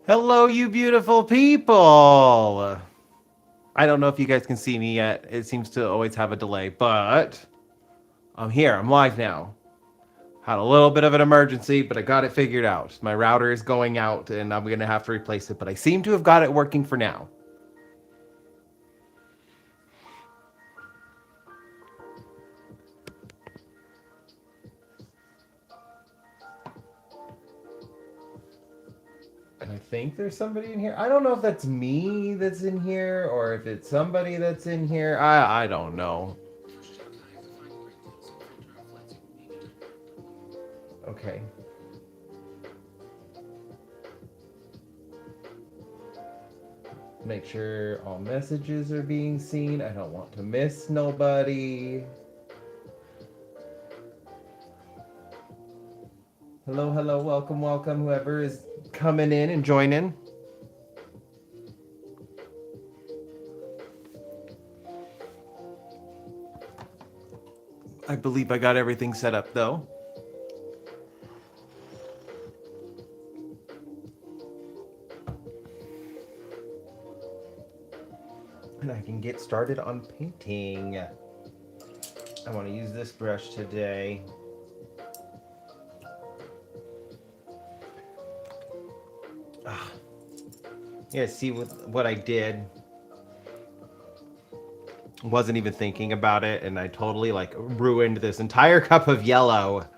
Hello, you beautiful people. I don't know if you guys can see me yet. It seems to always have a delay, but I'm here. I'm live now. Had a little bit of an emergency, but I got it figured out. My router is going out and I'm going to have to replace it, but I seem to have got it working for now. And I think there's somebody in here. I don't know if that's me that's in here or if it's somebody that's in here. I don't know. Okay. Make sure all messages are being seen. I don't want to miss nobody. Hello, hello, welcome, welcome, whoever is coming in and joining. I believe I got everything set up though. And I can get started on painting. I want to use this brush today. Yeah, see what I did. Wasn't even thinking about it, and I totally like ruined this entire cup of yellow.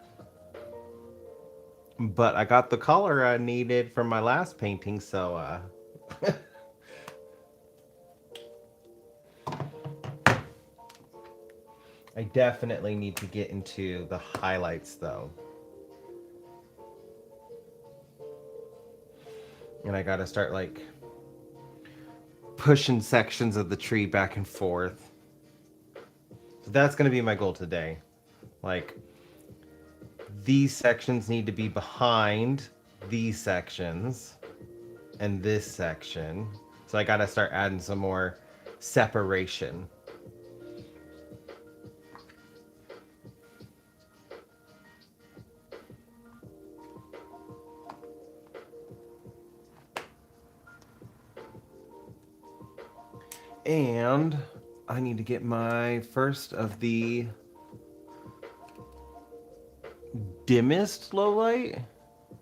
But I got the color I needed from my last painting, so I definitely need to get into the highlights though. And I gotta start like pushing sections of the tree back and forth. So that's gonna be my goal today. Like, these sections need to be behind these sections and this section. So I gotta start adding some more separation. And I need to get my first of the dimmest low light.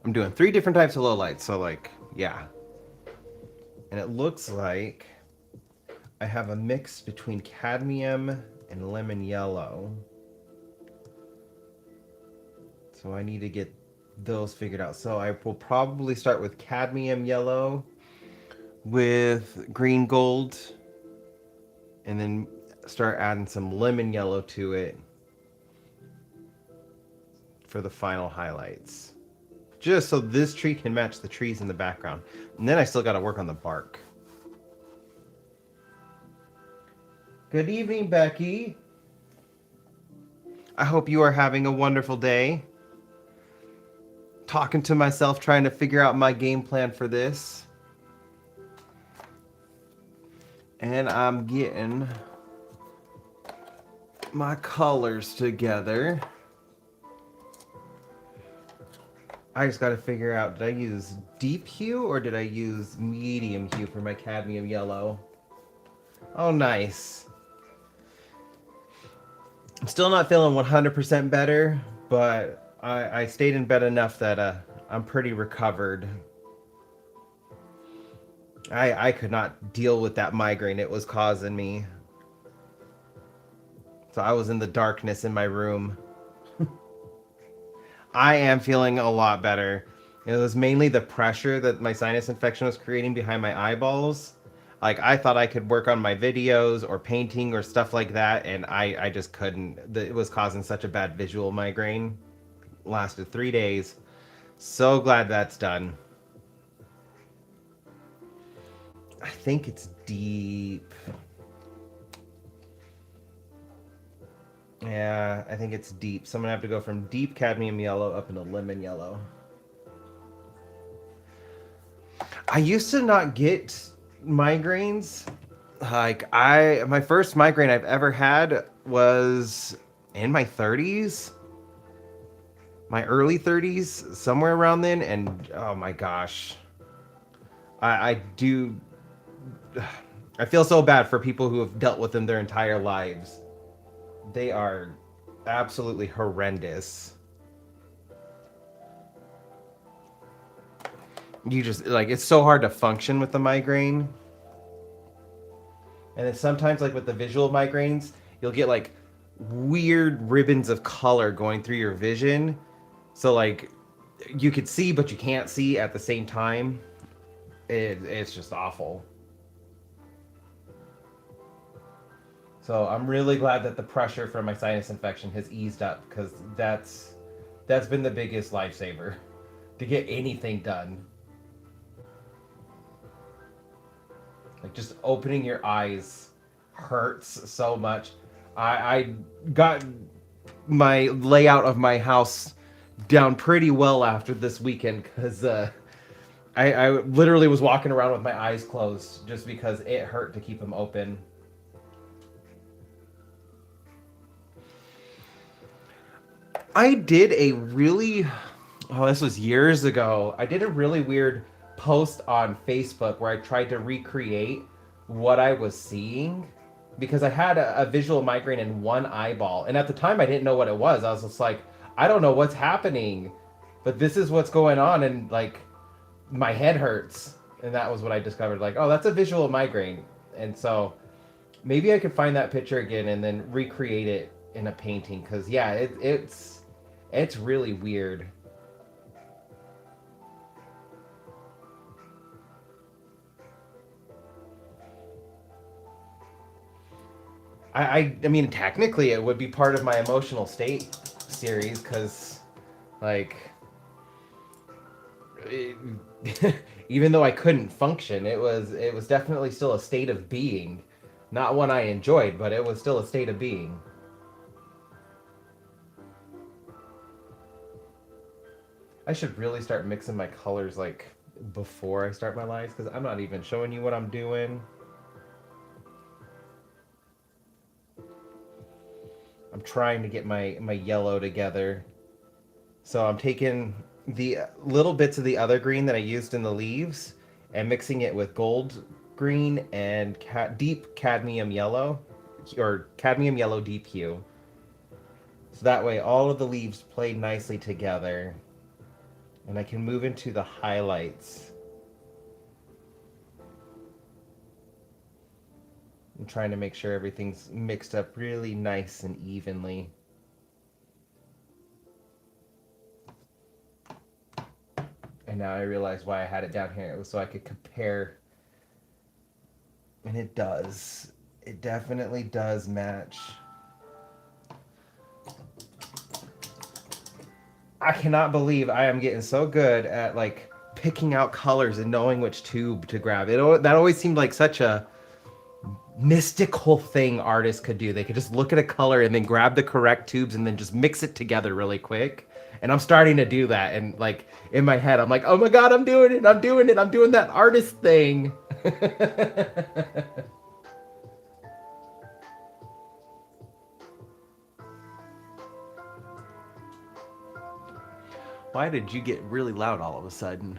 I'm doing 3 different types of low lights, so like, yeah. And it looks like I have a mix between cadmium and lemon yellow. So I need to get those figured out. So I will probably start with cadmium yellow with green gold and then start adding some lemon yellow to it for the final highlights. Just so this tree can match the trees in the background. And then I still got to work on the bark. Good evening, Becky. I hope you are having a wonderful day. Talking to myself, trying to figure out my game plan for this. And I'm getting my colors together. I just got to figure out, did I use deep hue or did I use medium hue for my cadmium yellow? Oh, nice. I'm still not feeling 100% better, but I stayed in bed enough that I'm pretty recovered. I could not deal with that migraine it was causing me. So I was in the darkness in my room. I am feeling a lot better. It was mainly the pressure that my sinus infection was creating behind my eyeballs. Like, I thought I could work on my videos or painting or stuff like that, and I just couldn't. It was causing such a bad visual migraine. Lasted 3 days. So glad that's done. I think it's deep. Yeah, I think it's deep. So I'm gonna have to go from deep cadmium yellow up into lemon yellow. I used to not get migraines. Like, my first migraine I've ever had was in my 30s. My early 30s, somewhere around then, and oh my gosh. I do. I feel so bad for people who have dealt with them their entire lives. They are absolutely horrendous. You just like it's so hard to function with the migraine. And then sometimes like with the visual migraines, you'll get like weird ribbons of color going through your vision. So like you could see but you can't see at the same time. It's just awful. So I'm really glad that the pressure from my sinus infection has eased up because that's been the biggest lifesaver to get anything done. Like just opening your eyes hurts so much. I got my layout of my house down pretty well after this weekend because I literally was walking around with my eyes closed just because it hurt to keep them open. I did a really, oh, this was years ago. I did a really weird post on Facebook where I tried to recreate what I was seeing because I had a visual migraine in one eyeball. And at the time, I didn't know what it was. I was just like, I don't know what's happening, but this is what's going on. And like, my head hurts. And that was what I discovered. Like, oh, that's a visual migraine. And so maybe I could find that picture again and then recreate it in a painting. Because, yeah, it's really weird. I mean, technically, it would be part of my emotional state series because, like, it, even though I couldn't function, it was definitely still a state of being, not one I enjoyed, but it was still a state of being. I should really start mixing my colors like before I start my lives because I'm not even showing you what I'm doing. I'm trying to get my yellow together. So I'm taking the little bits of the other green that I used in the leaves and mixing it with gold green and deep cadmium yellow or cadmium yellow deep hue. So that way all of the leaves play nicely together and I can move into the highlights. I'm trying to make sure everything's mixed up really nice and evenly. And now I realize why I had it down here. It was so I could compare. And it does. It definitely does match. I cannot believe I am getting so good at like picking out colors and knowing which tube to grab. That always seemed like such a mystical thing artists could do. They could just look at a color and then grab the correct tubes and then just mix it together really quick. And I'm starting to do that. And like in my head, I'm like, oh my God, I'm doing it. I'm doing it. I'm doing that artist thing. Why did you get really loud all of a sudden?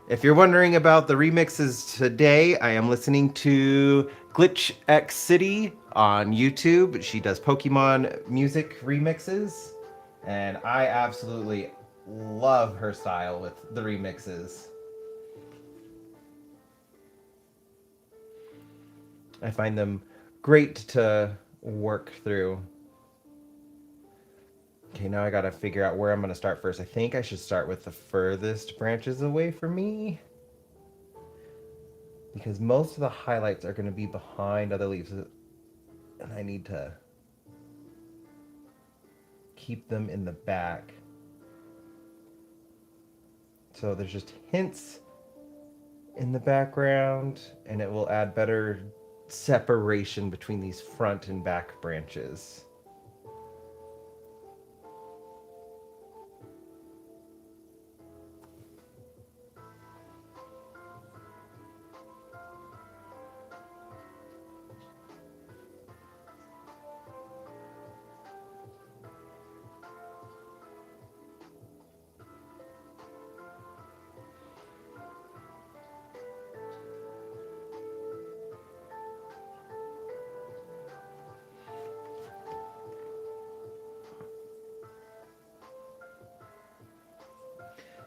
If you're wondering about the remixes today, I am listening to Glitch X City on YouTube. She does Pokemon music remixes, and I absolutely love her style with the remixes. I find them great to work through. Okay, now I gotta figure out where I'm gonna start first. I think I should start with the furthest branches away from me, because most of the highlights are gonna be behind other leaves, and I need to keep them in the back. So there's just hints in the background, and it will add better separation between these front and back branches.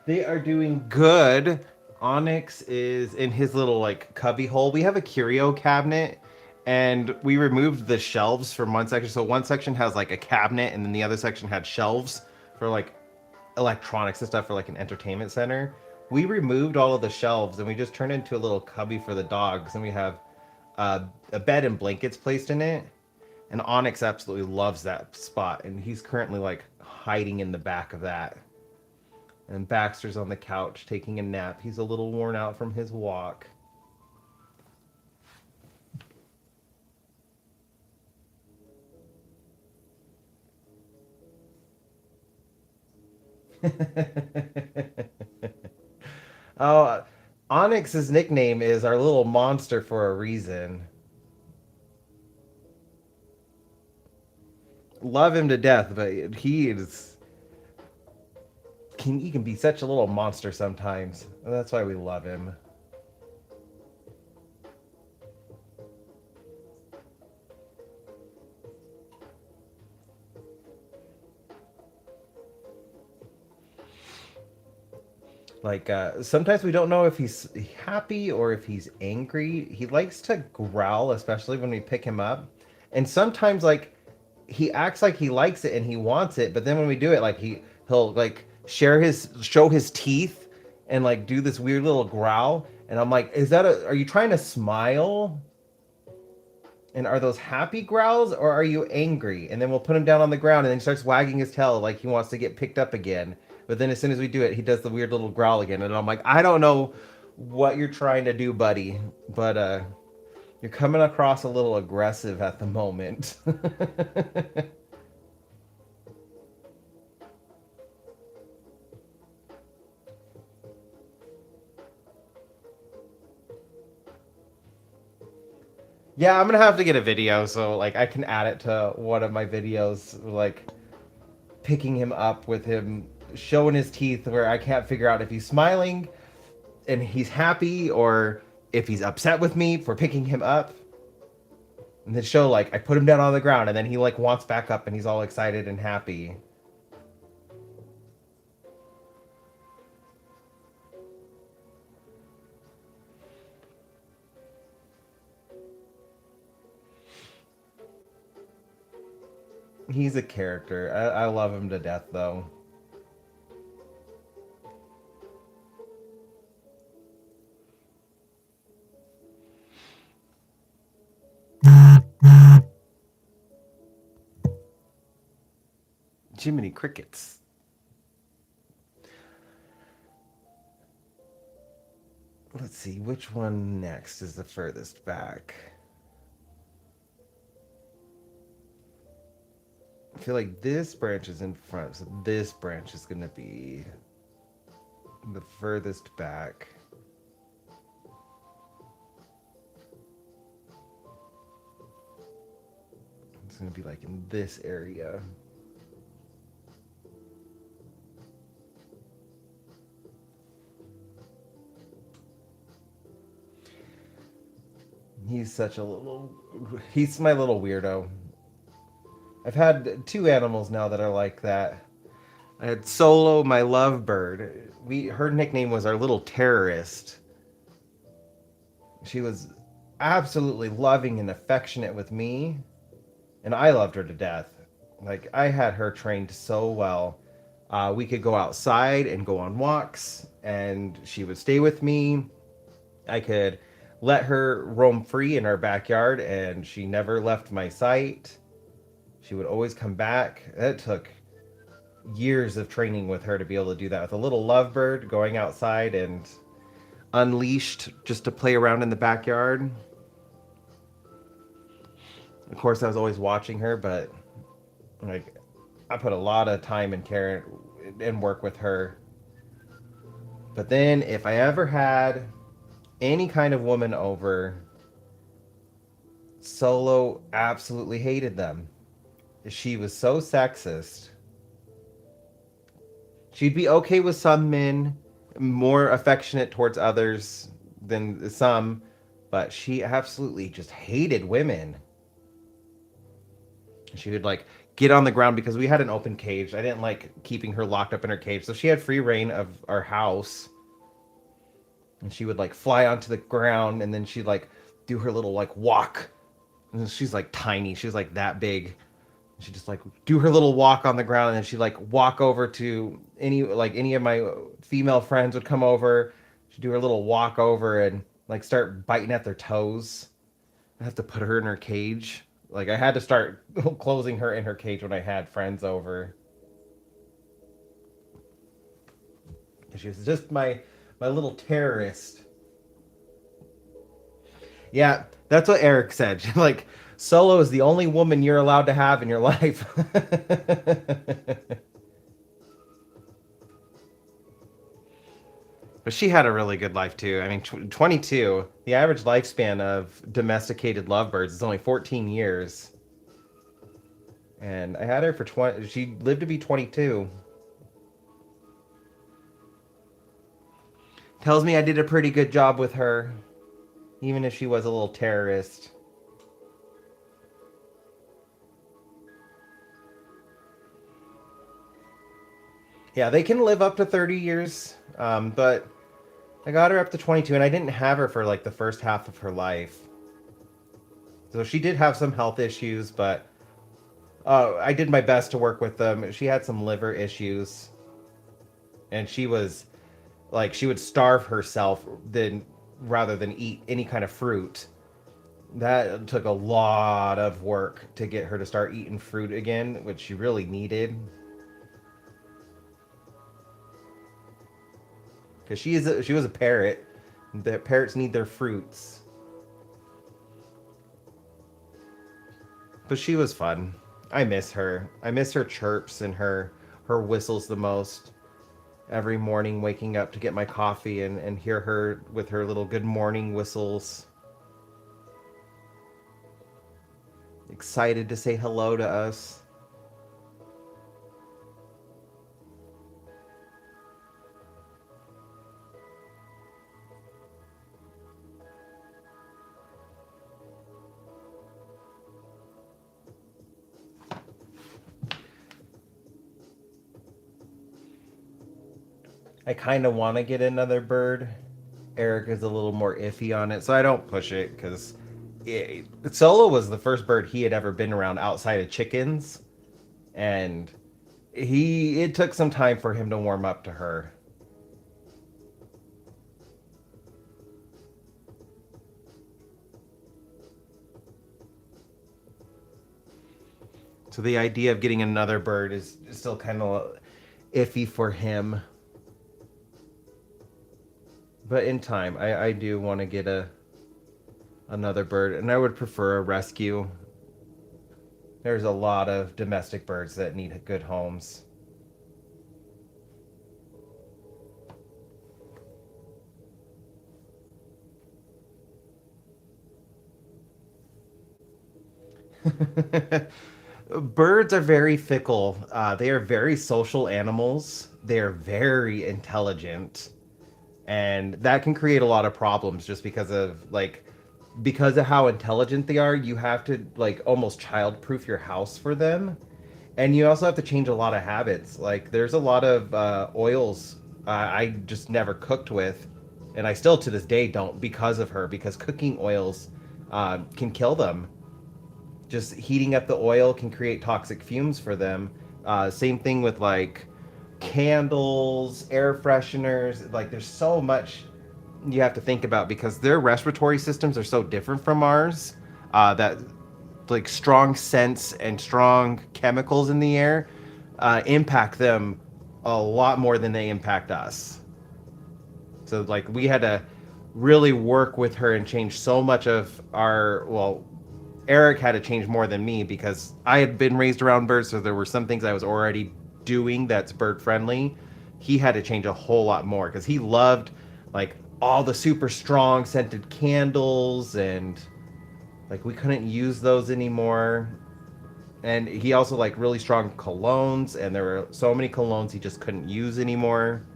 They are doing good. Onyx is in his little like cubby hole. We have a curio cabinet and we removed the shelves from one section. So one section has like a cabinet and then the other section had shelves for like electronics and stuff for like an entertainment center. We removed all of the shelves and we just turned it into a little cubby for the dogs and we have a bed and blankets placed in it. And Onyx absolutely loves that spot and he's currently like hiding in the back of that. And Baxter's on the couch taking a nap. He's a little worn out from his walk. Oh, Onyx's nickname is our little monster for a reason. Love him to death, but he can be such a little monster sometimes. That's why we love him. Like sometimes we don't know if he's happy or if he's angry. He likes to growl, especially when we pick him up. And sometimes like he acts like he likes it and he wants it, but then when we do it, like he'll like show his teeth and like do this weird little growl. And I'm like, are you trying to smile? And are those happy growls or are you angry? And then we'll put him down on the ground and then he starts wagging his tail like he wants to get picked up again. But then as soon as we do it, he does the weird little growl again. And I'm like, I don't know what you're trying to do, buddy. But you're coming across a little aggressive at the moment. Yeah, I'm gonna have to get a video so like I can add it to one of my videos, like picking him up with him showing his teeth where I can't figure out if he's smiling and he's happy or if he's upset with me for picking him up. And then show like I put him down on the ground and then he like wants back up and he's all excited and happy. He's a character. I love him to death though. Jiminy Crickets. Let's see, which one next is the furthest back? I feel like this branch is in front, so this branch is going to be the furthest back. It's going to be like in this area. He's such a little. He's my little weirdo. I've had two animals now that are like that. I had Solo, my lovebird. Her nickname was our little terrorist. She was absolutely loving and affectionate with me, and I loved her to death. Like I had her trained so well. We could go outside and go on walks, and she would stay with me. I could let her roam free in our backyard, and she never left my sight. She would always come back. It took years of training with her to be able to do that with a little lovebird going outside and unleashed just to play around in the backyard. Of course, I was always watching her, but like I put a lot of time and care and work with her. But then, if I ever had any kind of woman over, Solo absolutely hated them. She was so sexist. She'd be okay with some men, more affectionate towards others than some, but she absolutely just hated women. She would like get on the ground because we had an open cage. I didn't like keeping her locked up in her cage. So she had free reign of our house. And she would like fly onto the ground and then she'd like do her little like walk. And she's like tiny. She's like that big. She'd just like do her little walk on the ground and then she'd like walk over to any of my female friends would come over. She'd do her little walk over and like start biting at their toes. I have to put her in her cage. Like I had to start closing her in her cage when I had friends over. She was just my little terrorist. Yeah, that's what Eric said. Like Solo is the only woman you're allowed to have in your life. But she had a really good life too. I mean, 22. The average lifespan of domesticated lovebirds is only 14 years. And I had her for 20. She lived to be 22. Tells me I did a pretty good job with her, even if she was a little terrorist. Yeah, they can live up to 30 years, but I got her up to 22, and I didn't have her for like the first half of her life. So she did have some health issues, but I did my best to work with them. She had some liver issues, and she was like she would starve herself then rather than eat any kind of fruit. That took a lot of work to get her to start eating fruit again, which she really needed. Because she was a parrot. The parrots need their fruits. But she was fun. I miss her. I miss her chirps and her whistles the most. Every morning waking up to get my coffee and hear her with her little good morning whistles. Excited to say hello to us. I kind of want to get another bird. Eric is a little more iffy on it, so I don't push it because Solo was the first bird he had ever been around outside of chickens, and it took some time for him to warm up to her. So the idea of getting another bird is still kind of iffy for him. But in time, I do want to get another bird, and I would prefer a rescue. There's a lot of domestic birds that need good homes. Birds are very fickle. They are very social animals. They are very intelligent, and that can create a lot of problems just because of how intelligent they are. You have to like almost childproof your house for them, and you also have to change a lot of habits. Like there's a lot of oils I just never cooked with, and I still to this day don't because of her. Because cooking oils can kill them. Just heating up the oil can create toxic fumes for them. Same thing with like candles, air fresheners. Like there's so much you have to think about because their respiratory systems are so different from ours that like strong scents and strong chemicals in the air impact them a lot more than they impact us. So like we had to really work with her and change so much of Eric had to change more than me because I had been raised around birds, so there were some things I was already doing that's bird friendly. He had to change a whole lot more because he loved like all the super strong scented candles, and like we couldn't use those anymore. And he also like really strong colognes, and there were so many colognes he just couldn't use anymore.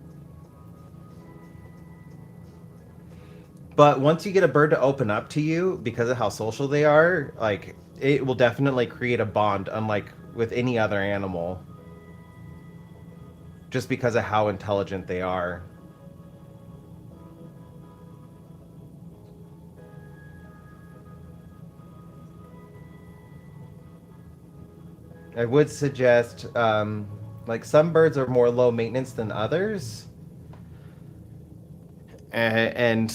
But once you get a bird to open up to you because of how social they are, like it will definitely create a bond, unlike with any other animal just because of how intelligent they are. I would suggest, like some birds are more low maintenance than others, and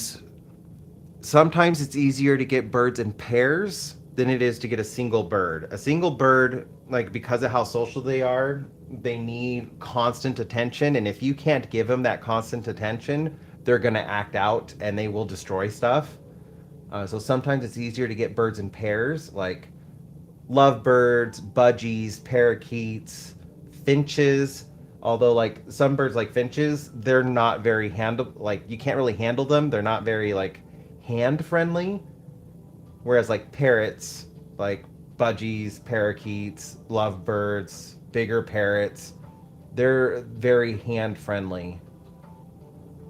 sometimes it's easier to get birds in pairs than it is to get a single bird. A single bird, like because of how social they are, they need constant attention, and if you can't give them that constant attention, they're going to act out and they will destroy stuff. So sometimes it's easier to get birds in pairs, like lovebirds, budgies, parakeets, finches. Although like some birds like finches, they're not very handle like you can't really handle them. They're not very like hand friendly. Whereas like parrots, like budgies, parakeets, lovebirds, bigger parrots, they're very hand friendly.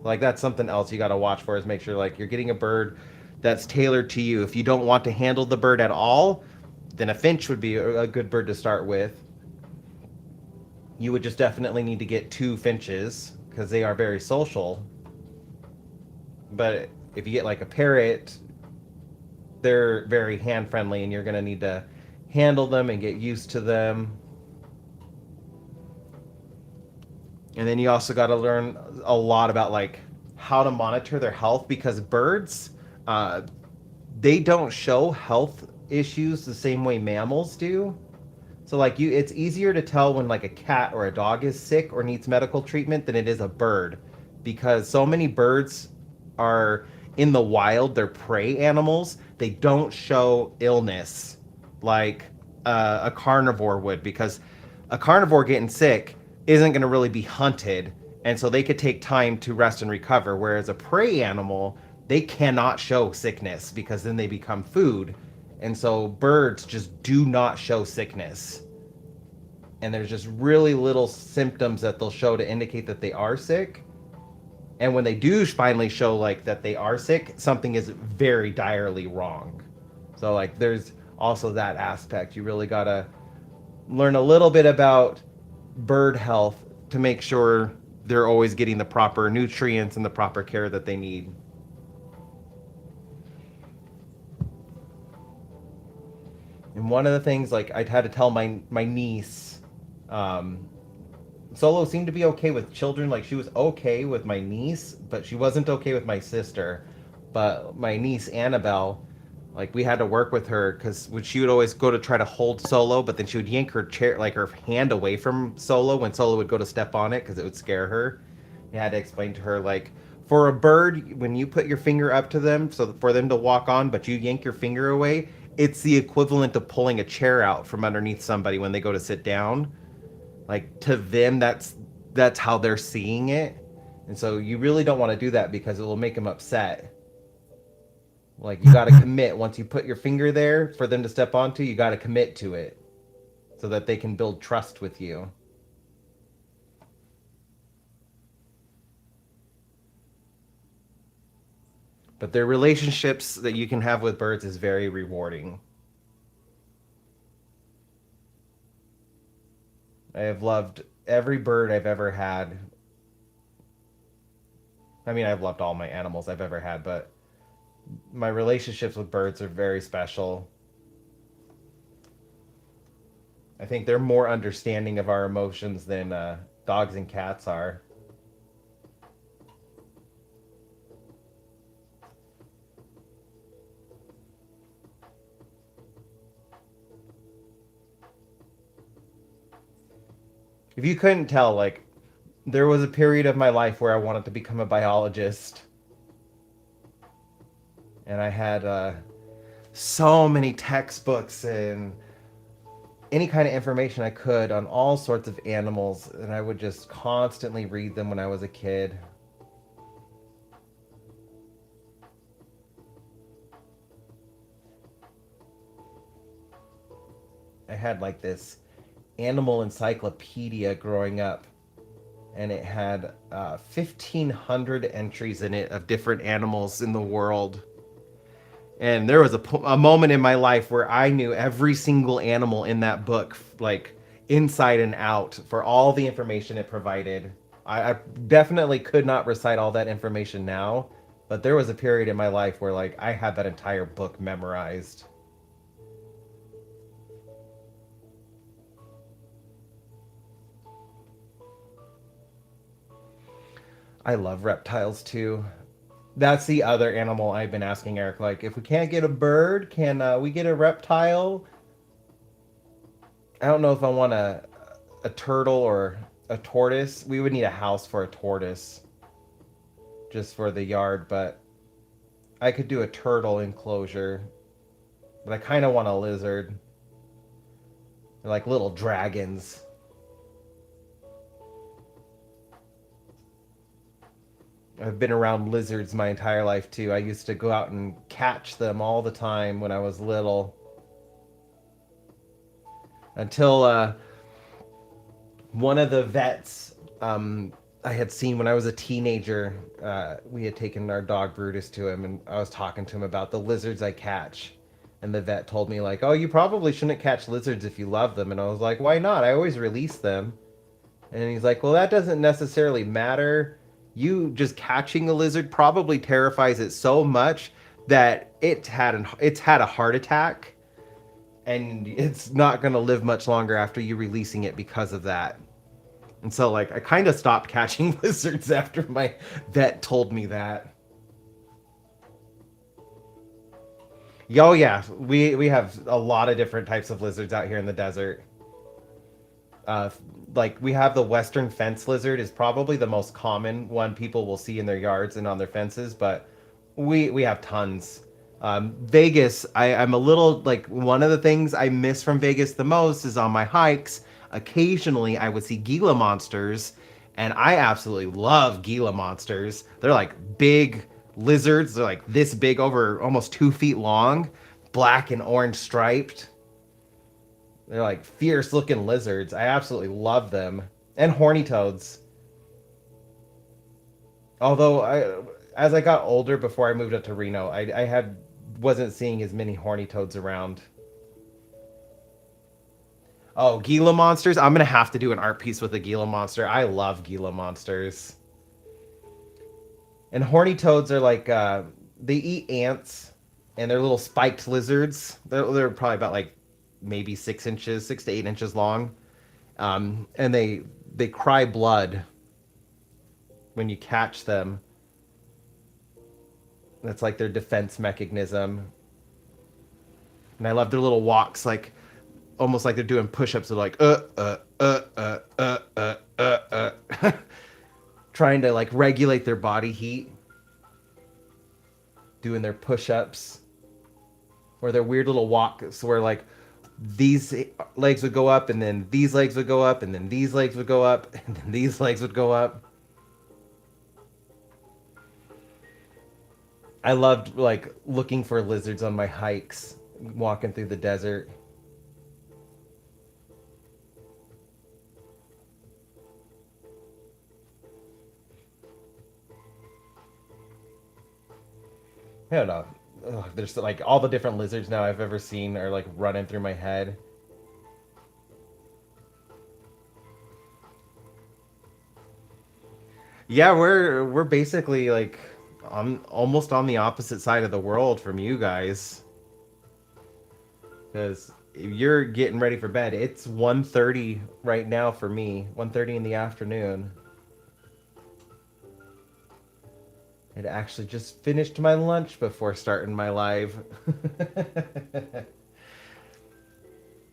Like that's something else you got to watch for is make sure like you're getting a bird that's tailored to you. If you don't want to handle the bird at all, then a finch would be a good bird to start with. You would just definitely need to get two finches because they are very social. But if you get like a parrot, they're very hand friendly and you're going to need to handle them and get used to them. And then you also got to learn a lot about like how to monitor their health because birds, they don't show health issues the same way mammals do. So like it's easier to tell when like a cat or a dog is sick or needs medical treatment than it is a bird, because so many birds are in the wild, they're prey animals. They don't show illness like a carnivore would, because a carnivore getting sick isn't going to really be hunted, and so they could take time to rest and recover. Whereas a prey animal, they cannot show sickness because then they become food. And so birds just do not show sickness. And there's just really little symptoms that they'll show to indicate that they are sick. And when they do finally show like that they are sick, something is very direly wrong. So like there's also that aspect. You really got to learn a little bit about bird health to make sure they're always getting the proper nutrients and the proper care that they need. And one of the things, like I had to tell my niece, Solo seemed to be okay with children. Like she was okay with my niece, but she wasn't okay with my sister. But my niece Annabelle, like we had to work with her because she would always go to try to hold Solo, but then she would yank her chair, like her hand away from Solo when Solo would go to step on it because it would scare her. I had to explain to her like, for a bird, when you put your finger up to them so for them to walk on, but you yank your finger away, it's the equivalent of pulling a chair out from underneath somebody when they go to sit down. Like to them, that's how they're seeing it. And so you really don't want to do that because it will make them upset. Like you got to commit. Once you put your finger there for them to step onto, you got to commit to it so that they can build trust with you. But their relationships that you can have with birds is very rewarding. I have loved every bird I've ever had. I mean, I've loved all my animals I've ever had, but my relationships with birds are very special. I think they're more understanding of our emotions than dogs and cats are. If you couldn't tell, like, there was a period of my life where I wanted to become a biologist. And I had so many textbooks and any kind of information I could on all sorts of animals. And I would just constantly read them when I was a kid. I had like this animal encyclopedia growing up, and it had 1,500 entries in it of different animals in the world. And there was a moment in my life where I knew every single animal in that book, like inside and out for all the information it provided. I definitely could not recite all that information now, but there was a period in my life where like I had that entire book memorized. I love reptiles too. That's the other animal I've been asking Eric. Like, if we can't get a bird, can we get a reptile? I don't know if I want a turtle or a tortoise. We would need a house for a tortoise, just for the yard. But I could do a turtle enclosure. But I kind of want a lizard. They're like little dragons. I've been around lizards my entire life too. I used to go out and catch them all the time when I was little. Until one of the vets I had seen when I was a teenager, we had taken our dog Brutus to him, and I was talking to him about the lizards I catch. And the vet told me, like, oh, you probably shouldn't catch lizards if you love them. And I was like, why not? I always release them. And he's like, well, that doesn't necessarily matter. You just catching a lizard probably terrifies it so much that it's had a heart attack, and it's not going to live much longer after you releasing it because of that. And so, like, I kind of stopped catching lizards after my vet told me that. Oh yeah, we have a lot of different types of lizards out here in the desert. Uh, like we have the western fence lizard is probably the most common one people will see in their yards and on their fences, but we have tons. Vegas, I'm a little like one of the things I miss from Vegas the most is on my hikes. Occasionally, I would see Gila monsters, and I absolutely love Gila monsters. They're like big lizards. They're like this big, over almost 2 feet long, black and orange striped. They're like fierce looking lizards. I absolutely love them. And horny toads. Although as I got older before I moved up to Reno, I wasn't seeing as many horny toads around. Oh, Gila monsters. I'm gonna have to do an art piece with a Gila monster. I love Gila monsters. And horny toads are like they eat ants, and they're little spiked lizards. They're probably about like maybe 6 inches, 6 to 8 inches long, and they cry blood when you catch them. That's like their defense mechanism. And I love their little walks, like almost like they're doing push-ups. They're like trying to like regulate their body heat, doing their push-ups, or their weird little walks where like these legs would go up, and then these legs would go up, and then these legs would go up, and then these legs would go up. I loved like looking for lizards on my hikes, walking through the desert. I don't know. Ugh, there's like all the different lizards now I've ever seen are like running through my head. Yeah, we're basically like on almost on the opposite side of the world from you guys. Because you're getting ready for bed. It's 1:30 right now for me. 1:30 in the afternoon. I'd actually just finished my lunch before starting my live.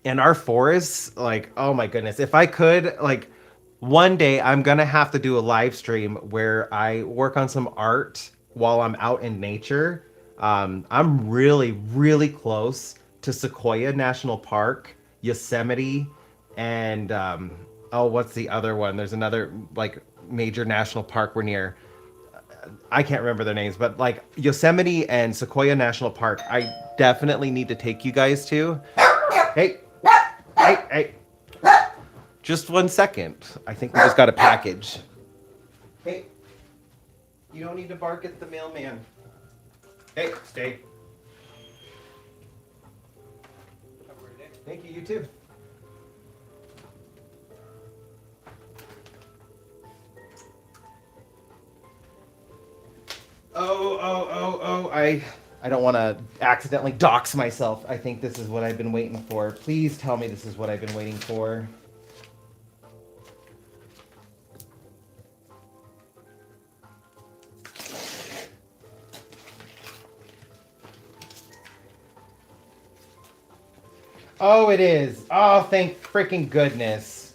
And our forests, like, oh my goodness, if I could, like, one day I'm gonna have to do a live stream where I work on some art while I'm out in nature. I'm really, really close to Sequoia National Park, Yosemite, and oh, what's the other one? There's another like major national park we're near. I can't remember their names, but like Yosemite and Sequoia National Park, I definitely need to take you guys to. Hey, hey. Just 1 second. I think we just got a package. Hey, you don't need to bark at the mailman. Hey, stay. Thank you, you too. I don't want to accidentally dox myself. I think this is what I've been waiting for. Please tell me this is what I've been waiting for. Oh, it is. Oh, thank freaking goodness.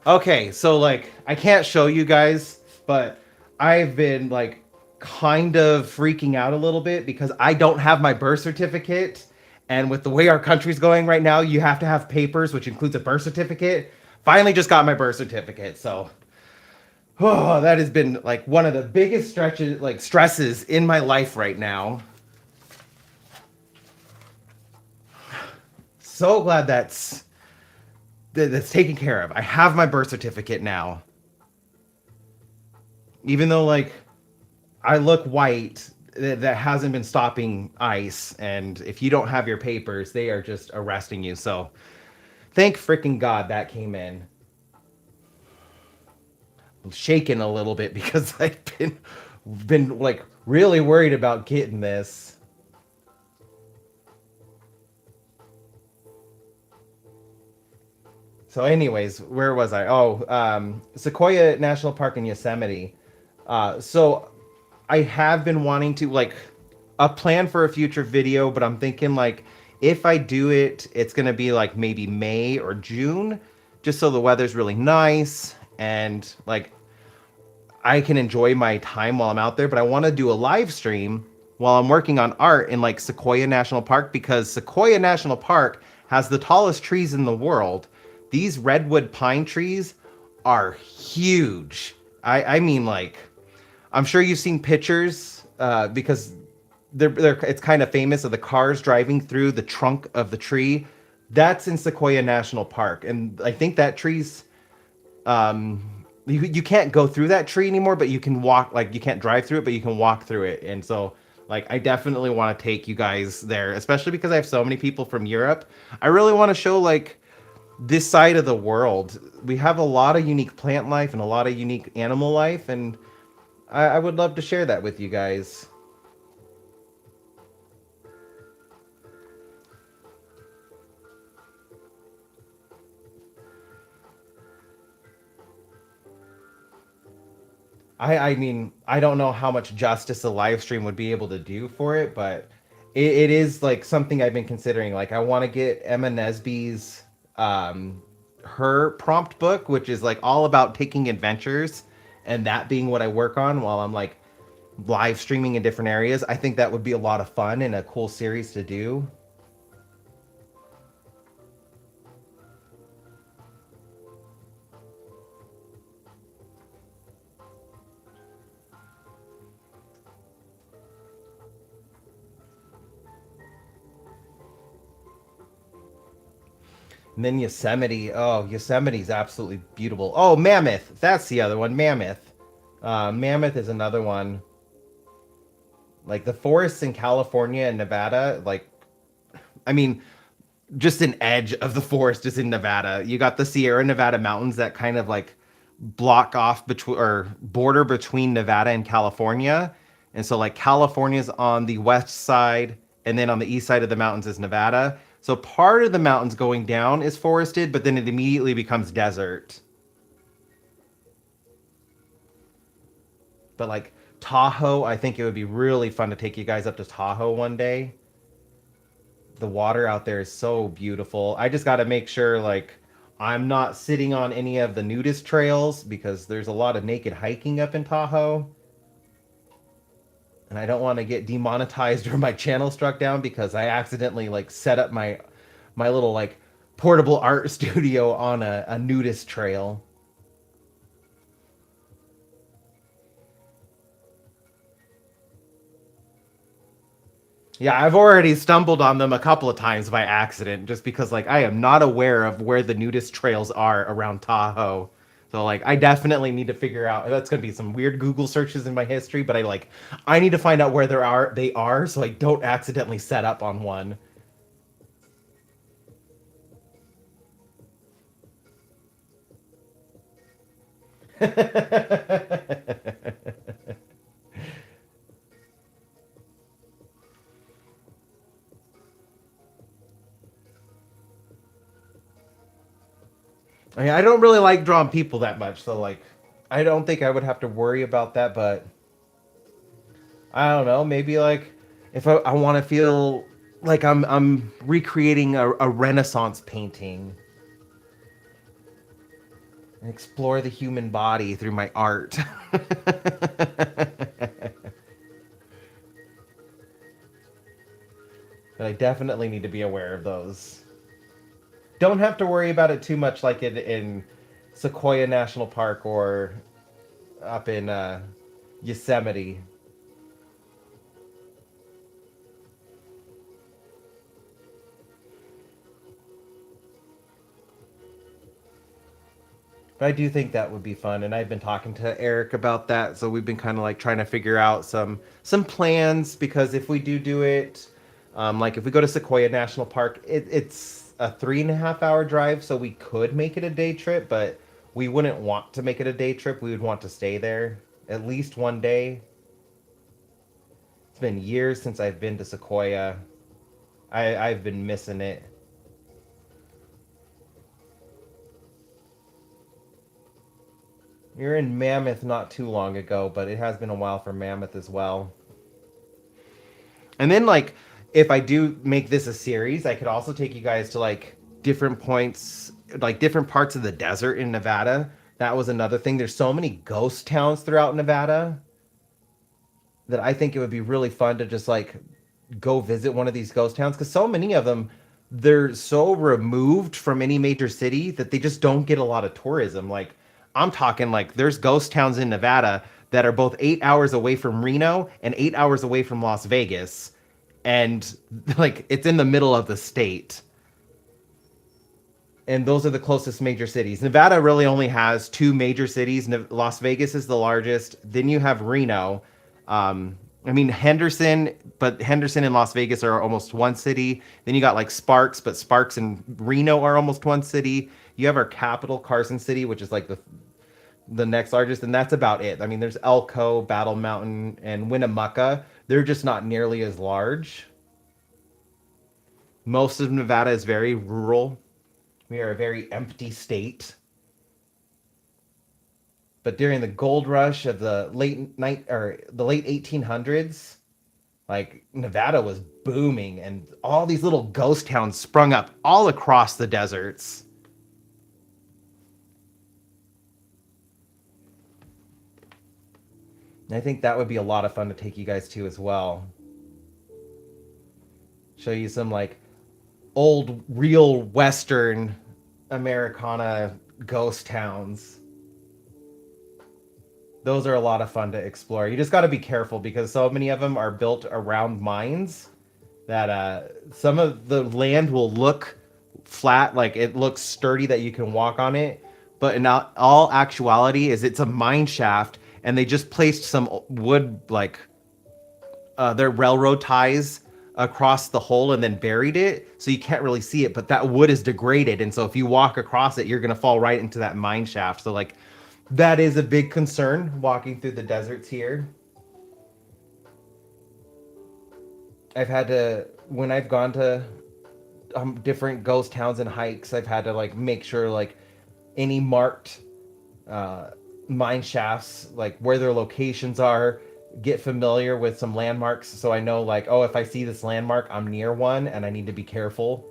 Okay, so like I can't show you guys, but I've been like kind of freaking out a little bit because I don't have my birth certificate, and with the way our country's going right now, you have to have papers, which includes a birth certificate. Finally just got my birth certificate, so oh, that has been like one of the biggest stretches like stresses in my life right now. So glad that's taken care of. I have my birth certificate now. Even though like I look white, that hasn't been stopping ICE, and if you don't have your papers, they are just arresting you. So thank freaking God that came in. I'm shaking a little bit because I've been like really worried about getting this. So, anyways, where was I? Oh, Sequoia National Park in Yosemite. So I have been wanting to like a plan for a future video, but I'm thinking like if I do it, it's gonna be like maybe May or June, just so the weather's really nice and like I can enjoy my time while I'm out there. But I want to do a live stream while I'm working on art in like Sequoia National Park because Sequoia National Park has the tallest trees in the world. These redwood pine trees are huge. I mean like I'm sure you've seen pictures because it's kind of famous of the cars driving through the trunk of the tree. That's in Sequoia National Park, and I think that tree's you can't go through that tree anymore, but you can walk. Like you can't drive through it, but you can walk through it. And so, like, I definitely want to take you guys there, especially because I have so many people from Europe. I really want to show like this side of the world. We have a lot of unique plant life and a lot of unique animal life, and I would love to share that with you guys. I mean, I don't know how much justice a live stream would be able to do for it, but it is like something I've been considering. Like, I want to get Emma Nesby's her prompt book, which is like all about taking adventures, and that being what I work on while I'm like live streaming in different areas. I think that would be a lot of fun and a cool series to do. And then Yosemite. Oh, Yosemite's absolutely beautiful. Oh, Mammoth. That's the other one. Mammoth. Mammoth is another one. Like the forests in California and Nevada, like I mean, just an edge of the forest is in Nevada. You got the Sierra Nevada mountains that kind of like block off between or border between Nevada and California. And so like California's on the west side and then on the east side of the mountains is Nevada. So part of the mountains going down is forested, but then it immediately becomes desert. But like Tahoe, I think it would be really fun to take you guys up to Tahoe one day. The water out there is so beautiful. I just got to make sure like I'm not sitting on any of the nudist trails because there's a lot of naked hiking up in Tahoe. And I don't want to get demonetized or my channel struck down because I accidentally like set up my little like portable art studio on a nudist trail. Yeah, I've already stumbled on them a couple of times by accident just because like I am not aware of where the nudist trails are around Tahoe. So like I definitely need to figure out that's gonna be some weird Google searches in my history, but I need to find out where they are so I don't accidentally set up on one. I mean, I don't really like drawing people that much, so like, I don't think I would have to worry about that. But I don't know, maybe like if I want to feel like I'm recreating a Renaissance painting and explore the human body through my art. But I definitely need to be aware of those. Don't have to worry about it too much, like in Sequoia National Park or up in Yosemite. But I do think that would be fun, and I've been talking to Eric about that. So we've been kind of like trying to figure out some plans because if we do it, like if we go to Sequoia National Park, it's a 3.5 hour drive, so we could make it a day trip, but we wouldn't want to make it a day trip. We would want to stay there at least one day. It's been years since I've been to Sequoia. I've been missing it. You're in Mammoth not too long ago, but it has been a while for Mammoth as well. And then like if I do make this a series, I could also take you guys to like different points, like different parts of the desert in Nevada. That was another thing. There's so many ghost towns throughout Nevada that I think it would be really fun to just like go visit one of these ghost towns because so many of them they're so removed from any major city that they just don't get a lot of tourism. Like I'm talking like there's ghost towns in Nevada that are both 8 hours away from Reno and 8 hours away from Las Vegas, and like it's in the middle of the state. And those are the closest major cities. Nevada really only has two major cities. Las Vegas is the largest. Then you have Reno. I mean Henderson, but Henderson and Las Vegas are almost one city. Then you got like Sparks, but Sparks and Reno are almost one city. You have our capital, Carson City, which is like the next largest, and that's about it. I mean, there's Elko, Battle Mountain, and Winnemucca. They're just not nearly as large. Most of Nevada is very rural. We are a very empty state. But during the gold rush of the late 1800s, like Nevada was booming and all these little ghost towns sprung up all across the deserts. And I think that would be a lot of fun to take you guys to as well. Show you some like old real western Americana ghost towns. Those are a lot of fun to explore. You just got to be careful because so many of them are built around mines that some of the land will look flat, like it looks sturdy that you can walk on it, but in all actuality is it's a mine shaft and they just placed some wood like their railroad ties across the hole and then buried it so you can't really see it, but that wood is degraded, and so if you walk across it you're going to fall right into that mine shaft. So like that is a big concern walking through the deserts here. I've had to when I've gone to different ghost towns and hikes, I've had to like make sure like any marked uh, mine shafts, like where their locations are, get familiar with some landmarks so I know like, oh, if I see this landmark, I'm near one and I need to be careful.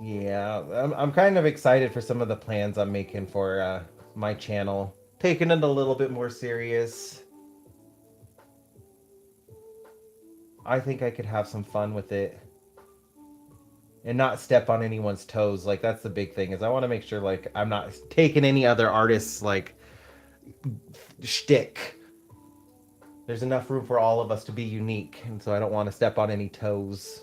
Yeah, I'm kind of excited for some of the plans I'm making for my channel. Taking it a little bit more serious. I think I could have some fun with it and not step on anyone's toes. Like that's the big thing is I want to make sure like I'm not taking any other artists like shtick. There's enough room for all of us to be unique, and so I don't want to step on any toes.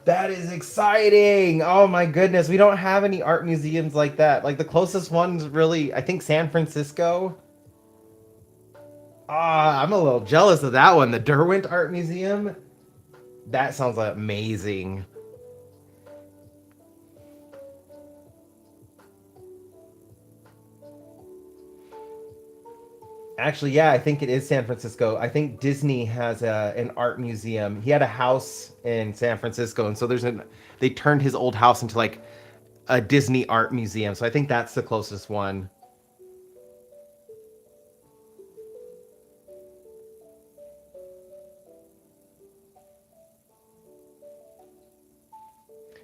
That is exciting. Oh my goodness. We don't have any art museums like that. Like the closest one's really, I think San Francisco. Ah, I'm a little jealous of that one. The Derwent Art Museum. That sounds amazing. Actually, yeah, I think it is San Francisco. I think Disney has an art museum. He had a house in San Francisco, and so they turned his old house into like a Disney art museum. So I think that's the closest one.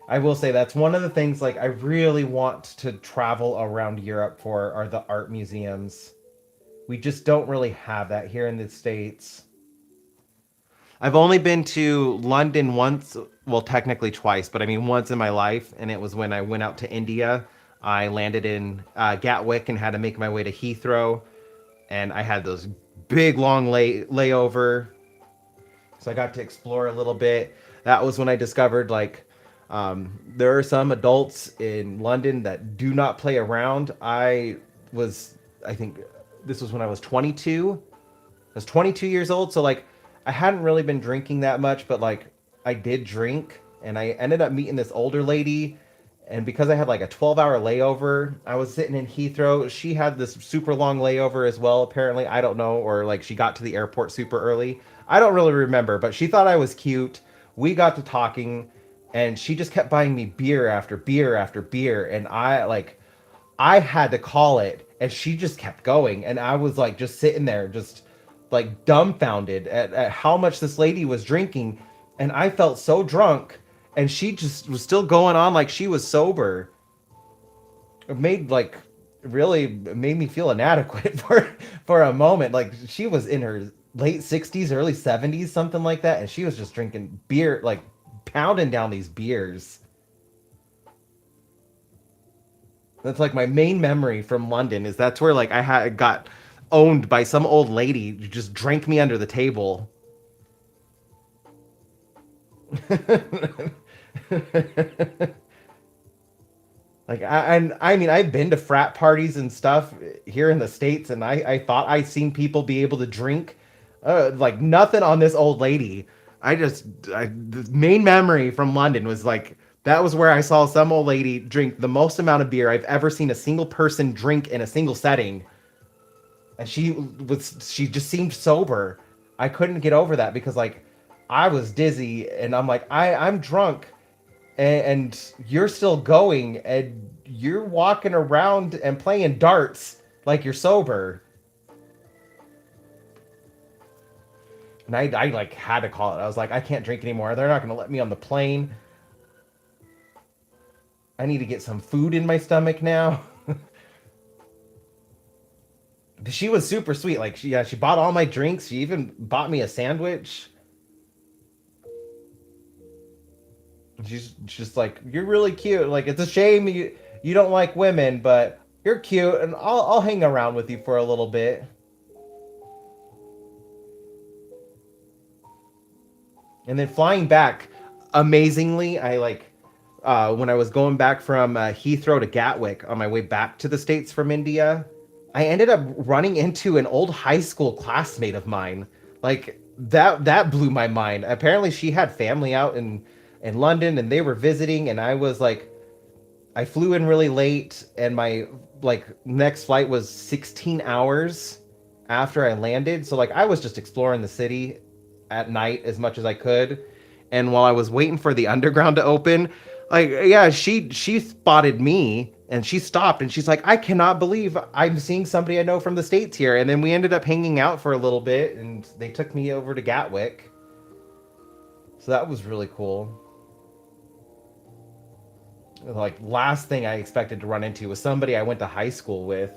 I will say that's one of the things like I really want to travel around Europe for are the art museums. We just don't really have that here in the States. I've only been to London once, well, technically twice, but I mean once in my life, and it was when I went out to India. I landed in Gatwick and had to make my way to Heathrow, and I had those big long layover, so I got to explore a little bit. That was when I discovered like there are some adults in London that do not play around. I think this was when I was 22. I was 22 years old, so like I hadn't really been drinking that much, but like I did drink, and I ended up meeting this older lady. And because I had like a 12-hour layover, I was sitting in Heathrow. She had this super long layover as well, apparently. I don't know, or like she got to the airport super early. I don't really remember, but she thought I was cute. We got to talking, and she just kept buying me beer after beer after beer, and I had to call it, and she just kept going, and I was like just sitting there just like dumbfounded at how much this lady was drinking, and I felt so drunk, and she just was still going on like she was sober. It made like really made me feel inadequate for a moment. Like she was in her late 60s, early 70s, something like that, and she was just drinking beer, like pounding down these beers. That's like my main memory from London is that's where like I had got owned by some old lady who just drank me under the table. Like I mean I've been to frat parties and stuff here in the States, and I thought I seen people be able to drink like nothing on this old lady. The main memory from London was like that was where I saw some old lady drink the most amount of beer I've ever seen a single person drink in a single setting, and she just seemed sober. I couldn't get over that because like I was dizzy, and I'm like I'm drunk, and you're still going, and you're walking around and playing darts like you're sober. And I like had to call it. I was like, I can't drink anymore. They're not going to let me on the plane. I need to get some food in my stomach now. She was super sweet. Like she bought all my drinks. She even bought me a sandwich. She's just like, you're really cute. Like it's a shame you don't like women, but you're cute, and I'll hang around with you for a little bit. And then flying back, amazingly, I like when I was going back from Heathrow to Gatwick on my way back to the States from India, I ended up running into an old high school classmate of mine. Like that blew my mind. Apparently, she had family out in London, and they were visiting, and I was like, I flew in really late, and my like next flight was 16 hours after I landed. So like I was just exploring the city at night as much as I could. And while I was waiting for the underground to open, like yeah, she spotted me, and she stopped, and she's like, "I cannot believe I'm seeing somebody I know from the States here." And then we ended up hanging out for a little bit, and they took me over to Gatwick. So that was really cool. Like last thing I expected to run into was somebody I went to high school with.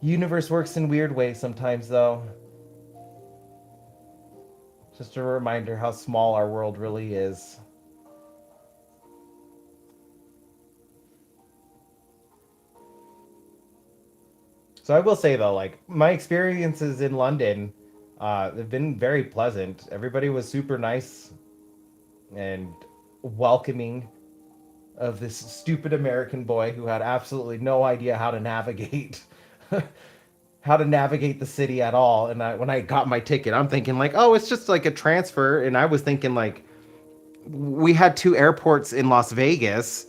Universe works in weird ways sometimes, though. Just a reminder how small our world really is. So I will say though, like my experiences in London, have been very pleasant. Everybody was super nice and welcoming of this stupid American boy who had absolutely no idea how to navigate how to navigate the city at all. And when I got my ticket, I'm thinking like, oh, it's just like a transfer. And I was thinking like, we had two airports in Las Vegas,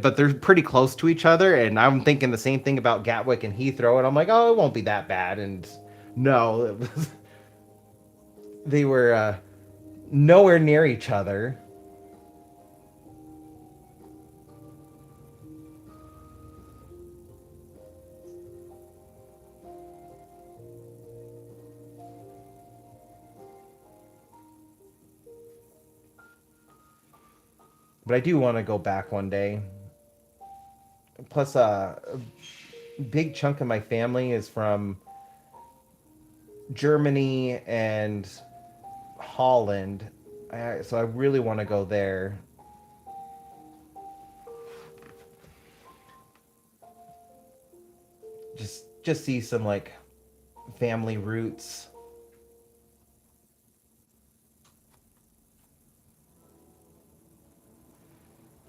but they're pretty close to each other. And I'm thinking the same thing about Gatwick and Heathrow. And I'm like, oh, it won't be that bad. And no, it was, they were nowhere near each other. But I do want to go back one day. Plus, a big chunk of my family is from Germany and Holland. So I really want to go there. Just see some like family roots.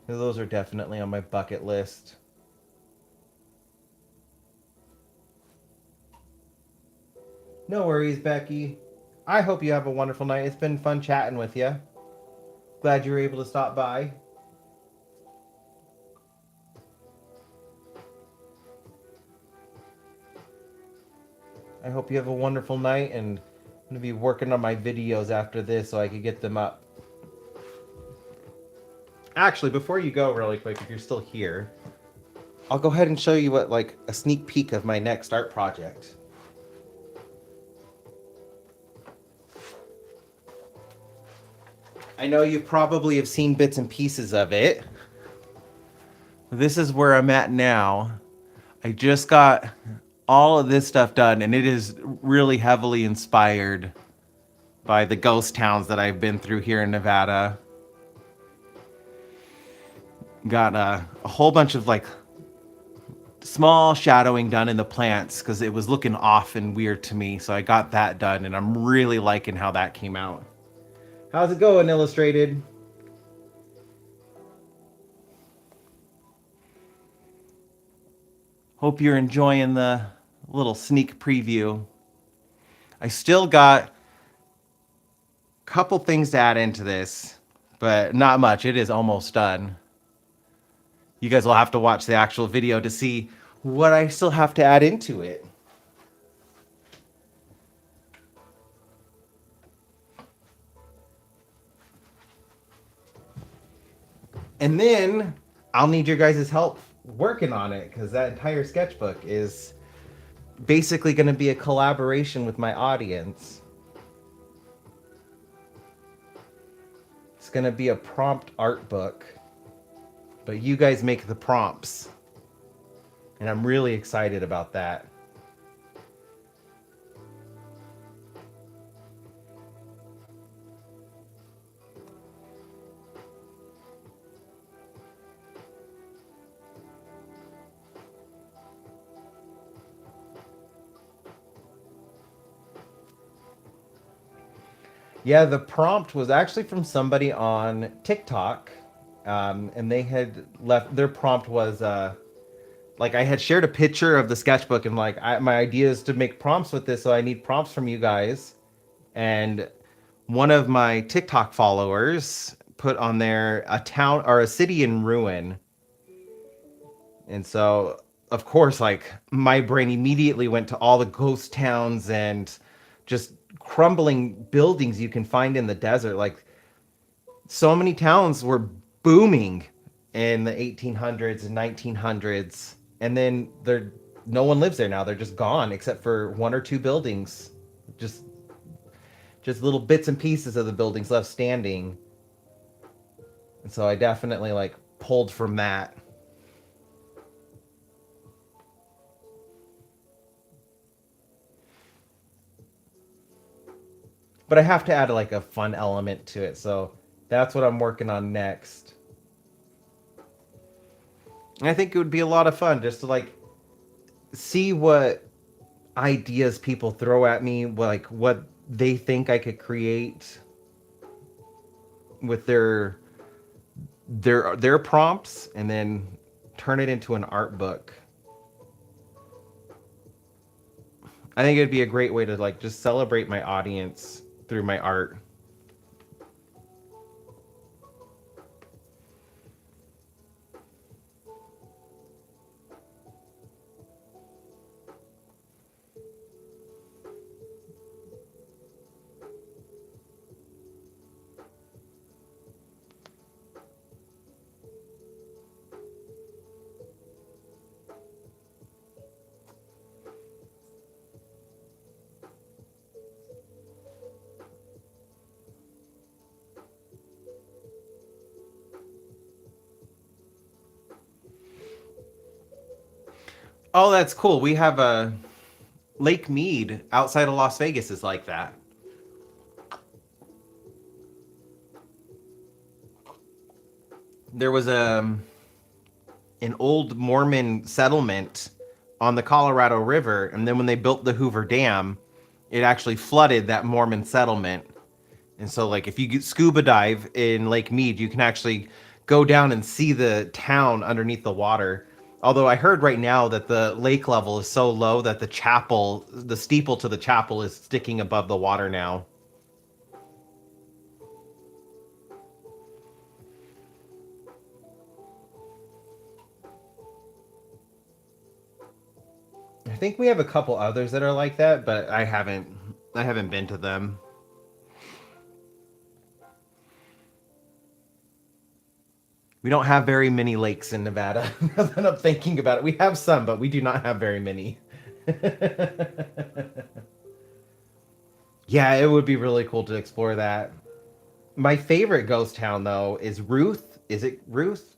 Those are definitely on my bucket list. No worries, Becky. I hope you have a wonderful night. It's been fun chatting with you. Glad you were able to stop by. I hope you have a wonderful night, and I'm going to be working on my videos after this so I can get them up. Actually, before you go really quick, if you're still here, I'll go ahead and show you what like a sneak peek of my next art project. I know you probably have seen bits and pieces of it. This is where I'm at now. I just got all of this stuff done, and it is really heavily inspired by the ghost towns that I've been through here in Nevada. Got a whole bunch of like small shadowing done in the plants because it was looking off and weird to me. So I got that done, and I'm really liking how that came out. How's it going, Illustrated? Hope you're enjoying the little sneak preview. I still got a couple things to add into this, but not much. It is almost done. You guys will have to watch the actual video to see what I still have to add into it. And then I'll need your guys' help working on it because that entire sketchbook is basically going to be a collaboration with my audience. It's going to be a prompt art book, but you guys make the prompts. And I'm really excited about that. Yeah, the prompt was actually from somebody on TikTok, and they had left. Their prompt was like I had shared a picture of the sketchbook, and like my idea is to make prompts with this, so I need prompts from you guys. And one of my TikTok followers put on there a town or a city in ruin, and so of course, like my brain immediately went to all the ghost towns and just crumbling buildings you can find in the desert. Like so many towns were booming in the 1800s and 1900s, and then no one lives there now. They're just gone except for one or two buildings, just little bits and pieces of the buildings left standing. And so I definitely like pulled from that. But I have to add like a fun element to it, so that's what I'm working on next. And I think it would be a lot of fun just to like see what ideas people throw at me, like what they think I could create with their prompts, and then turn it into an art book. I think it'd be a great way to like just celebrate my audience through my art. Oh, that's cool. We have a Lake Mead outside of Las Vegas is like that. There was an old Mormon settlement on the Colorado River, and then when they built the Hoover Dam, it actually flooded that Mormon settlement. And so, like, if you scuba dive in Lake Mead, you can actually go down and see the town underneath the water. Although I heard right now that the lake level is so low that the chapel, the steeple to the chapel, is sticking above the water now. I think we have a couple others that are like that, but I haven't been to them. We don't have very many lakes in Nevada. Now that I'm thinking about it, we have some, but we do not have very many. Yeah, it would be really cool to explore that. My favorite ghost town though is Ruth. Is it Ruth?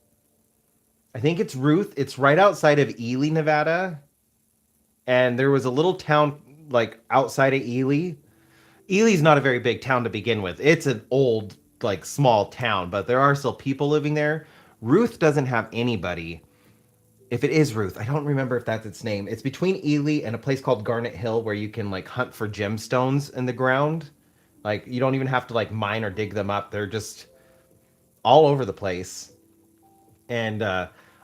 I think it's Ruth. It's right outside of Ely, Nevada. And there was a little town like outside of Ely. Ely's not a very big town to begin with. It's an old, like small town, but there are still people living there. Ruth doesn't have anybody. If it is Ruth, I don't remember if that's its name. It's between Ely and a place called Garnet Hill where you can like hunt for gemstones in the ground. Like you don't even have to like mine or dig them up. They're just all over the place. And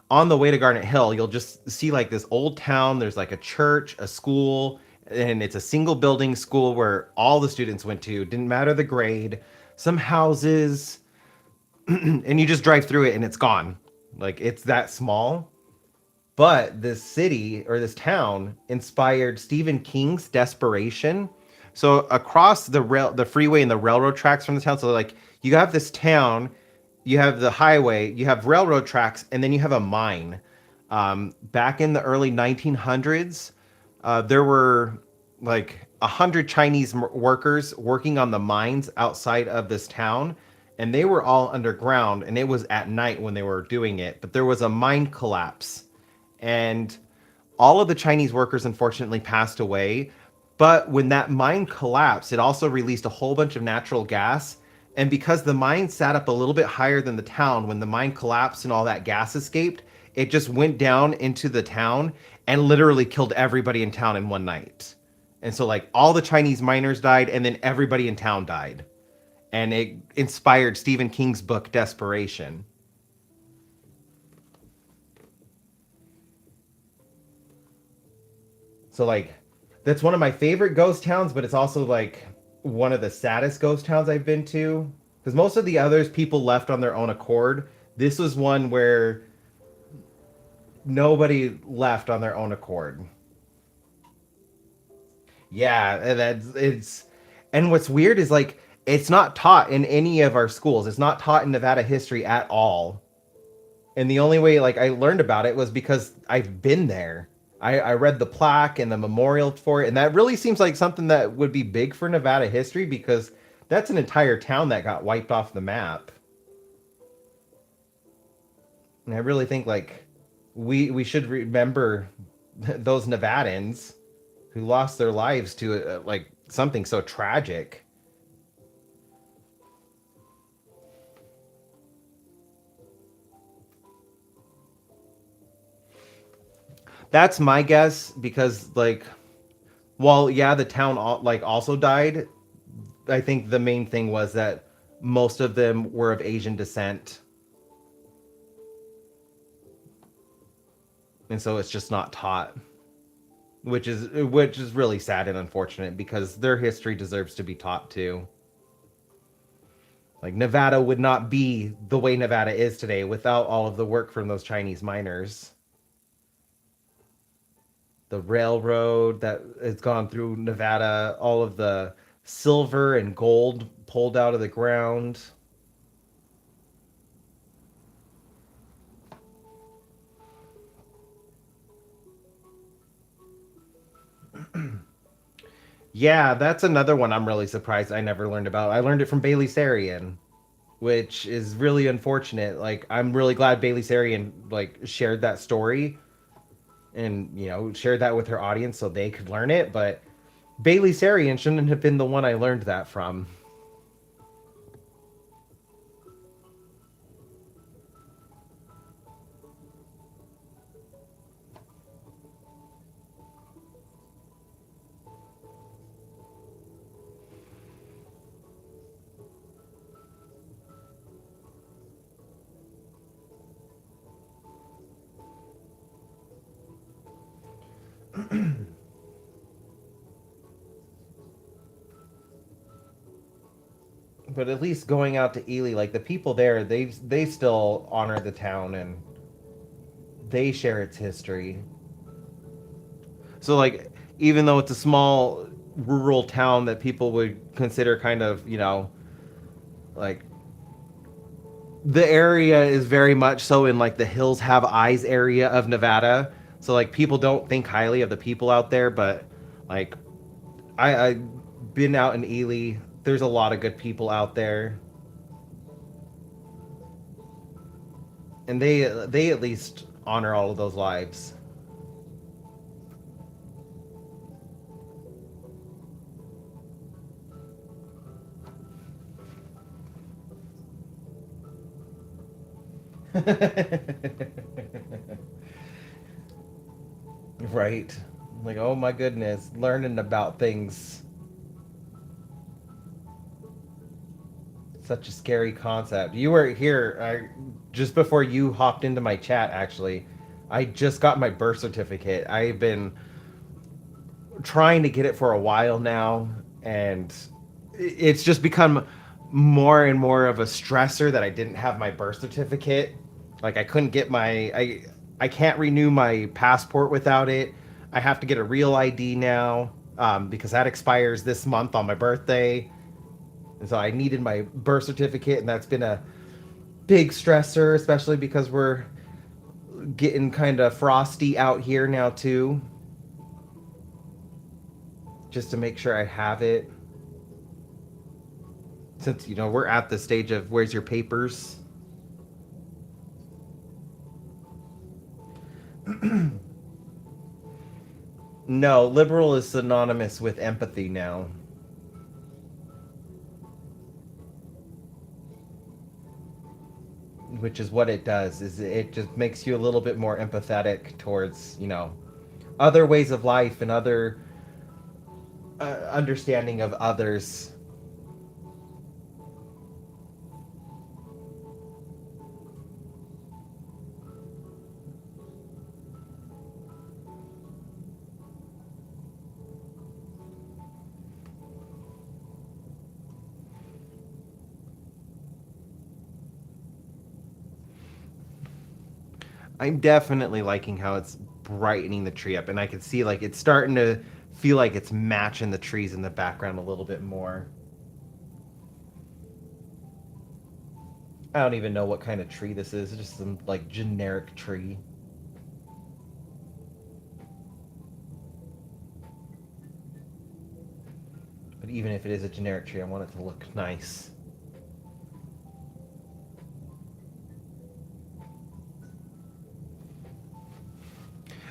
on the way to Garnet Hill, you'll just see like this old town. There's like a church, a school, and it's a single building school where all the students went to. Didn't matter the grade. Some houses, and you just drive through it and it's gone. Like it's that small. But this city or this town inspired Stephen King's Desperation. So across the freeway and the railroad tracks from the town, so like you have this town, you have the highway, you have railroad tracks, and then you have a mine. Back in the early 1900s, there were like 100 Chinese workers working on the mines outside of this town, and they were all underground, and it was at night when they were doing it. But there was a mine collapse, and all of the Chinese workers unfortunately passed away. But when that mine collapsed, it also released a whole bunch of natural gas. And because the mine sat up a little bit higher than the town, when the mine collapsed and all that gas escaped, it just went down into the town and literally killed everybody in town in one night. And so, like, all the Chinese miners died, and then everybody in town died. And it inspired Stephen King's book, Desperation. So like that's one of my favorite ghost towns, but it's also like one of the saddest ghost towns I've been to. Because most of the others people left on their own accord. This was one where nobody left on their own accord. Yeah, and and what's weird is like it's not taught in any of our schools. It's not taught in Nevada history at all. And the only way like I learned about it was because I've been there. I read the plaque and the memorial for it, and that really seems like something that would be big for Nevada history because that's an entire town that got wiped off the map. And I really think like we should remember those Nevadans who lost their lives to like something so tragic. That's my guess because like, well, yeah, the town like also died. I think the main thing was that most of them were of Asian descent, and so it's just not taught, which is really sad and unfortunate because their history deserves to be taught too. Like Nevada would not be the way Nevada is today without all of the work from those Chinese miners. The railroad that has gone through Nevada, all of the silver and gold pulled out of the ground. Yeah, that's another one I'm really surprised I never learned about. I learned it from Bailey Sarian, which is really unfortunate. Like I'm really glad Bailey Sarian like shared that story and shared that with her audience so they could learn it, but Bailey Sarian shouldn't have been the one I learned that from. But at least going out to Ely, like the people there, they still honor the town and they share its history. So like even though it's a small rural town that people would consider kind of, like the area is very much so in like the Hills Have Eyes area of Nevada. So like people don't think highly of the people out there, but like I've been out in Ely. There's a lot of good people out there, and they at least honor all of those lives. Right. Like, oh my goodness, learning about things. Such a scary concept. You were here just before you hopped into my chat, actually. I just got my birth certificate. I've been trying to get it for a while now, and it's just become more and more of a stressor that I didn't have my birth certificate. Like I couldn't get I can't renew my passport without it. I have to get a real ID now because that expires this month on my birthday, and so I needed my birth certificate, and that's been a big stressor, especially because we're getting kind of frosty out here now too. Just to make sure I have it, since we're at the stage of where's your papers. No, liberal is synonymous with empathy now, which is what it does. Is it just makes you a little bit more empathetic towards other ways of life and other understanding of others. I'm definitely liking how it's brightening the tree up, and I can see like it's starting to feel like it's matching the trees in the background a little bit more. I don't even know what kind of tree this is. It's just some like generic tree. But even if it is a generic tree, I want it to look nice.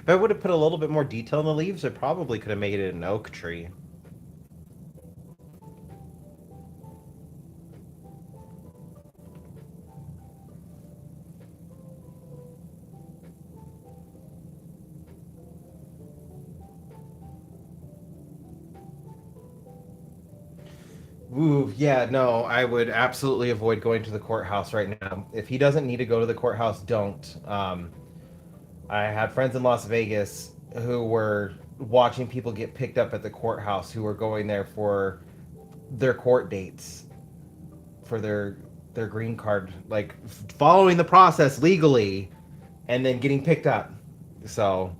If I would have put a little bit more detail in the leaves, I probably could have made it an oak tree. Ooh, yeah, no, I would absolutely avoid going to the courthouse right now. If he doesn't need to go to the courthouse, don't. I had friends in Las Vegas who were watching people get picked up at the courthouse who were going there for their court dates for their green card, like following the process legally and then getting picked up. So,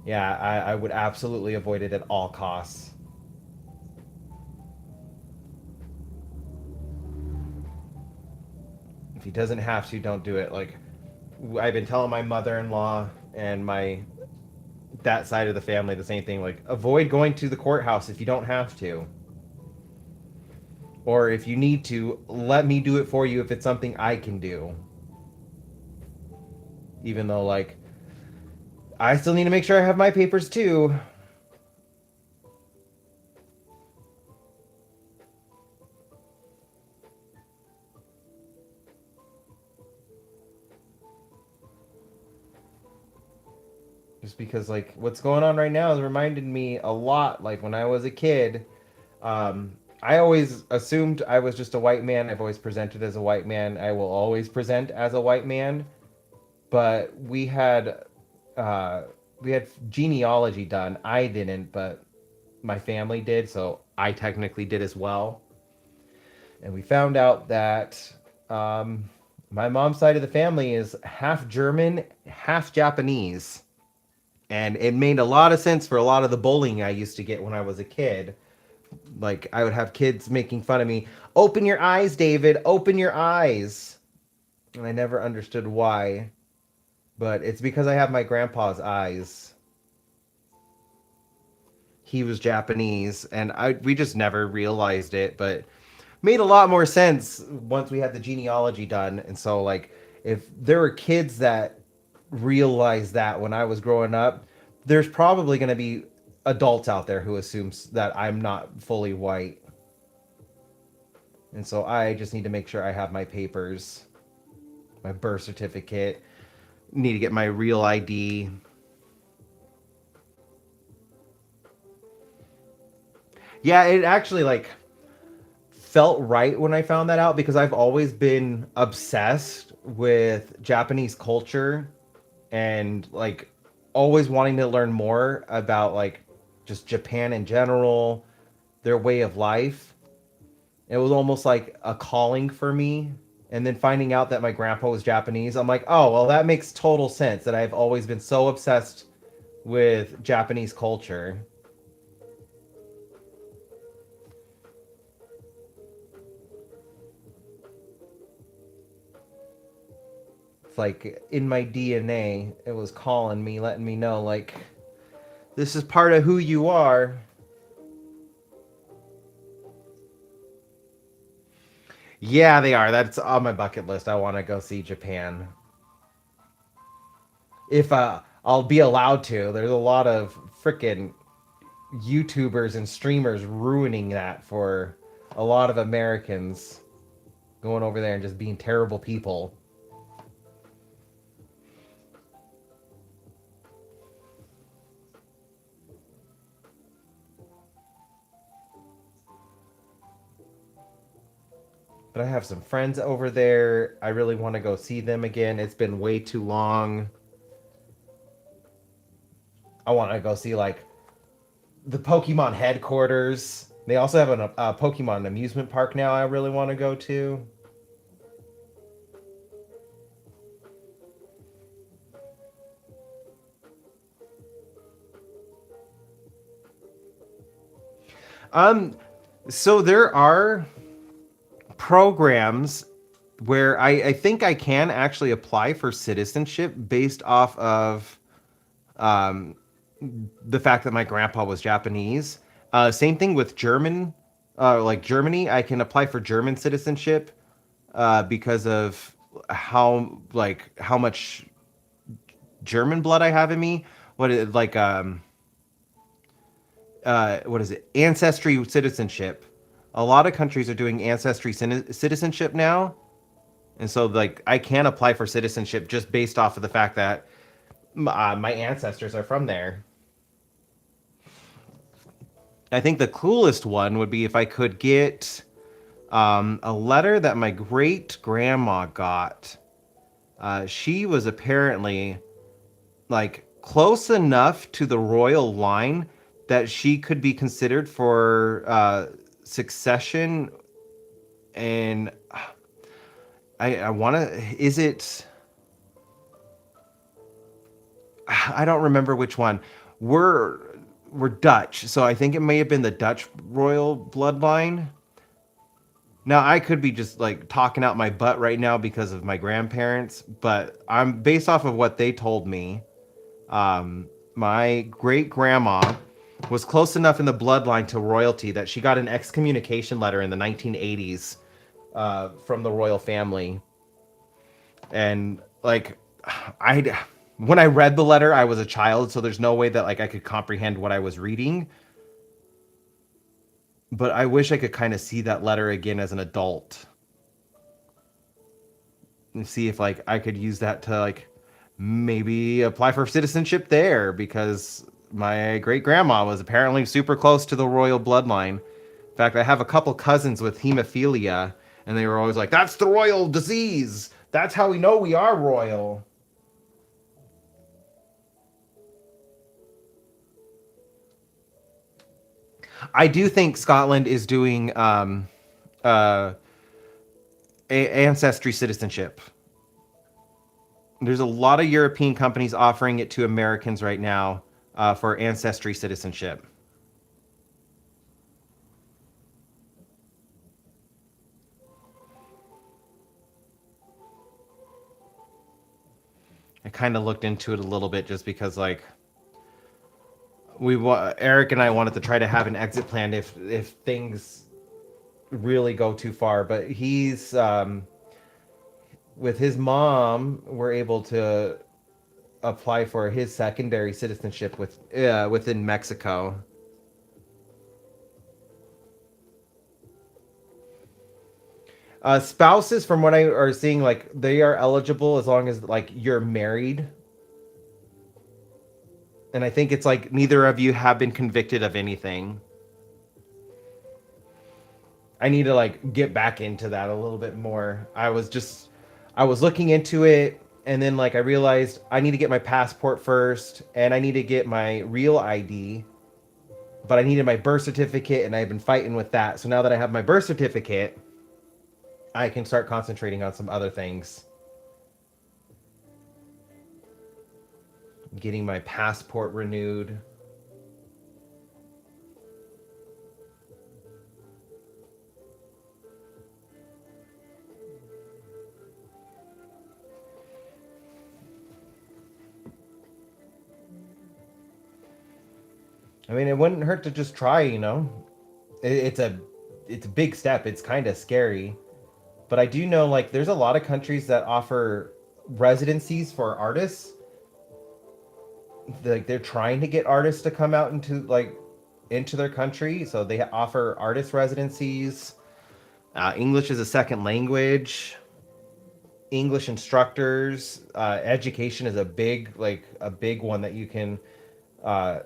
yeah, I would absolutely avoid it at all costs. If he doesn't have to, don't do it. Like I've been telling my mother-in-law and my that side of the family the same thing. Like avoid going to the courthouse if you don't have to, or if you need to, let me do it for you if it's something I can do. Even though like I still need to make sure I have my papers too. Just because like what's going on right now has reminded me a lot like when I was a kid. I always assumed I was just a white man. I've always presented as a white man. I will always present as a white man. But uh, we had genealogy done. I didn't, but my family did, so I technically did as well. And we found out that um, my mom's side of the family is half German, half Japanese. And it made a lot of sense for a lot of the bullying I used to get when I was a kid. Like, I would have kids making fun of me. Open your eyes, David. Open your eyes. And I never understood why. But it's because I have my grandpa's eyes. He was Japanese, and we just never realized it, but made a lot more sense once we had the genealogy done. And so like if there were kids that realized that when I was growing up, there's probably going to be adults out there who assumes that I'm not fully white. And so I just need to make sure I have my papers, my birth certificate, need to get my real ID. Yeah, it actually like felt right when I found that out because I've always been obsessed with Japanese culture and like always wanting to learn more about like just Japan in general, their way of life. It was almost like a calling for me. And then finding out that my grandpa was Japanese, I'm like, oh, well, that makes total sense that I've always been so obsessed with Japanese culture. It's like in my DNA, it was calling me, letting me know, like, this is part of who you are. Yeah, they are. That's on my bucket list. I want to go see Japan. If I'll be allowed to. There's a lot of freaking YouTubers and streamers ruining that for a lot of Americans going over there and just being terrible people. But I have some friends over there. I really want to go see them again. It's been way too long. I want to go see like the Pokemon headquarters. They also have a Pokemon amusement park now. I really want to go to. Um, so there are programs where I think I can actually apply for citizenship based off of um, the fact that my grandpa was Japanese. Same thing with German, like Germany. I can apply for German citizenship because of how much German blood I have in me. What is like what is it? Ancestry citizenship. A lot of countries are doing ancestry citizenship now, and so like I can apply for citizenship just based off of the fact that my ancestors are from there. I think the coolest one would be if I could get a letter that my great grandma got. She was apparently like close enough to the royal line that she could be considered for succession. And I want to, is it, I don't remember which one. We're, we're Dutch, so I think it may have been the Dutch royal bloodline. Now I could be just like talking out my butt right now because of my grandparents, but I'm based off of what they told me. My great grandma was close enough in the bloodline to royalty that she got an excommunication letter in the 1980s from the royal family, and like I, when I read the letter, I was a child, so there's no way that like I could comprehend what I was reading. But I wish I could kind of see that letter again as an adult and see if like I could use that to like maybe apply for citizenship there because my great grandma was apparently super close to the royal bloodline. In fact, I have a couple cousins with hemophilia, and they were always like, "That's the royal disease. That's how we know we are royal." I do think Scotland is doing uh, ancestry citizenship. There's a lot of European companies offering it to Americans right now for ancestry citizenship. I kind of looked into it a little bit just because, like, Eric and I wanted to try to have an exit plan if things really go too far. But he's with his mom, we're able to apply for his secondary citizenship within Mexico. Spouses, from what I are seeing, like they are eligible as long as like you're married, and I think it's like neither of you have been convicted of anything. I need to like get back into that a little bit more. I was looking into it, and then like I realized I need to get my passport first and I need to get my real ID, but I needed my birth certificate and I've been fighting with that. So now that I have my birth certificate, I can start concentrating on some other things. Getting my passport renewed. I mean, it wouldn't hurt to just try, you know. It's a big step. It's kind of scary, but I do know like there's a lot of countries that offer residencies for artists. Like they're trying to get artists to come out into their country, so they offer artist residencies. English is a second language. English instructors. Education is a big one that you can uh,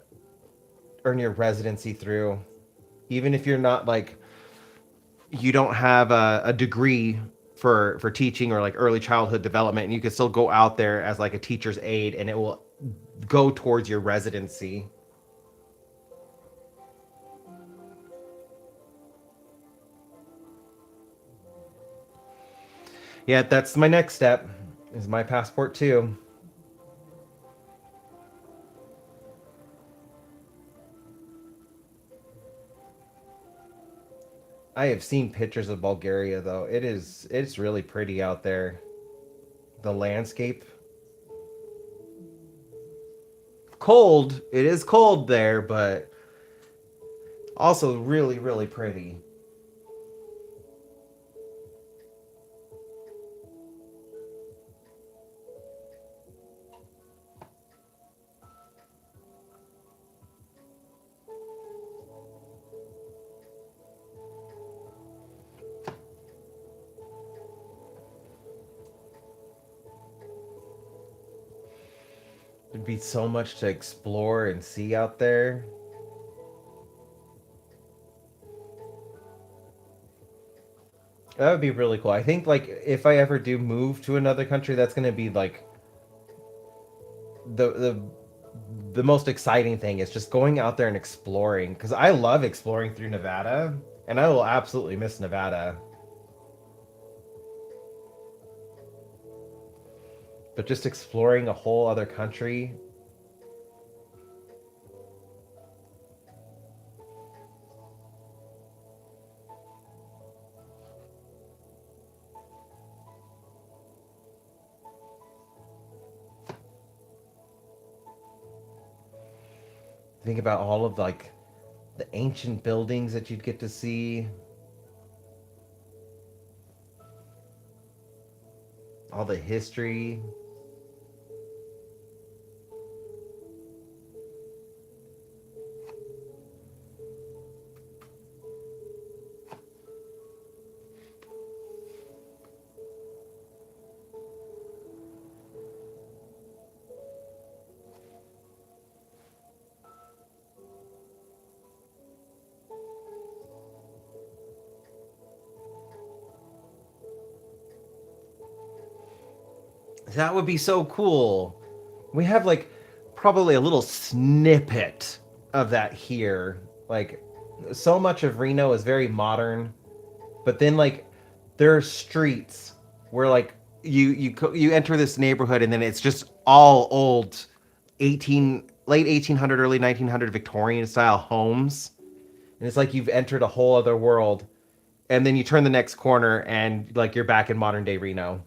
earn your residency through, even if you're not like you don't have a degree for teaching or like early childhood development, and you can still go out there as like a teacher's aide, and it will go towards your residency. Yeah, that's my next step. Is my passport too. I have seen pictures of Bulgaria though. It's really pretty out there. The landscape. Cold. It is cold there, but also really really pretty. There'd be so much to explore and see out there. That would be really cool. I think like if I ever do move to another country, that's going to be like the the most exciting thing is just going out there and exploring because I love exploring through Nevada and I will absolutely miss Nevada. But just exploring a whole other country, think about all of like the ancient buildings that you'd get to see, all the history. That would be so cool. We have like probably a little snippet of that here. Like so much of Reno is very modern, but then like there are streets where like you enter this neighborhood and then it's just all old 18 late 1800 early 1900 Victorian style homes. And it's like you've entered a whole other world and then you turn the next corner and like you're back in modern day Reno.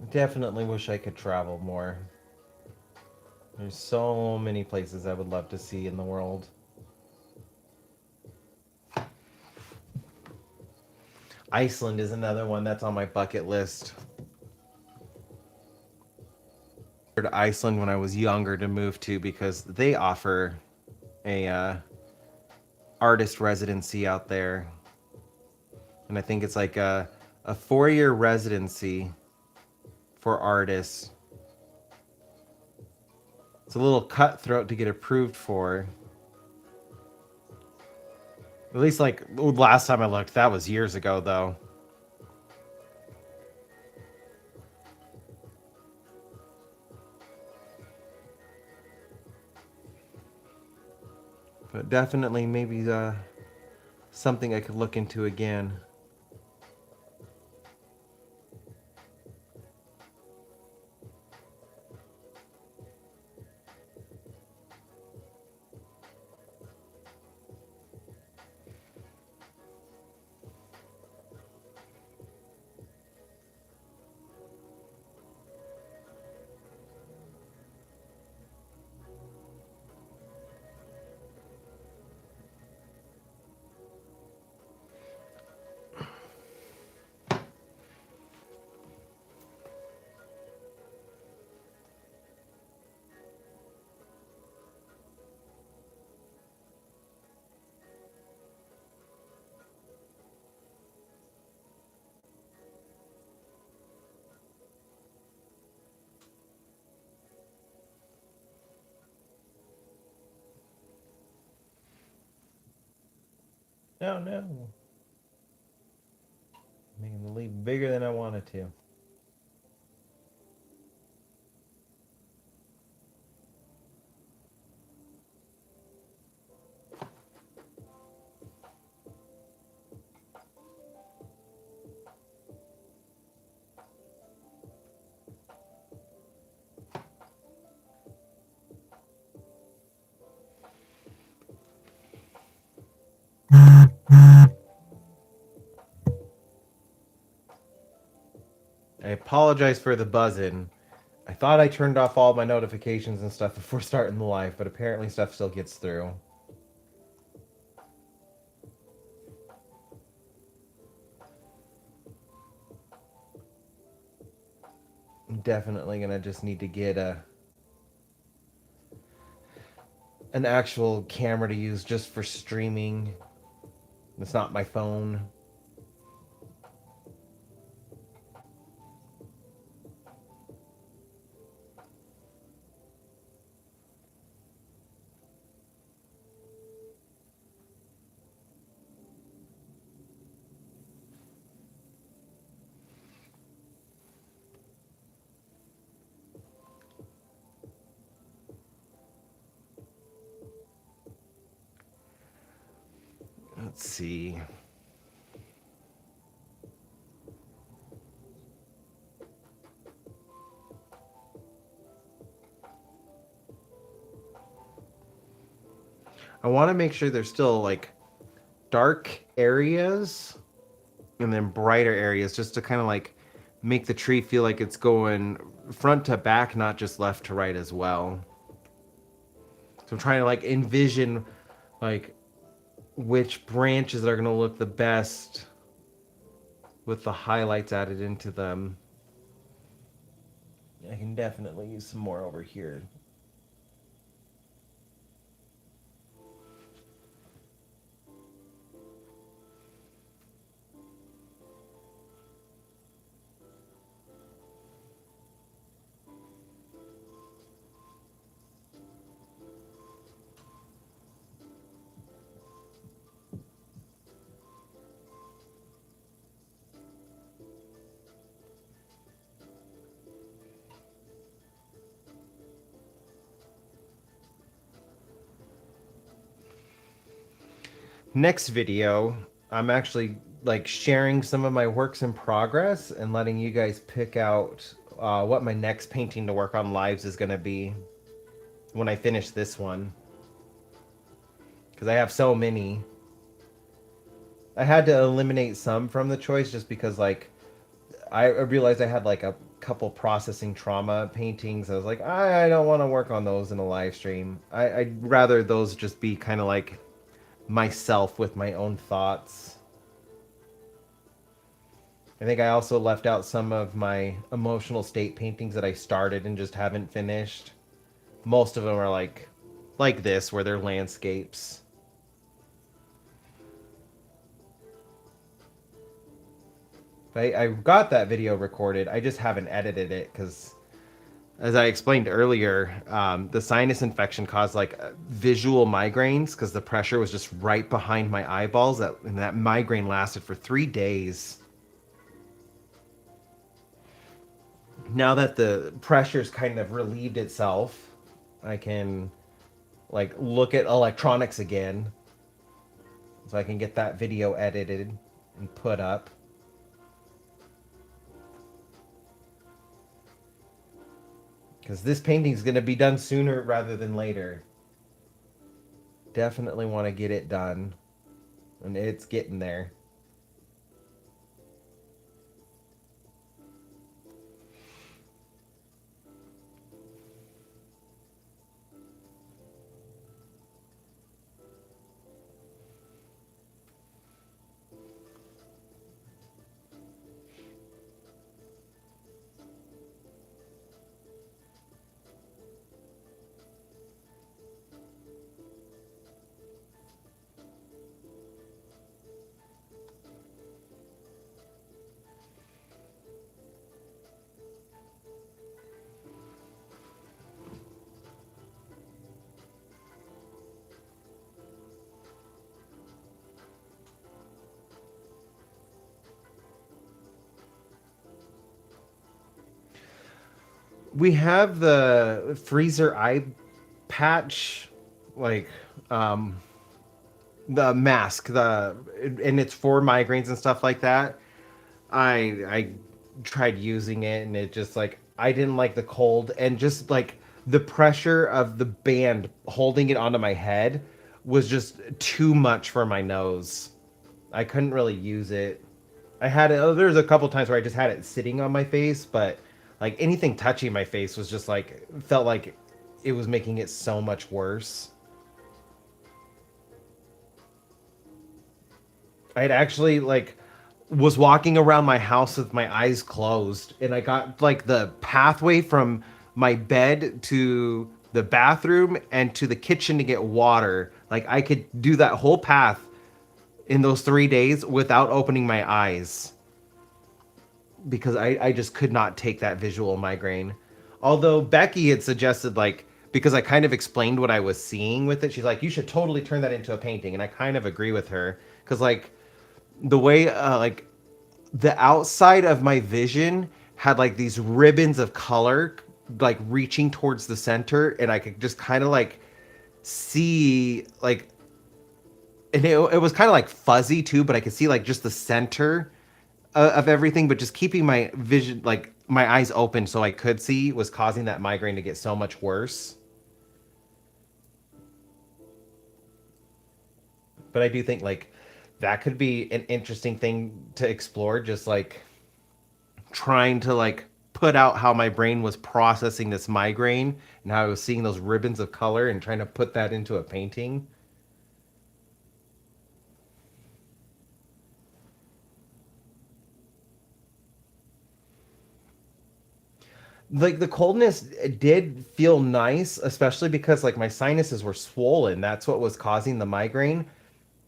Definitely wish I could travel more. There's so many places I would love to see in the world. Iceland is another one that's on my bucket list. To Iceland when I was younger to move to because they offer a artist residency out there, and I think it's like a 4 year residency for artists. It's a little cutthroat to get approved for. At least like last time I looked, that was years ago though. But definitely maybe something I could look into again. No, no. Making the leap bigger than I wanted to. apologize for the buzzing. I thought I turned off all my notifications and stuff before starting the live, but apparently stuff still gets through. I'm definitely gonna just need to get an actual camera to use just for streaming. It's not my phone. Let's see. I want to make sure there's still like dark areas and then brighter areas just to kind of like make the tree feel like it's going front to back, not just left to right as well. So I'm trying to like envision like which branches are going to look the best with the highlights added into them. I can definitely use some more over here. Next video, I'm actually like sharing some of my works in progress and letting you guys pick out what my next painting to work on lives is going to be when I finish this one. Because I have so many. I had to eliminate some from the choice just because like I realized I had like a couple processing trauma paintings. I was like, I don't want to work on those in a live stream. I'd rather those just be kind of like myself with my own thoughts. I think I also left out some of my emotional state paintings that I started and just haven't finished. Most of them are like this, where they're landscapes. I got that video recorded. I just haven't edited it because, as I explained earlier, the sinus infection caused like visual migraines because the pressure was just right behind my eyeballs. And that migraine lasted for 3 days. Now that the pressure's kind of relieved itself, I can like look at electronics again. So I can get that video edited and put up. Because this painting's going to be done sooner rather than later. Definitely want to get it done. And it's getting there. We have the freezer eye patch, like the mask, and it's for migraines and stuff like that. I tried using it and it just like I didn't like the cold and just like the pressure of the band holding it onto my head was just too much for my nose. I couldn't really use it. I had it. There's a couple times where I just had it sitting on my face, but like anything touching my face was just like felt like it was making it so much worse. I'd actually like was walking around my house with my eyes closed, and I got like the pathway from my bed to the bathroom and to the kitchen to get water. Like I could do that whole path in those 3 days without opening my eyes because I just could not take that visual migraine. Although Becky had suggested, like, because I kind of explained what I was seeing with it, she's like, you should totally turn that into a painting. And I kind of agree with her because, like, the way, like, the outside of my vision had like these ribbons of color like reaching towards the center, and I could just kind of like see like, and it was kind of like fuzzy too, but I could see like just the center of everything, but just keeping my vision, like my eyes open so I could see, was causing that migraine to get so much worse. But I do think like that could be an interesting thing to explore, just like trying to like put out how my brain was processing this migraine and how I was seeing those ribbons of color and trying to put that into a painting. Like the coldness did feel nice, especially because like my sinuses were swollen. That's what was causing the migraine.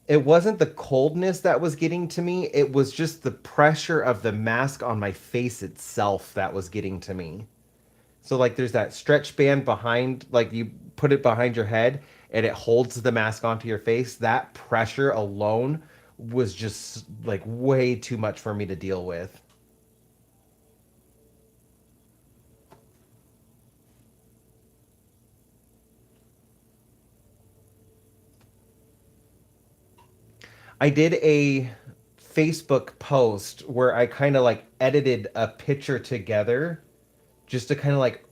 It wasn't the coldness that was getting to me, it was just the pressure of the mask on my face itself that was getting to me. So like there's that stretch band behind, like you put it behind your head and it holds the mask onto your face. That pressure alone was just like way too much for me to deal with. I did a Facebook post where I kind of like edited a picture together just to kind of like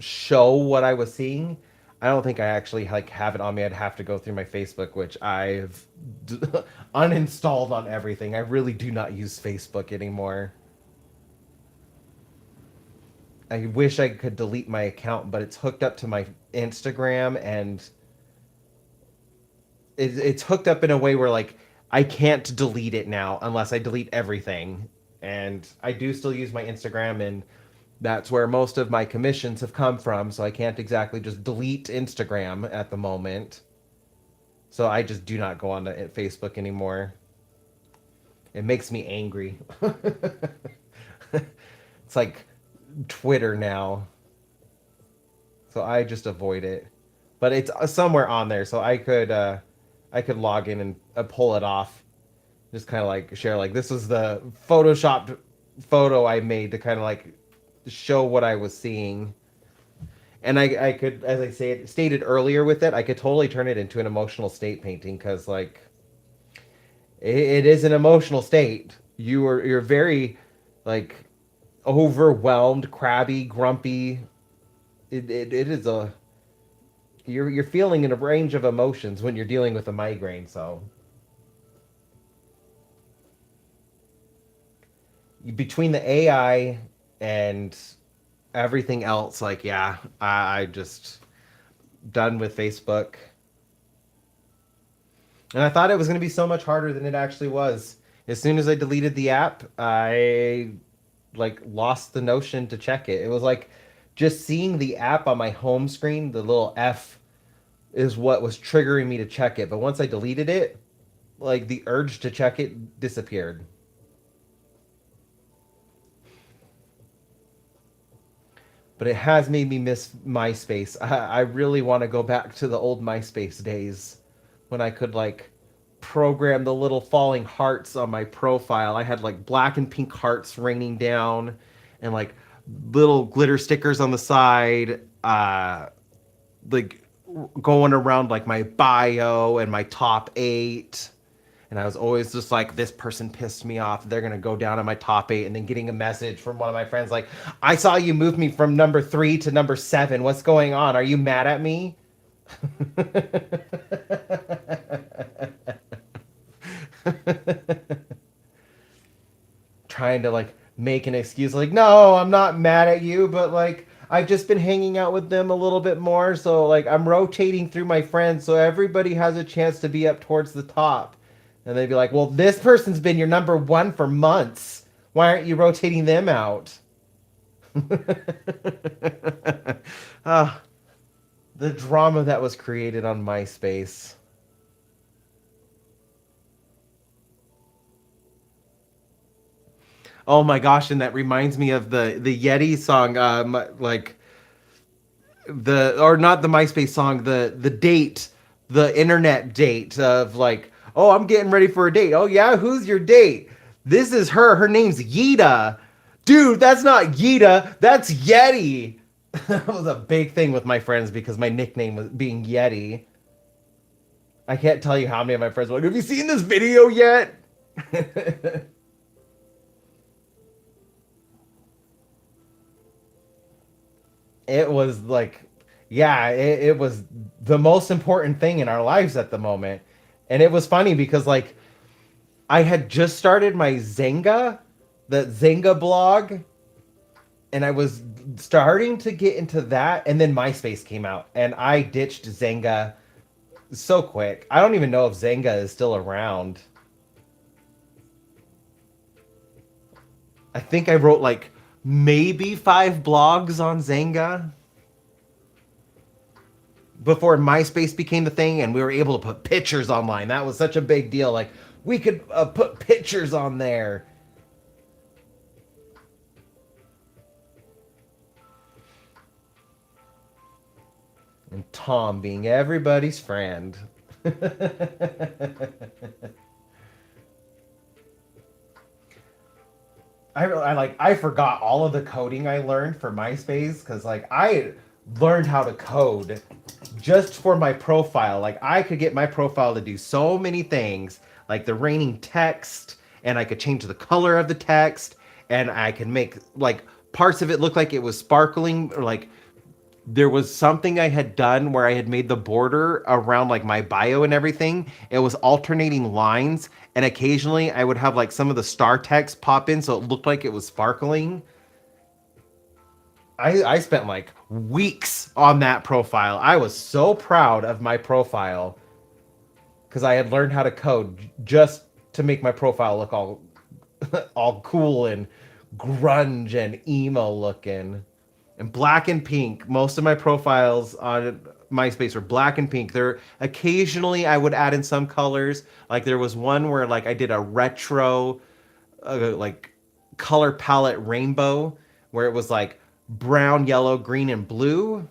show what I was seeing. I don't think I actually like have it on me. I'd have to go through my Facebook, which I've uninstalled on everything. I really do not use Facebook anymore. I wish I could delete my account, but it's hooked up to my Instagram, and it's hooked up in a way where like I can't delete it now unless I delete everything. And I do still use my Instagram, and that's where most of my commissions have come from, so I can't exactly just delete Instagram at the moment. So I just do not go on to Facebook anymore. It makes me angry. It's like Twitter now. So I just avoid it. But it's somewhere on there, so I could log in and pull it off. Just kind of like share like this was the photoshopped photo I made to kind of like show what I was seeing. And I could, as I say, stated earlier with it, I could totally turn it into an emotional state painting because like it is an emotional state. You're very like overwhelmed, crabby, grumpy. It is a you're feeling in a range of emotions when you're dealing with a migraine. So between the AI and everything else, like yeah, I just done with Facebook. And I thought it was going to be so much harder than it actually was. As soon as I deleted the app, I like lost the notion to check it. It was like just seeing the app on my home screen, the little F is what was triggering me to check it. But once I deleted it, like the urge to check it disappeared. But it has made me miss MySpace. I really want to go back to the old MySpace days when I could like program the little falling hearts on my profile. I had like black and pink hearts raining down and like little glitter stickers on the side, like going around like my bio and my top eight. And I was always just like, this person pissed me off. They're going to go down on my top eight. And then getting a message from one of my friends like, I saw you move me from number 3 to number 7. What's going on? Are you mad at me? trying to like make an excuse like, no, I'm not mad at you, but like I've just been hanging out with them a little bit more, so like I'm rotating through my friends so everybody has a chance to be up towards the top. And they'd be like, well, this person's been your number one for months. Why aren't you rotating them out? Ah, the drama that was created on MySpace. Oh my gosh, and that reminds me of the Yeti song, like the or not the MySpace song, the date, the internet date of like, oh, I'm getting ready for a date. Oh yeah, who's your date? This is her. Her name's Yita. Dude, that's not Yita. That's Yeti. That was a big thing with my friends because my nickname was being Yeti. I can't tell you how many of my friends were like, have you seen this video yet? It was like, yeah, it was the most important thing in our lives at the moment. And it was funny because like I had just started my Zynga, the Zynga blog, and I was starting to get into that, and then MySpace came out, and I ditched Zynga so quick. I don't even know if Zynga is still around. I think I wrote like maybe 5 blogs on Zynga before MySpace became the thing, and we were able to put pictures online. That was such a big deal. Like we could put pictures on there. And Tom being everybody's friend. I forgot all of the coding I learned for MySpace because like I learned how to code just for my profile. Like I could get my profile to do so many things, like the raining text, and I could change the color of the text, and I could make like parts of it look like it was sparkling, or like there was something I had done where I had made the border around like my bio and everything. It was alternating lines, and occasionally I would have like some of the star text pop in so it looked like it was sparkling. I spent like weeks on that profile. I was so proud of my profile because I had learned how to code just to make my profile look all all cool and grunge and emo looking. And black and pink. Most of my profiles on MySpace were black and pink. There occasionally I would add in some colors. Like there was one where like I did a retro like color palette rainbow where it was like brown, yellow, green, and blue.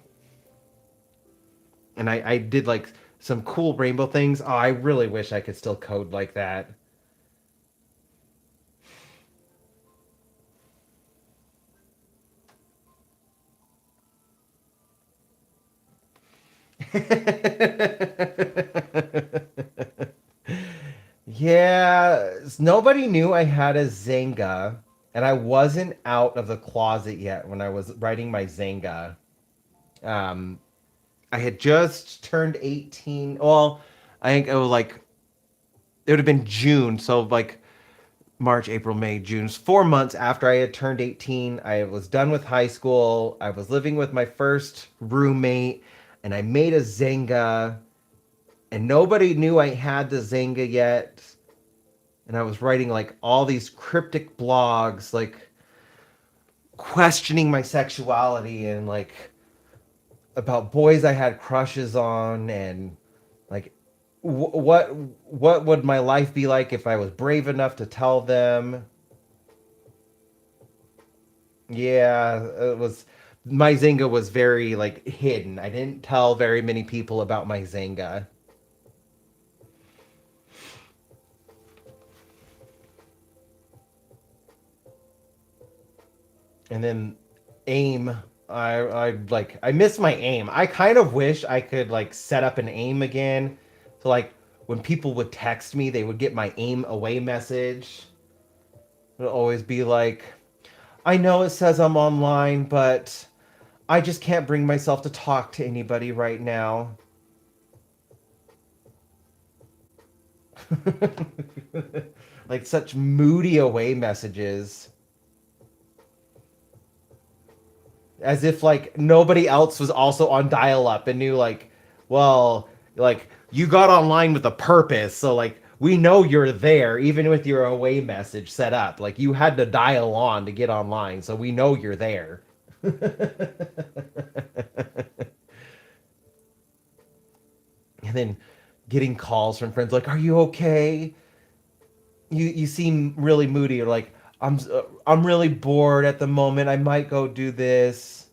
And I did like some cool rainbow things. Oh, I really wish I could still code like that. Yeah, nobody knew I had a Zynga, and I wasn't out of the closet yet when I was writing my Zynga. Um, I had just turned 18. Well, I think it was like it would have been June, so like March, April, May, June, 4 months after I had turned 18. I was done with high school. I was living with my first roommate, and I made a Zynga, and nobody knew I had the Zynga yet. And I was writing like all these cryptic blogs, like questioning my sexuality and like about boys I had crushes on, and like what would my life be like if I was brave enough to tell them. Yeah, it was my Zynga was very like hidden. I didn't tell very many people about my Zynga. And then aim. I miss my aim. I kind of wish I could like set up an aim again. So like when people would text me, they would get my aim away message. It would always be like, I know it says I'm online, but I just can't bring myself to talk to anybody right now. Like such moody away messages. as if like nobody else was also on dial up and knew like, well, like you got online with a purpose, so like we know you're there even with your away message set up. Like you had to dial on to get online, so we know you're there. And then getting calls from friends like, "Are you okay? You seem really moody." Or like, I'm really bored at the moment. I might go do this.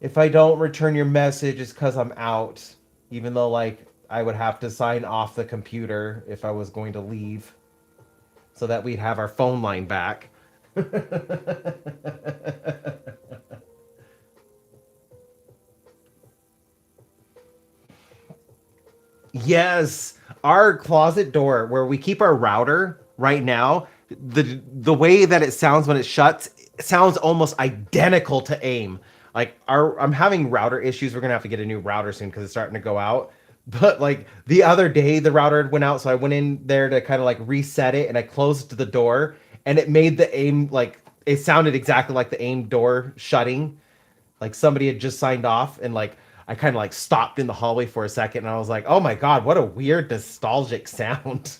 If I don't return your message, it's because I'm out. Even though, like, I would have to sign off the computer if I was going to leave so that we'd have our phone line back. Yes, our closet door where we keep our router right now, the way that it sounds when it shuts it sounds almost identical to AIM. Like our I'm having router issues. We're gonna have to get a new router soon because it's starting to go out. But like the other day, the router went out, so I went in there to kind of like reset it, and I closed the door, and it made the AIM like it sounded exactly like the AIM door shutting, like somebody had just signed off, and like I kind of like stopped in the hallway for a second, and I was like, "Oh my god, what a weird nostalgic sound."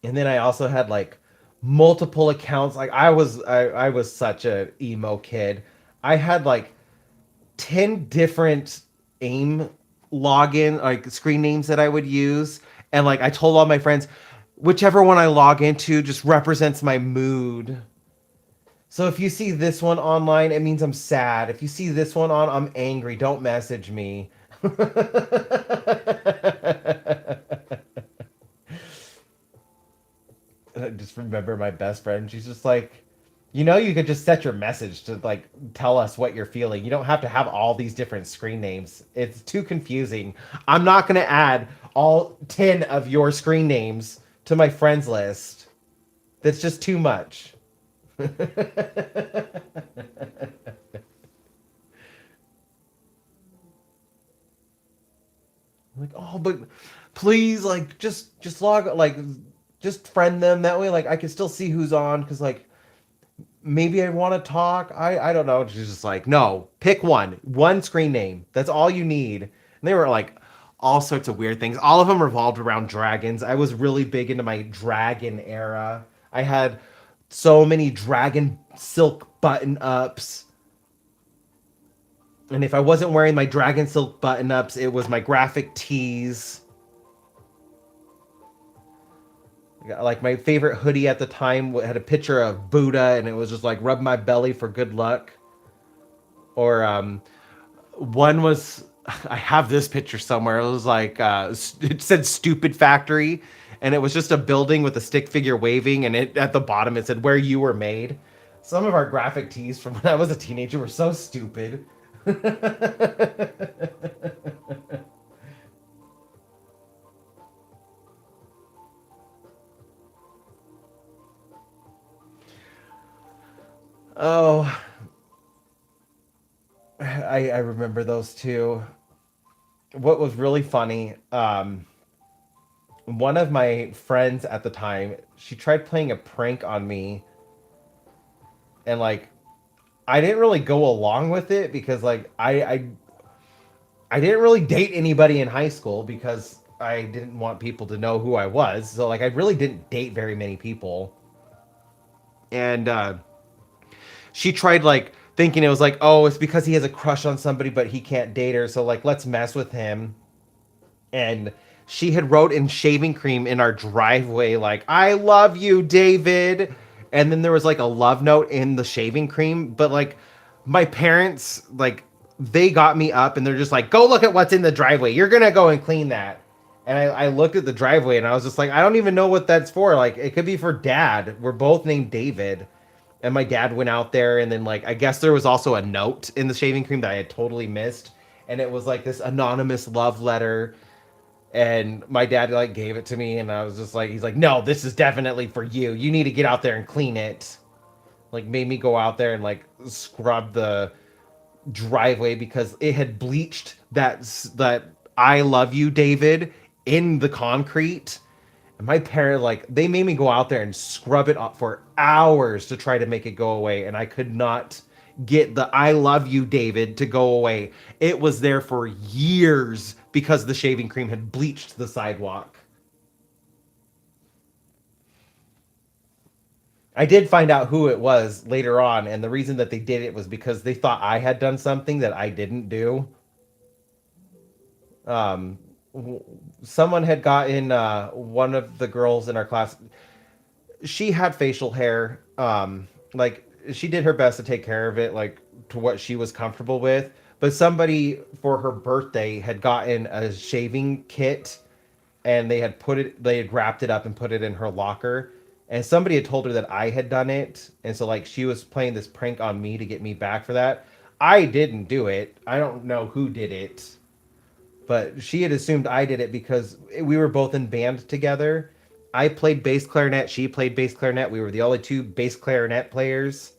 And then I also had like multiple accounts. Like I was such a emo kid. I had like 10 different AIM login like screen names that I would use, and like I told all my friends whichever one I log into just represents my mood. So if you see this one online, it means I'm sad. If you see this one on, I'm angry. Don't message me. I just remember my best friend. She's just like, you could just set your message to like tell us what you're feeling. You don't have to have all these different screen names. It's too confusing. I'm not going to add all 10 of your screen names to my friends list. That's just too much. Like, oh, but please, like, just log, like, just friend them. That way, like, I can still see who's on. Because, like, maybe I want to talk. I don't know. She's just like, no, pick one screen name. That's all you need. And they were like all sorts of weird things. All of them revolved around dragons. I was really big into my dragon era. I had so many dragon silk button ups. And if I wasn't wearing my dragon silk button ups, it was my graphic tees. Like my favorite hoodie at the time had a picture of Buddha, and it was just like rub my belly for good luck. Or one was I have this picture somewhere. It was like it said "Stupid Factory," and it was just a building with a stick figure waving, and it at the bottom it said "Where you were made." Some of our graphic tees from when I was a teenager were so stupid. Oh, I remember those too. What was really funny, one of my friends at the time, she tried playing a prank on me, and like I didn't really go along with it because like I didn't really date anybody in high school because I didn't want people to know who I was. So like I really didn't date very many people. And she tried like thinking it was like, oh, it's because he has a crush on somebody but he can't date her, so like let's mess with him. And she had wrote in shaving cream in our driveway like, I love you, David. And then there was like a love note in the shaving cream, but like my parents like they got me up and they're just like, go look at what's in the driveway, you're gonna go and clean that. And I looked at the driveway and I was just like, I don't even know what that's for. Like it could be for dad, we're both named David. And my dad went out there, and then like I guess there was also a note in the shaving cream that I had totally missed, and it was like this anonymous love letter. And my dad like gave it to me, and I was just like, he's like, no, this is definitely for you, you need to get out there and clean it. Like made me go out there and like scrub the driveway because it had bleached that "I love you, David" in the concrete. And my parents, like, they made me go out there and scrub it up for hours to try to make it go away. And I could not get the "I love you, David" to go away. It was there for years because the shaving cream had bleached the sidewalk. I did find out who it was later on, and the reason that they did it was because they thought I had done something that I didn't do. Um, Someone had gotten one of the girls in our class. She had facial hair. Like she did her best to take care of it, like to what she was comfortable with. But somebody for her birthday had gotten a shaving kit, and they had wrapped it up and put it in her locker. And somebody had told her that I had done it, and so like she was playing this prank on me to get me back for that. I didn't do it. I don't know who did it, but she had assumed I did it because we were both in band together. I played bass clarinet, she played bass clarinet. We were the only two bass clarinet players.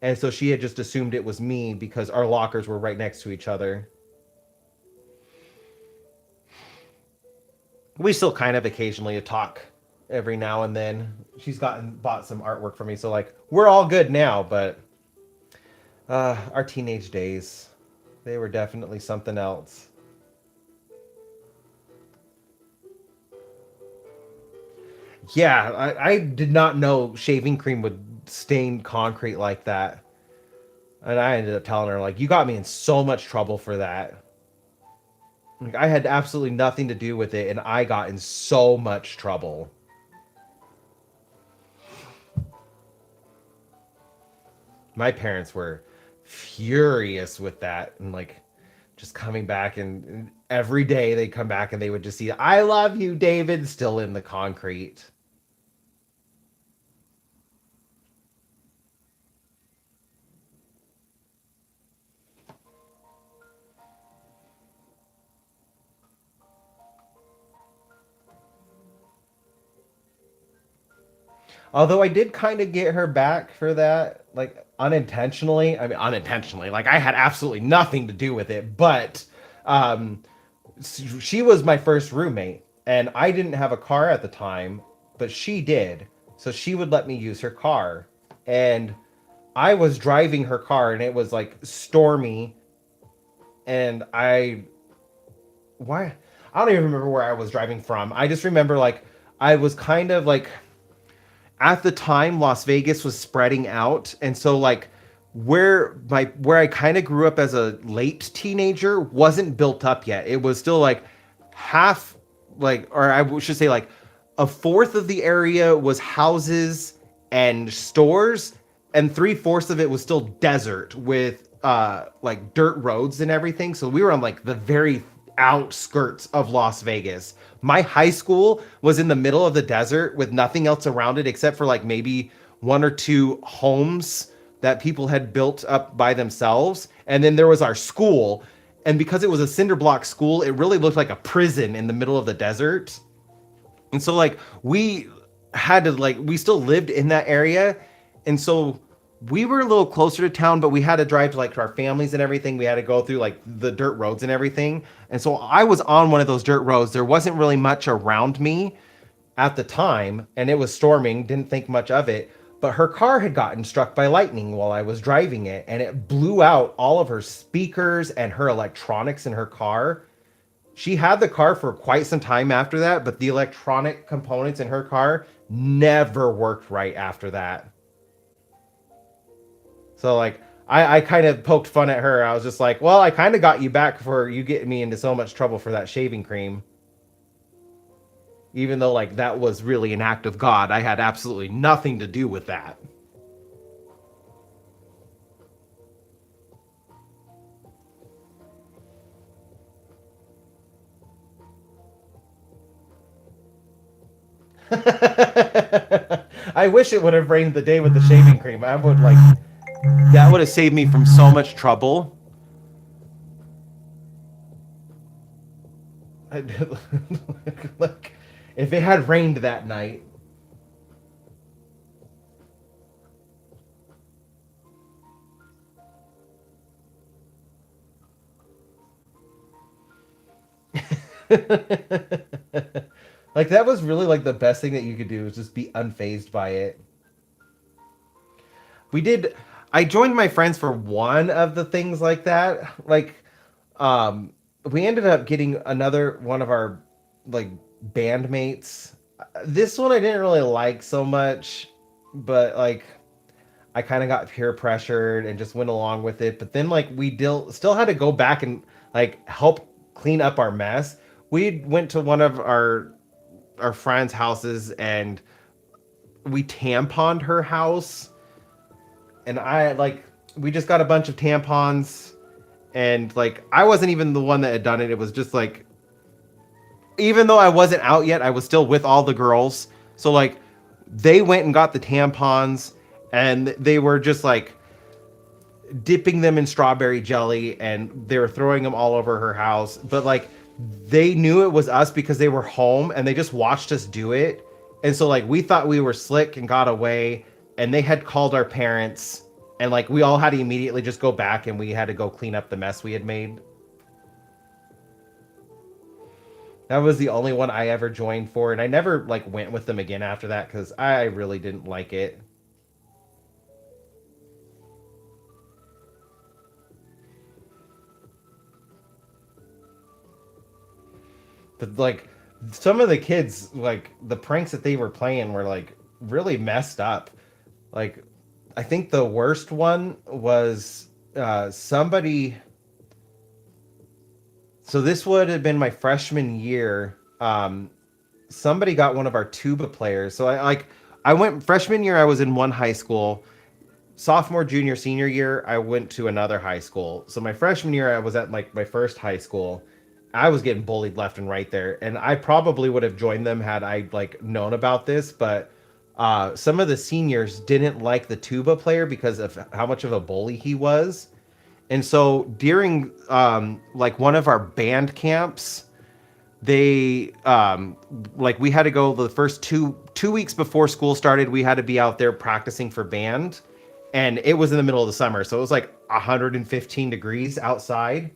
And so she had just assumed it was me because our lockers were right next to each other. We still kind of occasionally talk every now and then. She's gotten bought some artwork for me, so like we're all good now, but our teenage days, they were definitely something else. Yeah, I did not know shaving cream would stain concrete like that. And I ended up telling her, like, you got me in so much trouble for that. Like, I had absolutely nothing to do with it, and I got in so much trouble. My parents were furious with that, and like, just coming back, and every day they'd come back and they would just see, "I love you, David," still in the concrete. Although I did kind of get her back for that, like unintentionally. I mean, unintentionally. Like I had absolutely nothing to do with it, but um, she was my first roommate, and I didn't have a car at the time, but she did. So she would let me use her car, and I was driving her car, and it was like stormy, and why I don't even remember where I was driving from. I just remember like I was kind of like at the time Las Vegas was spreading out, and so like where I kind of grew up as a late teenager wasn't built up yet. It was still like half, like, or I should say like a fourth of the area was houses and stores, and three-fourths of it was still desert with like dirt roads and everything. So we were on like the very outskirts of Las Vegas. My high school was in the middle of the desert with nothing else around it except for like maybe one or two homes that people had built up by themselves. And then there was our school. And because it was a cinder block school, it really looked like a prison in the middle of the desert. And so like we had to like we still lived in that area. And so we were a little closer to town, but we had to drive to like to our families and everything. We had to go through like the dirt roads and everything. And so I was on one of those dirt roads. There wasn't really much around me at the time, and it was storming, didn't think much of it. But her car had gotten struck by lightning while I was driving it, and it blew out all of her speakers and her electronics in her car. She had the car for quite some time after that, but the electronic components in her car never worked right after that. So like I kind of poked fun at her. I was just like, well, I kind of got you back for you getting me into so much trouble for that shaving cream. Even though like that was really an act of God. I had absolutely nothing to do with that. I wish it would have rained the day with the shaving cream. I would like that would have saved me from so much trouble. I, like if it had rained that night. Like that was really like the best thing that you could do was just be unfazed by it. We did I joined my friends for one of the things like that. Like um we ended up getting another one of our like bandmates. This one I didn't really like so much, but like I kind of got peer pressured and just went along with it. But then like still had to go back and like help clean up our mess. We went to one of our friends' houses and we tamponed her house, and I like we just got a bunch of tampons, and like I wasn't even the one that had done it. It was just like, even though I wasn't out yet, I was still with all the girls. So like they went and got the tampons, and they were just like dipping them in strawberry jelly, and they were throwing them all over her house. But like they knew it was us because they were home and they just watched us do it. And so like we thought we were slick and got away, and they had called our parents, and like we all had to immediately just go back and we had to go clean up the mess we had made. That was the only one I ever joined for, and I never like went with them again after that cuz I really didn't like it. But like some of the kids, like the pranks that they were playing were like really messed up. Like I think the worst one was somebody. So this would have been my freshman year. Somebody got one of our tuba players. So I went freshman year. I was in one high school. Sophomore, junior, senior year, I went to another high school. So my freshman year, I was at like my first high school. I was getting bullied left and right there, and I probably would have joined them had I like known about this. But some of the seniors didn't like the tuba player because of how much of a bully he was. And so during like one of our band camps, they like we had to go the first two weeks before school started. We had to be out there practicing for band, and it was in the middle of the summer, so it was like 115 degrees outside.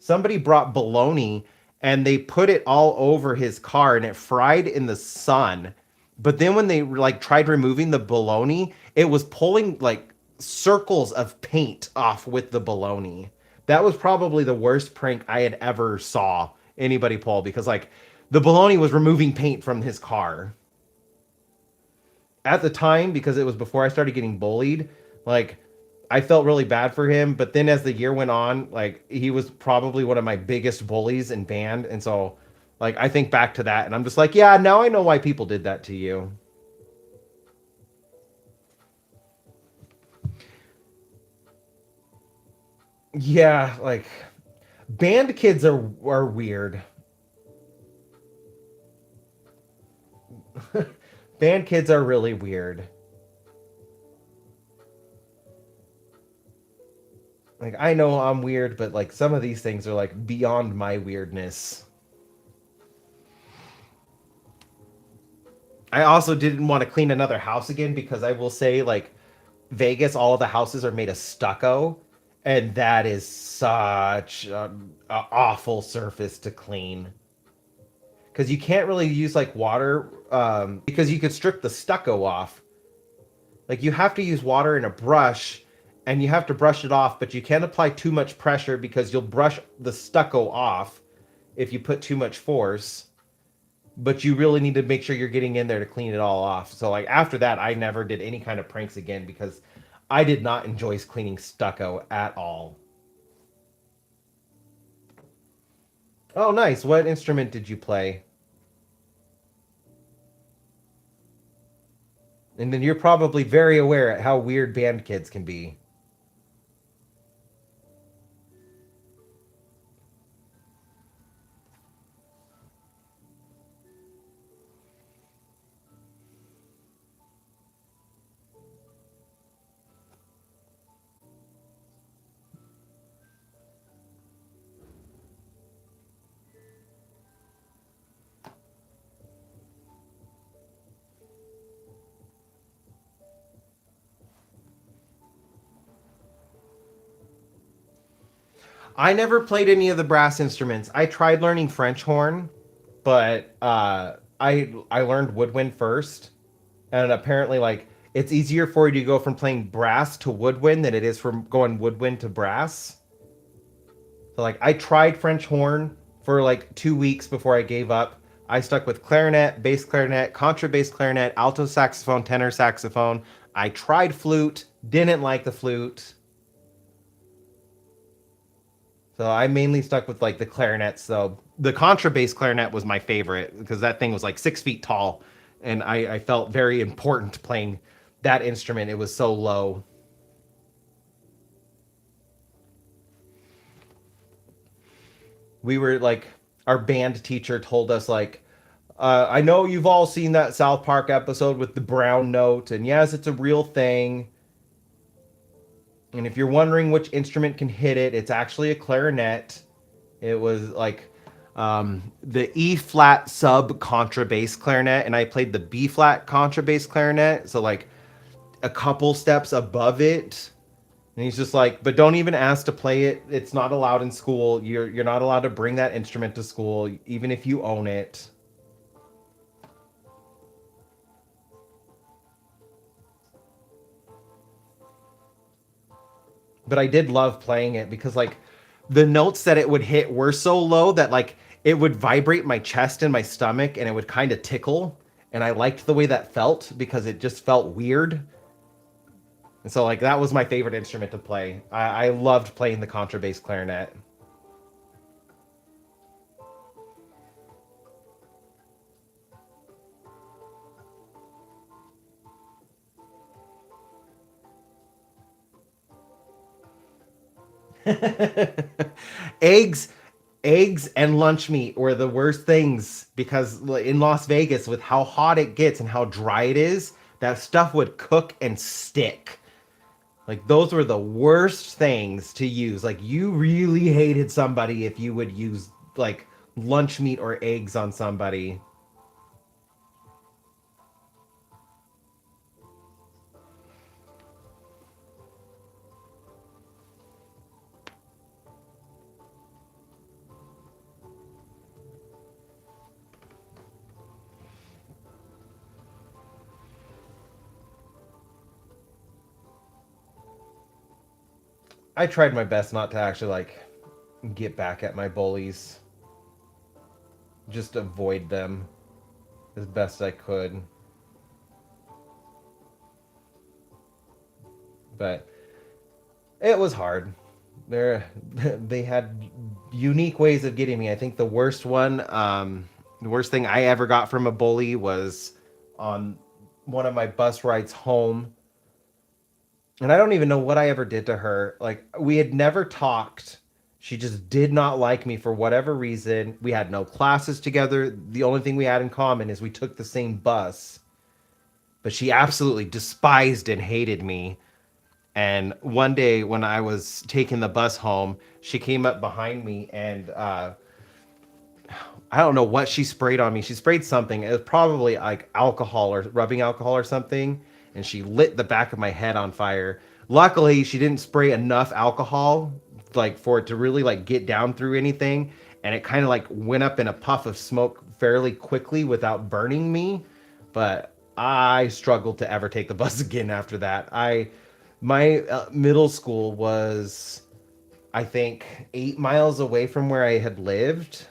Somebody brought bologna and they put it all over his car, and it fried in the sun. But then when they like tried removing the bologna, it was pulling like circles of paint off with the bologna. That was probably the worst prank I had ever saw anybody pull, because like the bologna was removing paint from his car. At the time, because it was before I started getting bullied, like I felt really bad for him. But then as the year went on, like he was probably one of my biggest bullies in band. And so like I think back to that and I'm just like, yeah, now I know why people did that to you. Yeah, like band kids are weird. Band kids are really weird. Like I know I'm weird, but like some of these things are like beyond my weirdness. I also didn't want to clean another house again because I will say like Vegas, all of the houses are made of stucco, and that is such a awful surface to clean because you can't really use like water because you could strip the stucco off. Like you have to use water and a brush, and you have to brush it off, but you can't apply too much pressure because you'll brush the stucco off if you put too much force. But you really need to make sure you're getting in there to clean it all off. So like after that, I never did any kind of pranks again because I did not enjoy cleaning stucco at all. Oh, nice. What instrument did you play? And then you're probably very aware at how weird band kids can be. I never played any of the brass instruments. I tried learning French horn, but I learned woodwind first, and apparently like it's easier for you to go from playing brass to woodwind than it is from going woodwind to brass. So like I tried French horn for like 2 weeks before I gave up. I stuck with clarinet, bass clarinet, contrabass clarinet, alto saxophone, tenor saxophone. I tried flute, didn't like the flute. So I mainly stuck with like the clarinets. So the contrabass clarinet was my favorite because that thing was like 6 feet tall, and I felt very important playing that instrument. It was so low. We were like, our band teacher told us like, I know you've all seen that South Park episode with the brown note, and yes, it's a real thing. And if you're wondering which instrument can hit it, it's actually a clarinet. It was like the E flat sub contrabass clarinet, and I played the B flat contrabass clarinet, so like a couple steps above it. And he's just like, but don't even ask to play it. It's not allowed in school. You're not allowed to bring that instrument to school, even if you own it. But I did love playing it because like the notes that it would hit were so low that like it would vibrate my chest and my stomach and it would kind of tickle. And I liked the way that felt because it just felt weird. And so like that was my favorite instrument to play. I loved playing the contrabass clarinet. eggs eggs and lunch meat were the worst things because in Las Vegas with how hot it gets and how dry it is, that stuff would cook and stick. Like those were the worst things to use. Like you really hated somebody if you would use like lunch meat or eggs on somebody. I tried my best not to actually like get back at my bullies. Just avoid them as best I could. But it was hard. They had unique ways of getting me. I think the worst thing I ever got from a bully was on one of my bus rides home, and I don't even know what I ever did to her. Like we had never talked. She just did not like me for whatever reason. We had no classes together. The only thing we had in common is we took the same bus. But she absolutely despised and hated me. And one day when I was taking the bus home, she came up behind me and I don't know what she sprayed on me. She sprayed something. It was probably like alcohol or rubbing alcohol or something. And she lit the back of my head on fire. Luckily, she didn't spray enough alcohol like for it to really like get down through anything. And it kind of like went up in a puff of smoke fairly quickly without burning me. But I struggled to ever take the bus again after that. My middle school was, I think, 8 miles away from where I had lived,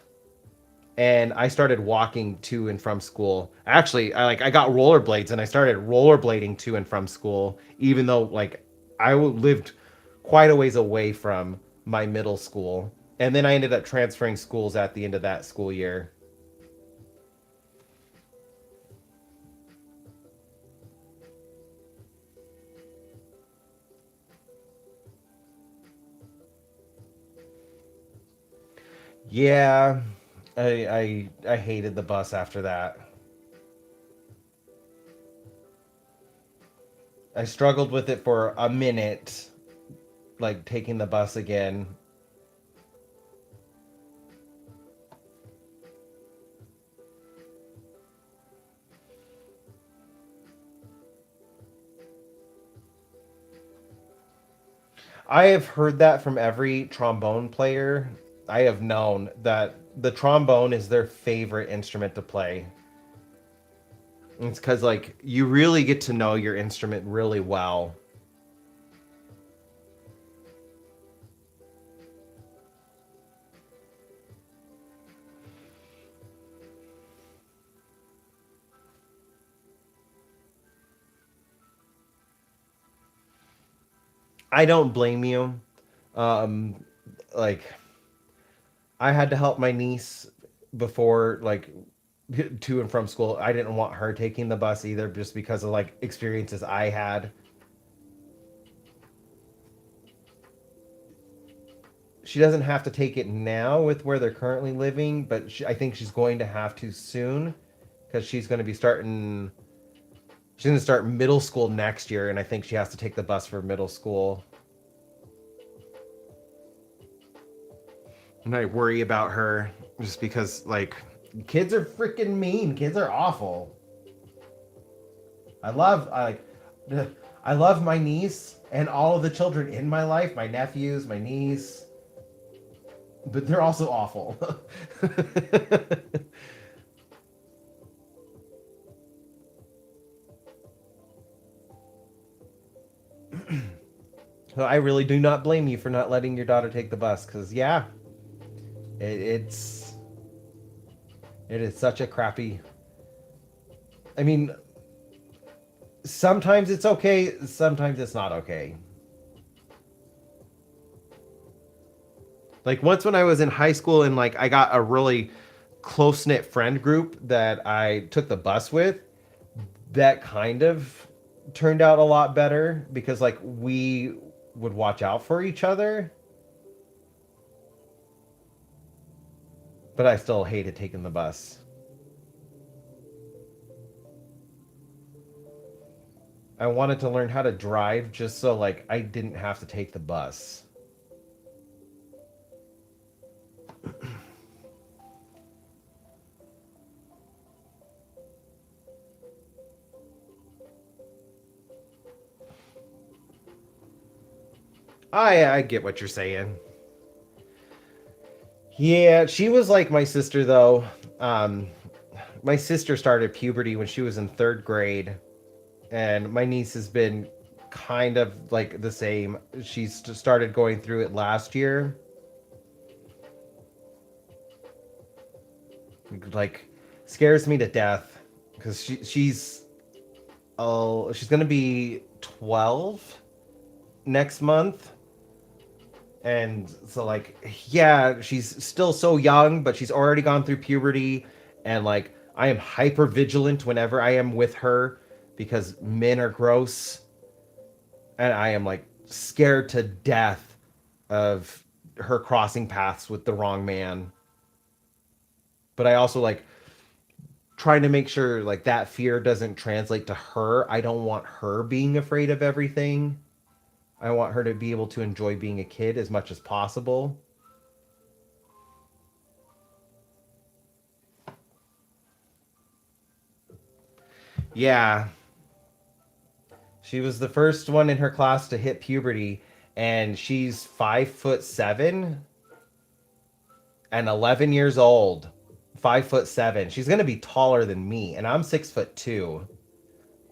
and I started walking to and from school. Actually, I got rollerblades and I started rollerblading to and from school, even though like lived quite a ways away from my middle school. And then I ended up transferring schools at the end of that school year. Yeah, I hated the bus after that. I struggled with it for a minute, like taking the bus again. I have heard that from every trombone player I have known, that the trombone is their favorite instrument to play. It's because like you really get to know your instrument really well. I don't blame you. Um, like I had to help my niece before like to and from school. I didn't want her taking the bus either, just because of like experiences I had. She doesn't have to take it now with where they're currently living, but I think she's going to have to soon because she's going to start middle school next year, and I think she has to take the bus for middle school. And I worry about her just because like kids are freaking mean. Kids are awful. I love I like I love my niece and all of the children in my life, my nephews, my niece, but they're also awful. So I really do not blame you for not letting your daughter take the bus because yeah, it, it's it is such a crappy. I mean, sometimes it's okay, sometimes it's not okay. Like once when I was in high school and like I got a really close knit friend group that I took the bus with, that kind of turned out a lot better because like we would watch out for each other. But I still hated taking the bus. I wanted to learn how to drive just so like I didn't have to take the bus. I get what you're saying. Yeah, she was like my sister though. Um, my sister started puberty when she was in third grade, and my niece has been kind of like the same. She's started going through it last year. Like scares me to death because she's gonna be 12 next month, and so like yeah, she's still so young, but she's already gone through puberty, and like I am hyper vigilant whenever I am with her because men are gross, and I am like scared to death of her crossing paths with the wrong man. But I also like trying to make sure like that fear doesn't translate to her. I don't want her being afraid of everything. I want her to be able to enjoy being a kid as much as possible. Yeah, she was the first one in her class to hit puberty, and she's 5'7" and 11 years old. 5'7". She's gonna be taller than me, and I'm 6'2".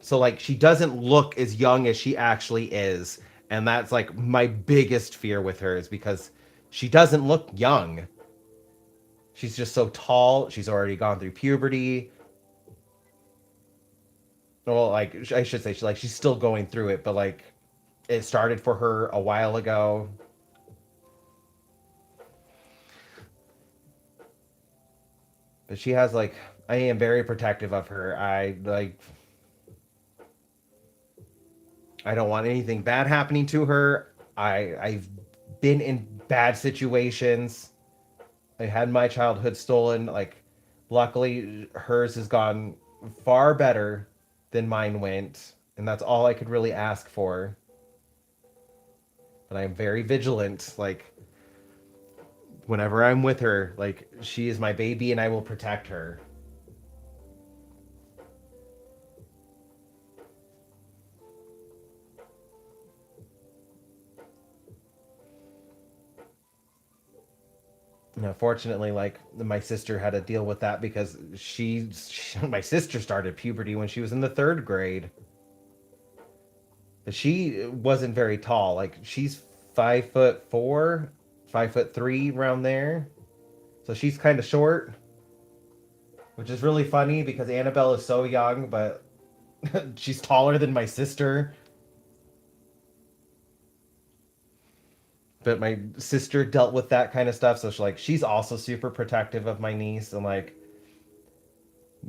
So like she doesn't look as young as she actually is, and that's like my biggest fear with her is because she doesn't look young. She's just so tall. She's already gone through puberty. Well, like I should say, she's still going through it, but like it started for her a while ago. But she has like I am very protective of her. I don't want anything bad happening to her. I've been in bad situations. I had my childhood stolen. Like, luckily, hers has gone far better than mine went, and that's all I could really ask for. But I'm very vigilant. Like, whenever I'm with her, like, she is my baby, and I will protect her. You know, fortunately, like my sister had to deal with that because my sister started puberty when she was in the third grade. But she wasn't very tall. Like she's 5'4", 5'3", around there. So she's kind of short, which is really funny because Annabelle is so young, but she's taller than my sister. But my sister dealt with that kind of stuff, so she's also super protective of my niece and like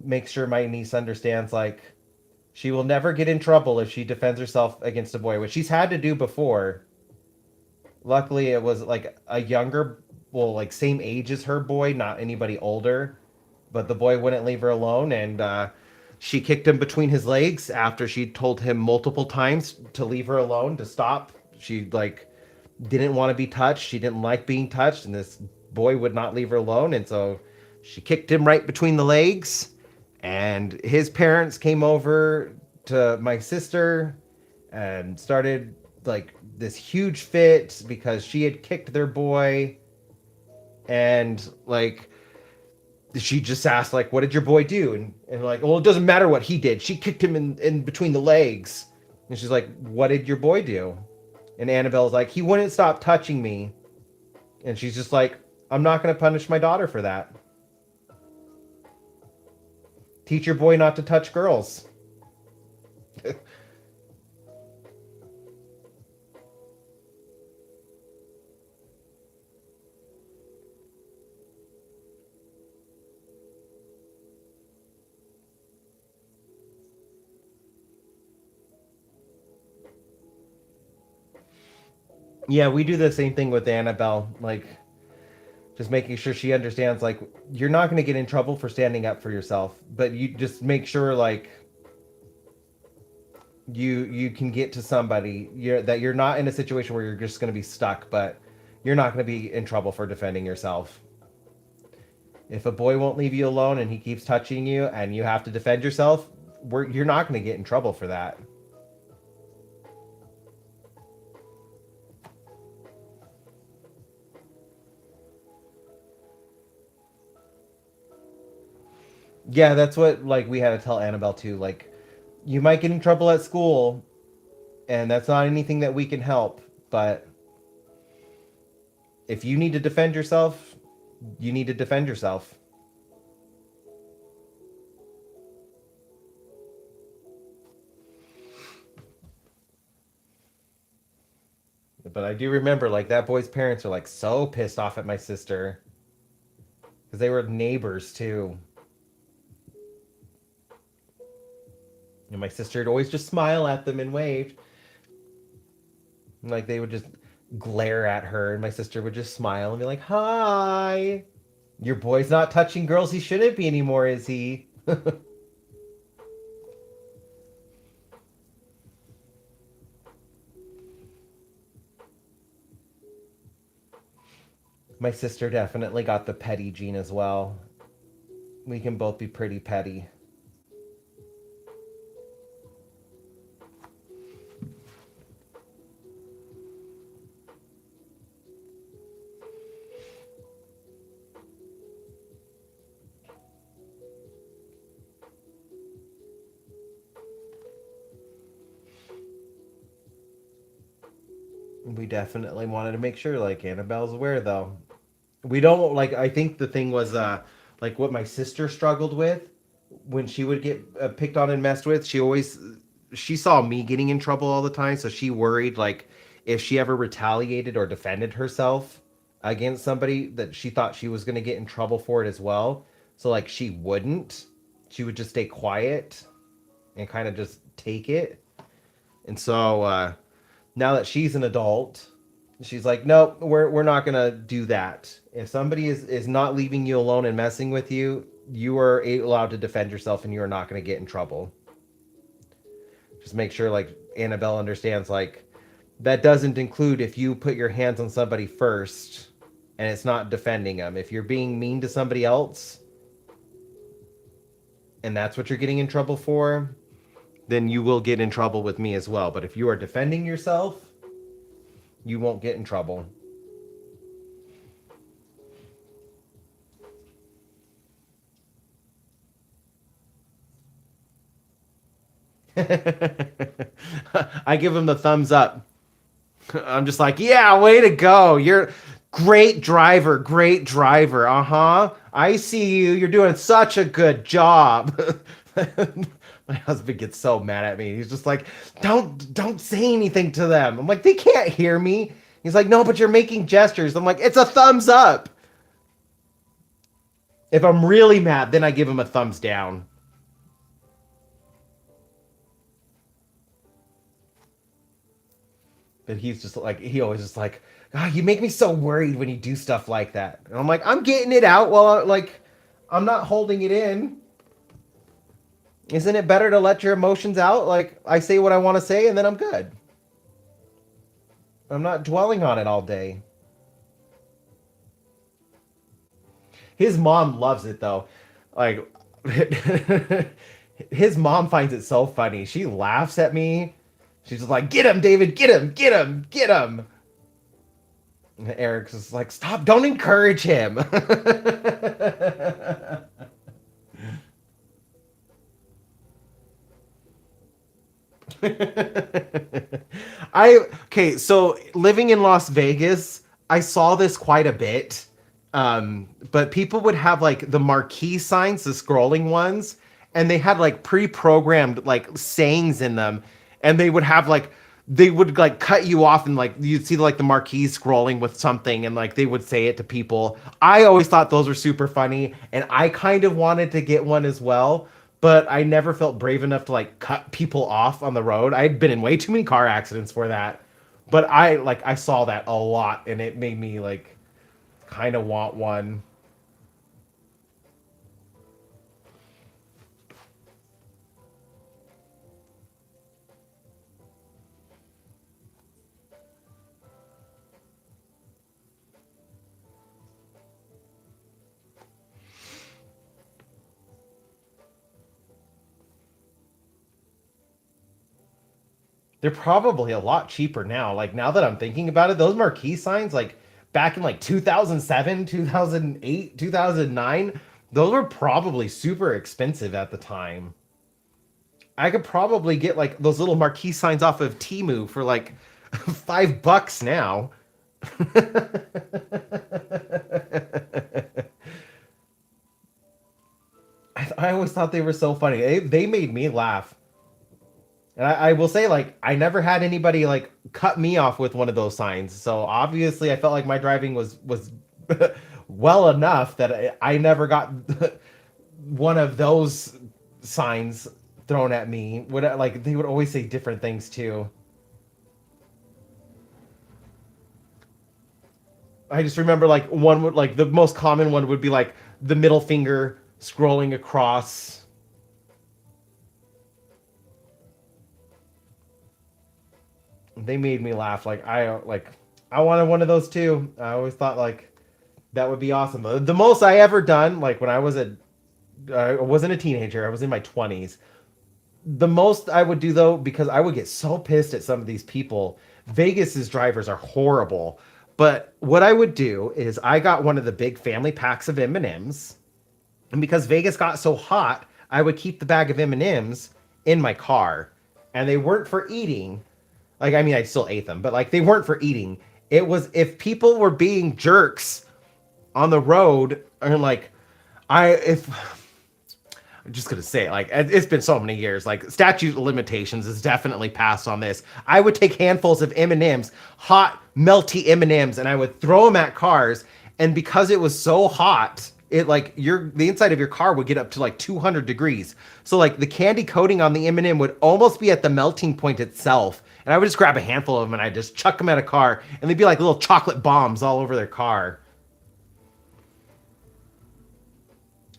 makes sure my niece understands like she will never get in trouble if she defends herself against a boy, which she's had to do before. Luckily, it was like a younger, well, like same age as her boy, not anybody older. But the boy wouldn't leave her alone, and she kicked him between his legs after she told him multiple times to leave her alone, to stop. She like didn't want to be touched. She didn't like being touched, and this boy would not leave her alone, and so she kicked him right between the legs. And his parents came over to my sister and started like this huge fit because she had kicked their boy. And like she just asked like, what did your boy do? And like, well, it doesn't matter what he did, she kicked him in between the legs. And she's like, what did your boy do? And Annabelle's like, he wouldn't stop touching me. And she's just like, I'm not going to punish my daughter for that. Teach your boy not to touch girls. Yeah, we do the same thing with Annabelle. Like, just making sure she understands, like, you're not going to get in trouble for standing up for yourself, but you just make sure, like, you can get to somebody that you're not in a situation where you're just going to be stuck, but you're not going to be in trouble for defending yourself. If a boy won't leave you alone and he keeps touching you and you have to defend yourself, you're not going to get in trouble for that. Yeah, that's what like we had to tell Annabelle too. Like, you might get in trouble at school, and that's not anything that we can help. But if you need to defend yourself, you need to defend yourself. But I do remember like that boy's parents are like so pissed off at my sister because they were neighbors too. And my sister would always just smile at them and wave. And, like they would just glare at her, and my sister would just smile and be like, "Hi, your boy's not touching girls he shouldn't be anymore, is he?" My sister definitely got the petty gene as well. We can both be pretty petty. We definitely wanted to make sure, like, Annabelle's aware, though. We don't, like, I think the thing was, like, what my sister struggled with when she would get picked on and messed with, she saw me getting in trouble all the time, so she worried, like, if she ever retaliated or defended herself against somebody, that she thought she was going to get in trouble for it as well. So, like, she wouldn't. She would just stay quiet and kind of just take it. And so, now that she's an adult, she's like, nope, we're not gonna do that. If somebody is not leaving you alone and messing with you, you are allowed to defend yourself, and you are not gonna get in trouble. Just make sure like Annabelle understands, like, that doesn't include if you put your hands on somebody first and it's not defending them. If you're being mean to somebody else and that's what you're getting in trouble for, then you will get in trouble with me as well. But if you are defending yourself, you won't get in trouble. I give him the thumbs up. I'm just like, yeah, way to go. You're great driver, great driver. Uh-huh. I see you. You're doing such a good job. My husband gets so mad at me. He's just like, don't say anything to them. I'm like, they can't hear me. He's like, no, but you're making gestures. I'm like, it's a thumbs up. If I'm really mad, then I give him a thumbs down. But he's just like, he always just like, ah, you make me so worried when you do stuff like that. And I'm like, I'm getting it out while like I'm not holding it in. Isn't it better to let your emotions out? Like I say what I want to say and then I'm good. I'm not dwelling on it all day. His mom loves it though. Like his mom finds it so funny. She laughs at me. She's just like, "Get him, David! Get him! Get him! Get him!" And Eric's just like, "Stop! Don't encourage him." I okay, so living in Las Vegas, I saw this quite a bit. But people would have like the marquee signs, the scrolling ones, and they had like pre-programmed like sayings in them, and they would have like they would like cut you off and like you'd see like the marquee scrolling with something and like they would say it to people. I always thought those were super funny and I kind of wanted to get one as well, but I never felt brave enough to like cut people off on the road. I'd been in way too many car accidents for that. But I saw that a lot and it made me like kind of want one. They're probably a lot cheaper now. Like now that I'm thinking about it, those marquee signs like back in like 2007, 2008, 2009, those were probably super expensive at the time. I could probably get like those little marquee signs off of Temu for like $5 now. I always thought they were so funny. They made me laugh. And I will say, like, I never had anybody like cut me off with one of those signs. So obviously, I felt like my driving was well enough that I never got one of those signs thrown at me. Would like they would always say different things too. I just remember like one would like the most common one would be like the middle finger scrolling across. They made me laugh. Like I wanted one of those too. I always thought like that would be awesome. The most I ever done like when I wasn't a teenager. I was in my 20s. The most I would do though, because I would get so pissed at some of these people. Vegas's drivers are horrible. But what I would do is I got one of the big family packs of M&Ms, and because Vegas got so hot, I would keep the bag of M&Ms in my car, and they weren't for eating. Like I mean, I still ate them, but like they weren't for eating. It was if people were being jerks on the road, and like I if I'm just gonna say it, like it's been so many years. Like statute of limitations is definitely passed on this. I would take handfuls of M and M's, hot, melty M and M's, and I would throw them at cars. And because it was so hot, it like the inside of your car would get up to like 200 degrees. So like the candy coating on the M&M would almost be at the melting point itself. And I would just grab a handful of them and I just chuck them at a car, and they'd be like little chocolate bombs all over their car.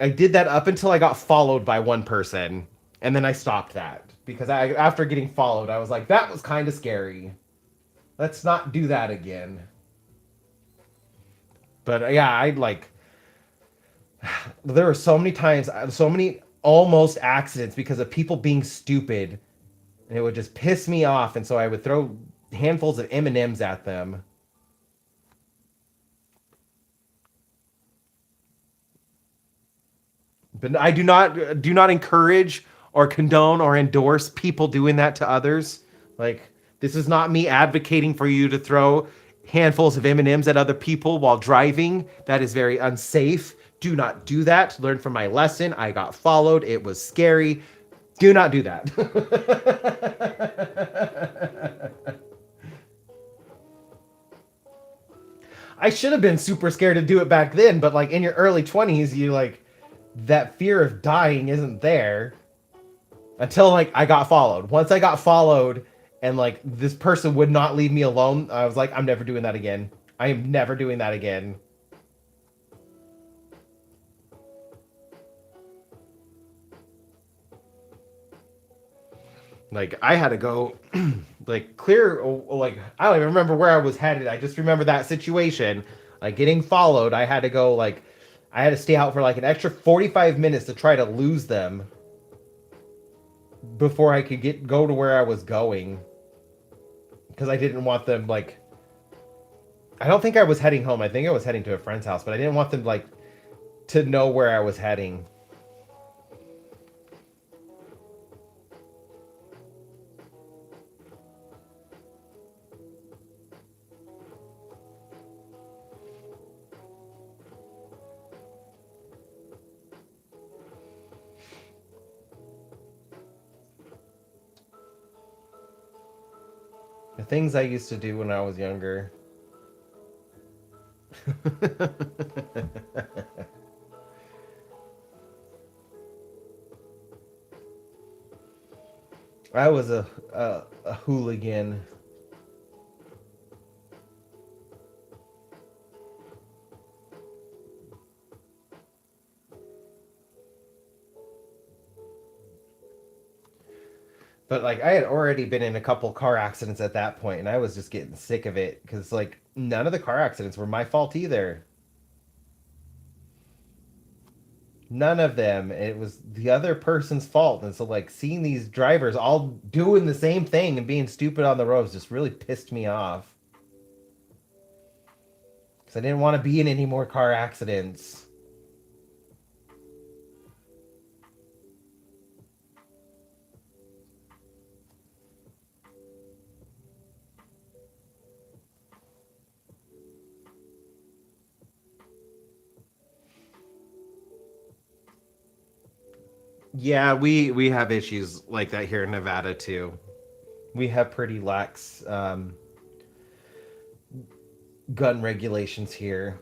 I did that up until I got followed by one person, and then I stopped that because after getting followed, I was like, that was kind of scary. Let's not do that again. But yeah, I like there were so many times, so many almost accidents because of people being stupid, and it would just piss me off, and so I would throw handfuls of M&Ms at them. But I do not encourage or condone or endorse people doing that to others. Like, this is not me advocating for you to throw handfuls of M&Ms at other people while driving. That is very unsafe. Do not do that. Learn from my lesson. I got followed. It was scary. Do not do that. I should have been super scared to do it back then, but like in your early 20s, you like that fear of dying isn't there until like I got followed. Once I got followed and like this person would not leave me alone, I was like, I'm never doing that again. I am never doing that again. Like I had to go like clear like I don't even remember where I was headed. I just remember that situation. Like getting followed, I had to go like I had to stay out for like an extra 45 minutes to try to lose them before I could go to where I was going because I didn't want them like I don't think I was heading home. I think I was heading to a friend's house, but I didn't want them like to know where I was heading. The things I used to do when I was younger. I was a hooligan. But like I had already been in a couple car accidents at that point, and I was just getting sick of it because like none of the car accidents were my fault either. None of them. It was the other person's fault, and so like seeing these drivers all doing the same thing and being stupid on the roads just really pissed me off because I didn't want to be in any more car accidents. Yeah, we have issues like that here in Nevada too. We have pretty lax gun regulations here.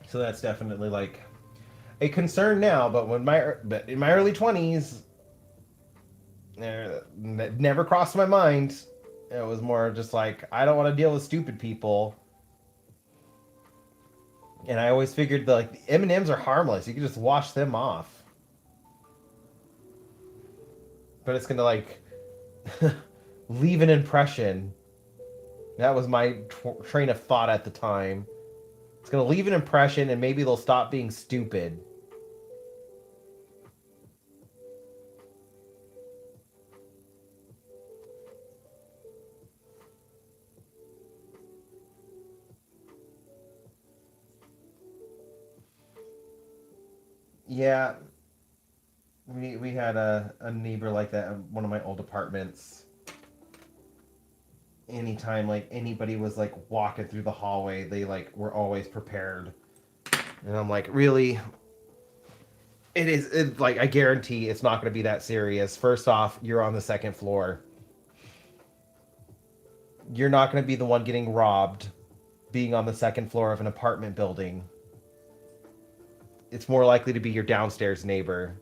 So that's definitely like a concern now. But in my early 20s, that never crossed my mind. It was more just like I don't want to deal with stupid people, and I always figured that like the M and M's are harmless. You can just wash them off, but it's gonna like leave an impression. That was my train of thought at the time. It's gonna leave an impression, and maybe they'll stop being stupid. Yeah, we had a neighbor like that in one of my old apartments. Anytime like anybody was like walking through the hallway, they like were always prepared. And I'm like, really? Like I guarantee it's not going to be that serious. First off, you're on the second floor. You're not going to be the one getting robbed being on the second floor of an apartment building. It's more likely to be your downstairs neighbor.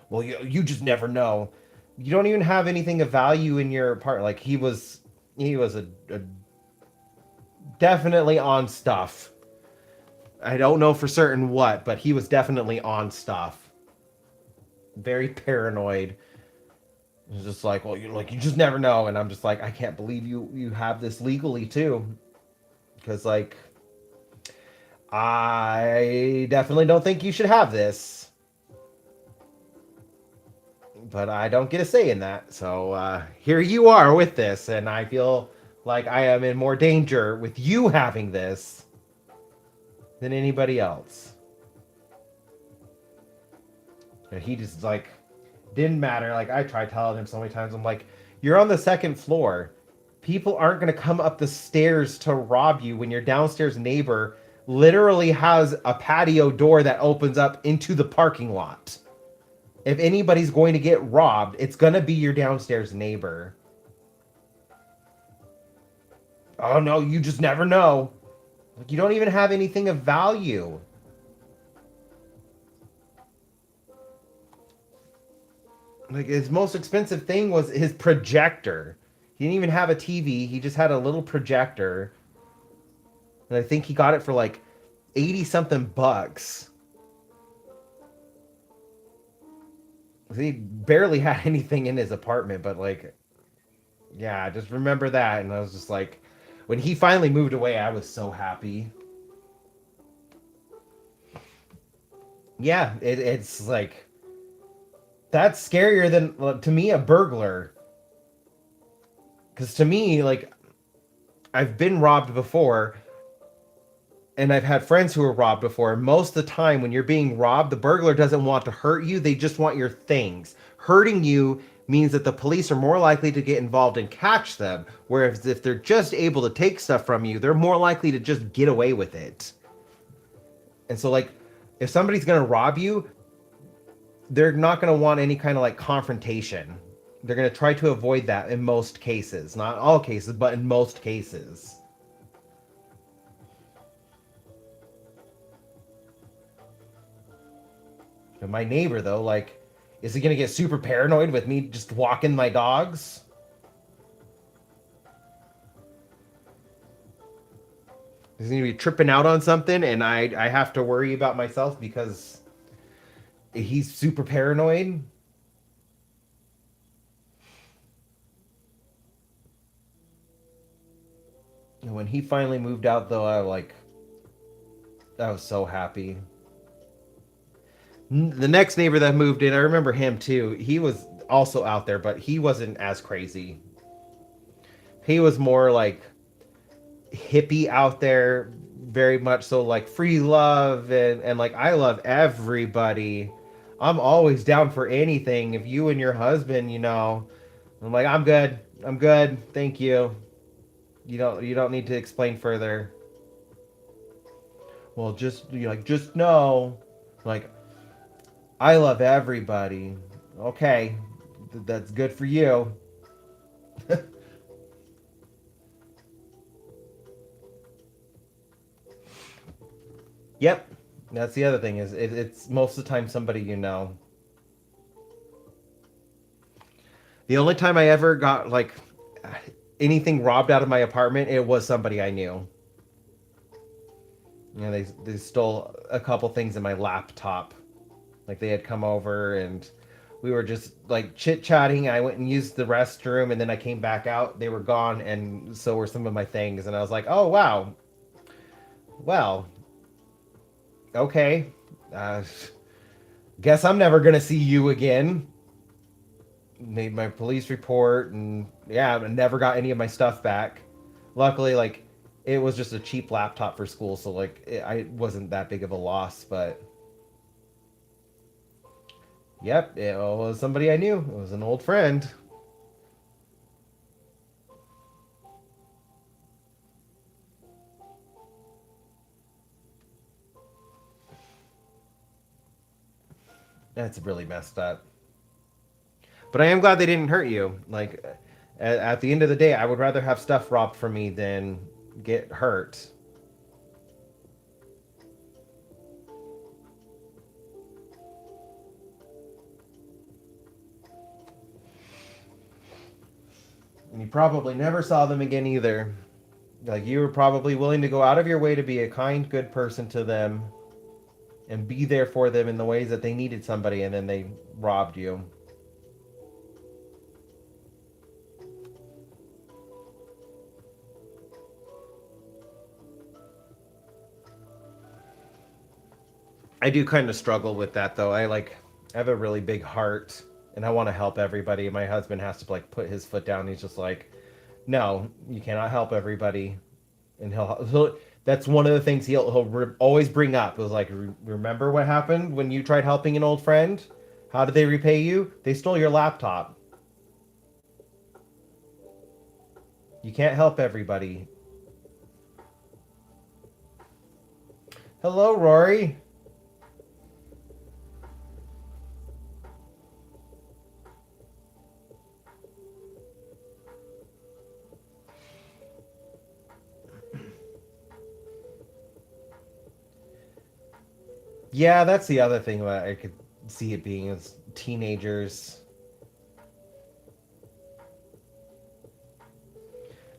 Well, you just never know. You don't even have anything of value in your apartment. Like he was a definitely on stuff. I don't know for certain what, but he was definitely on stuff. Very paranoid. It's just like, well, you just never know, and I'm just like, I can't believe you have this legally too, because like I definitely don't think you should have this, but I don't get a say in that. So here you are with this, and I feel like I am in more danger with you having this than anybody else. And he just like didn't matter. Like I tried telling him so many times. I'm like, you're on the second floor. People aren't gonna come up the stairs to rob you when your downstairs neighbor literally has a patio door that opens up into the parking lot. If anybody's going to get robbed, it's gonna be your downstairs neighbor. Oh no, you just never know. Like you don't even have anything of value. Like his most expensive thing was his projector. He didn't even have a TV. He just had a little projector. And I think he got it for like 80 something bucks. He barely had anything in his apartment, but like, yeah, just remember that. And I was just like, when he finally moved away, I was so happy. Yeah, it's like, that's scarier than, to me, a burglar. Because to me, like, I've been robbed before, and I've had friends who were robbed before. Most of the time, when you're being robbed, the burglar doesn't want to hurt you. They just want your things. Hurting you means that the police are more likely to get involved and catch them. Whereas if they're just able to take stuff from you, they're more likely to just get away with it. And so, like, if somebody's going to rob you, they're not going to want any kind of like confrontation. They're going to try to avoid that in most cases. Not all cases, but in most cases. And my neighbor, though, like, is he gonna get super paranoid with me just walking my dogs? Is he gonna be tripping out on something, and I have to worry about myself because he's super paranoid? And when he finally moved out, though, I was so happy. The next neighbor that moved in, I remember him too. He was also out there, but he wasn't as crazy. He was more like hippie out there, very much so, like free love, and like I love everybody. I'm always down for anything. If you and your husband, I'm like, I'm good. I'm good. Thank you. You don't need to explain further. Well, just know, like, I love everybody. Okay. That's good for you. Yep. That's the other thing is it's most of the time somebody you know. The only time I ever got like anything robbed out of my apartment, it was somebody I knew. They stole a couple things in my laptop. Like they had come over and we were just like chit chatting. I went and used the restroom and then I came back out. They were gone and so were some of my things. And I was like, oh wow, well, okay. Uh, guess I'm never gonna see you again. Made my police report and yeah, I never got any of my stuff back. Luckily, like it was just a cheap laptop for school, so like I wasn't that big of a loss. But yep, it was somebody I knew. It was an old friend. That's really messed up. But I am glad they didn't hurt you. Like at the end of the day, I would rather have stuff robbed from me than get hurt. And you probably never saw them again either. Like you were probably willing to go out of your way to be a kind, good person to them and be there for them in the ways that they needed somebody, and then they robbed you. I do kind of struggle with that though. I have a really big heart and I want to help everybody. My husband has to like put his foot down. He's just like, "No, you cannot help everybody." And he'll that's one of the things always bring up. It was like, "Remember what happened when you tried helping an old friend? How did they repay you? They stole your laptop. You can't help everybody." Hello, Rory. Yeah, that's the other thing that I could see it being is teenagers.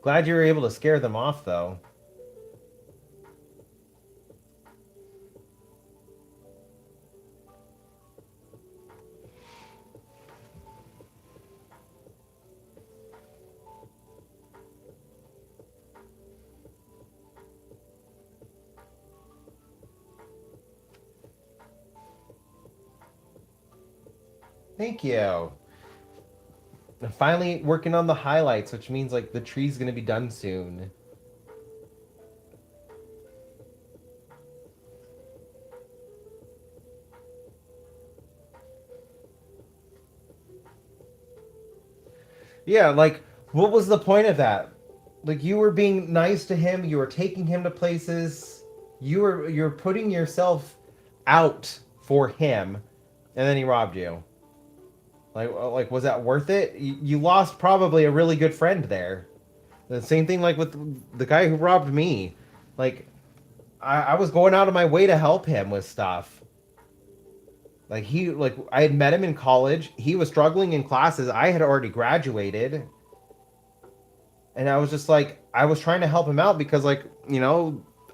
Glad you were able to scare them off, though. Thank you. I'm finally working on the highlights, which means like the tree's gonna be done soon. Yeah, like what was the point of that? Like you were being nice to him, you were taking him to places, you're putting yourself out for him, and then he robbed you. Like was that worth it? You lost probably a really good friend there. The same thing like with the guy who robbed me. Like I was going out of my way to help him with stuff. Like I had met him in college. He was struggling in classes. I had already graduated, and I was just like I was trying to help him out because I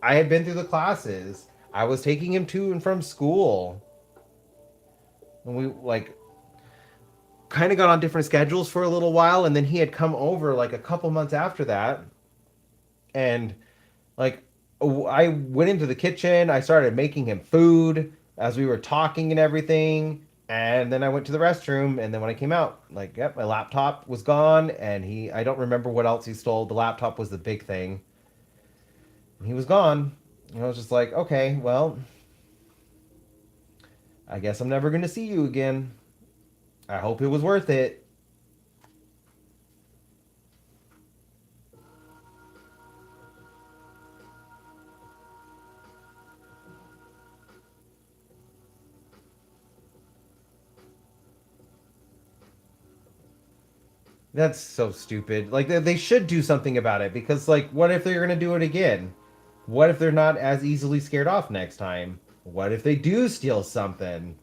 had been through the classes. I was taking him to and from school, and we like kind of got on different schedules for a little while, and then he had come over like a couple months after that, and like I went into the kitchen, I started making him food as we were talking and everything, and then I went to the restroom, and then when I came out, like, yep, my laptop was gone, and I don't remember what else he stole. The laptop was the big thing. He was gone. And I was just like, okay, well, I guess I'm never going to see you again. I hope it was worth it. That's so stupid. Like they should do something about it because like what if they're going to do it again? What if they're not as easily scared off next time? What if they do steal something?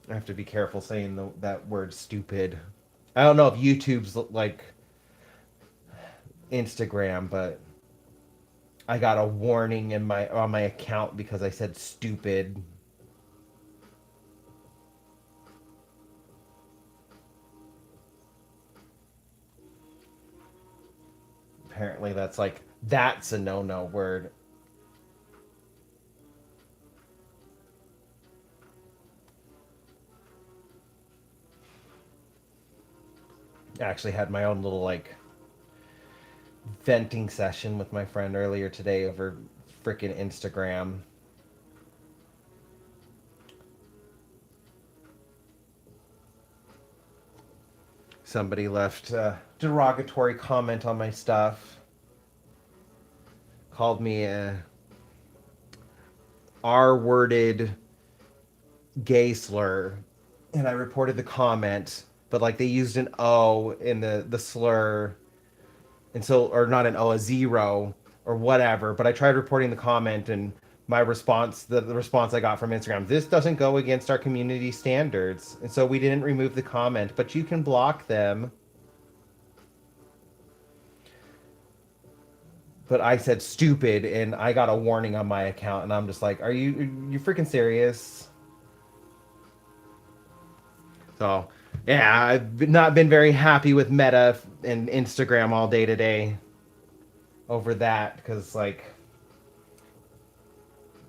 I have to be careful saying that word stupid. I don't know if YouTube's like Instagram, but I got a warning in my on my account because I said stupid. Apparently that's a no-no word. I actually had my own little like venting session with my friend earlier today over freaking Instagram. Somebody left a derogatory comment on my stuff, called me a R-worded gay slur, and I reported the comment, but like they used an O in the slur, and so or not an O, a zero or whatever. But I tried reporting the comment, and my response, the response I got from Instagram, this doesn't go against our community standards, and so we didn't remove the comment, but you can block them. But I said stupid, and I got a warning on my account, and I'm just like, are you freaking serious? So Yeah, not been very happy with Meta and Instagram all day today over that because like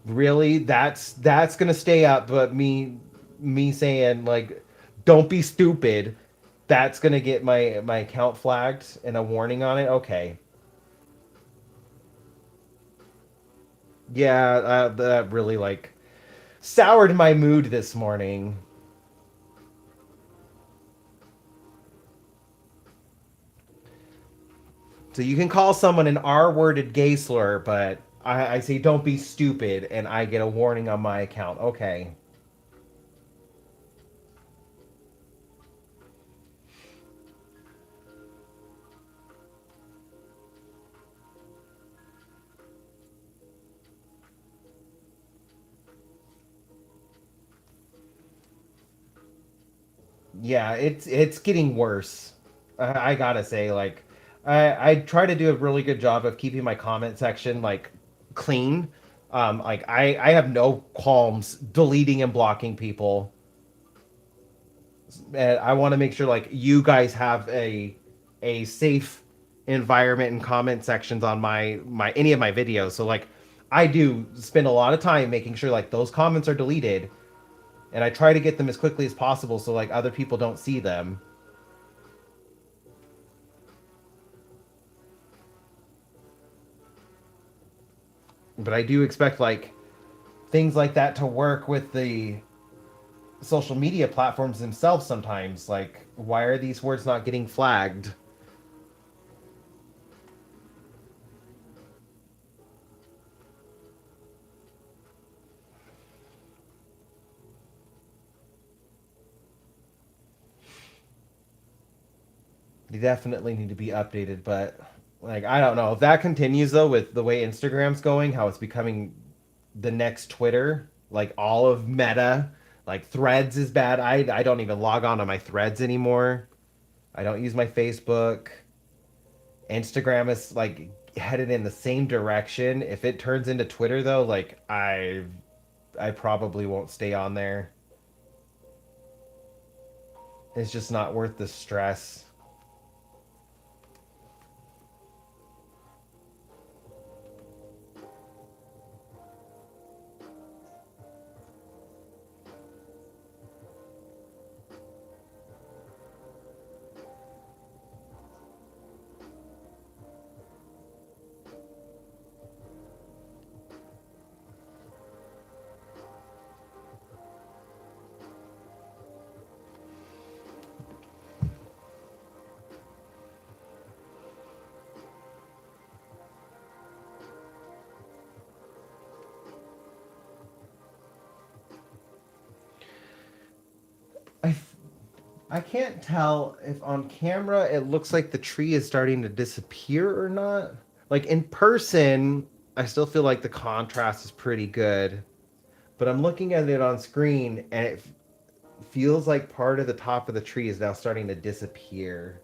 really that's gonna stay up, but me saying like don't be stupid, that's gonna get my account flagged and a warning on it. Okay, yeah, that really like soured my mood this morning. So you can call someone an R-worded gay slur, but I say don't be stupid, and I get a warning on my account. Okay. Yeah, it's getting worse. I gotta say, like, I try to do a really good job of keeping my comment section like clean. Like I have no qualms deleting and blocking people. And I want to make sure like you guys have a safe environment and comment sections on my any of my videos. So like I do spend a lot of time making sure like those comments are deleted, and I try to get them as quickly as possible so like other people don't see them. But I do expect like things like that to work with the social media platforms themselves sometimes. Like, why are these words not getting flagged? They definitely need to be updated, but like I don't know if that continues though with the way Instagram's going, how it's becoming the next Twitter, like all of Meta, like Threads is bad. I don't even log on to my Threads anymore. I don't use my Facebook. Instagram is like headed in the same direction. If it turns into Twitter though, like I probably won't stay on there. It's just not worth the stress. I I can't tell if on camera it looks like the tree is starting to disappear or not. Like in person, I still feel like the contrast is pretty good. But I'm looking at it on screen and it feels like part of the top of the tree is now starting to disappear.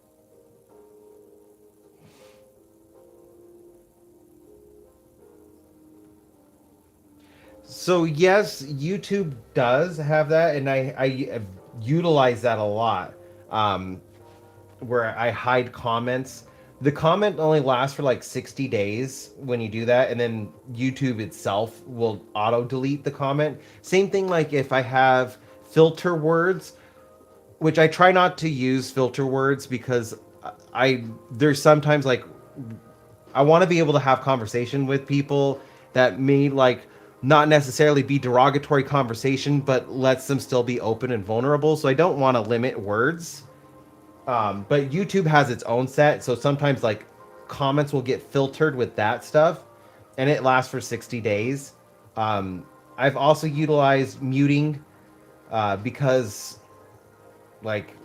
So yes, YouTube does have that, and I utilize that a lot. Um, where I hide comments. The comment only lasts for like 60 days when you do that, and then YouTube itself will auto delete the comment. Same thing like if I have filter words, which I try not to use filter words because I there's sometimes like I want to be able to have conversation with people that may like not necessarily be derogatory conversation, but lets them still be open and vulnerable. So I don't want to limit words. But YouTube has its own set, so sometimes like comments will get filtered with that stuff, and it lasts for 60 days. I've also utilized muting because like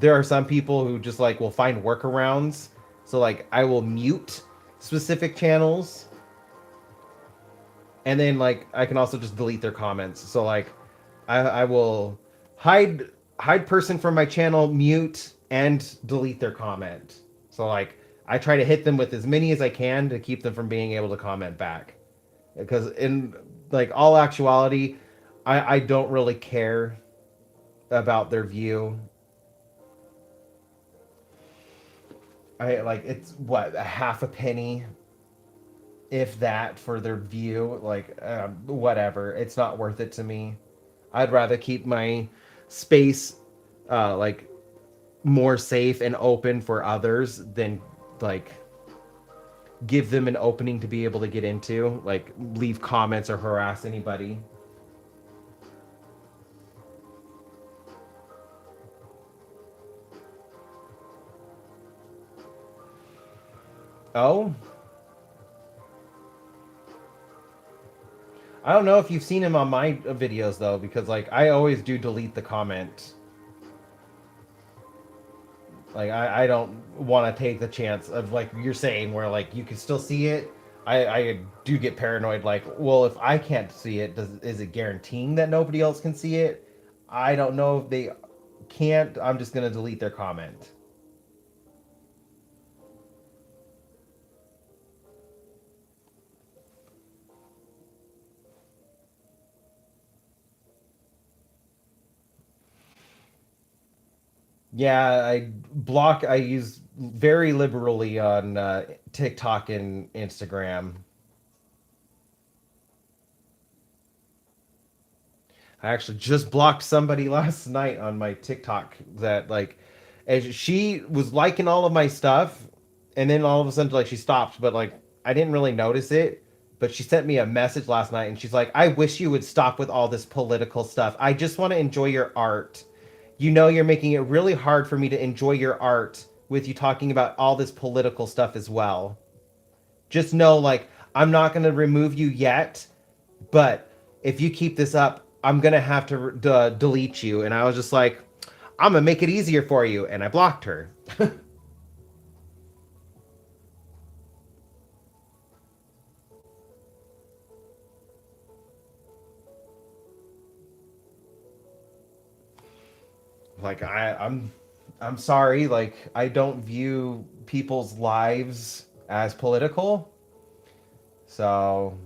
there are some people who just like will find workarounds. So like I will mute specific channels, and then like I can also just delete their comments. So like I will hide person from my channel, mute, and delete their comment. So like I try to hit them with as many as I can to keep them from being able to comment back. Because in like all actuality, I don't really care about their view. I like it's what a half a penny, if that, for their view. Like whatever, it's not worth it to me. I'd rather keep my space like more safe and open for others than like give them an opening to be able to get into, like leave comments or harass anybody. Oh, I don't know if you've seen him on my videos though, because like I always do delete the comment. Like I don't want to take the chance of like you're saying where like you can still see it. I do get paranoid. Like, well, if I can't see it, is it guaranteeing that nobody else can see it? I don't know if they can't. I'm just gonna delete their comment. Yeah, I use very liberally on TikTok and Instagram. I actually just blocked somebody last night on my TikTok that like, and she was liking all of my stuff, and then all of a sudden like she stopped, but like I didn't really notice it. But she sent me a message last night, and she's like, "I wish you would stop with all this political stuff. I just want to enjoy your art. You know, you're making it really hard for me to enjoy your art with you talking about all this political stuff as well. Just know, like, I'm not going to remove you yet, but if you keep this up, I'm gonna have to delete you." And I was just like, I'm gonna make it easier for you, and I blocked her. Like I'm sorry. Like I don't view people's lives as political, so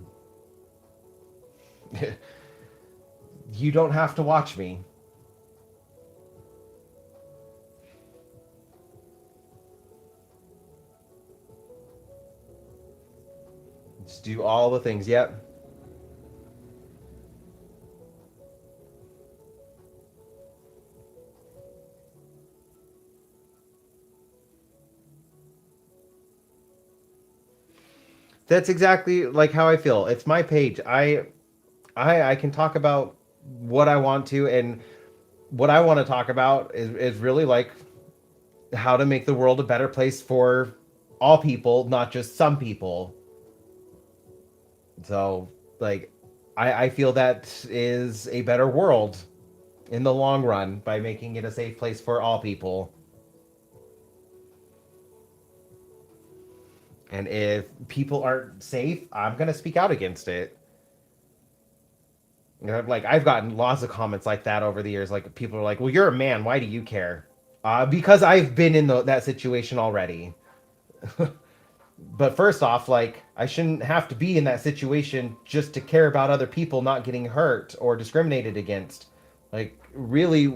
you don't have to watch me. Just do all the things. Yep. That's exactly like how I feel. It's my page. I can talk about what I want to, and what I want to talk about is really like how to make the world a better place for all people, not just some people. So, like, I feel that is a better world in the long run by making it a safe place for all people. And if people aren't safe, I'm gonna speak out against it. You know, like I've gotten lots of comments like that over the years. Like people are like, "Well, you're a man. Why do you care?" Because I've been in that situation already. But first off, like I shouldn't have to be in that situation just to care about other people not getting hurt or discriminated against. Like really,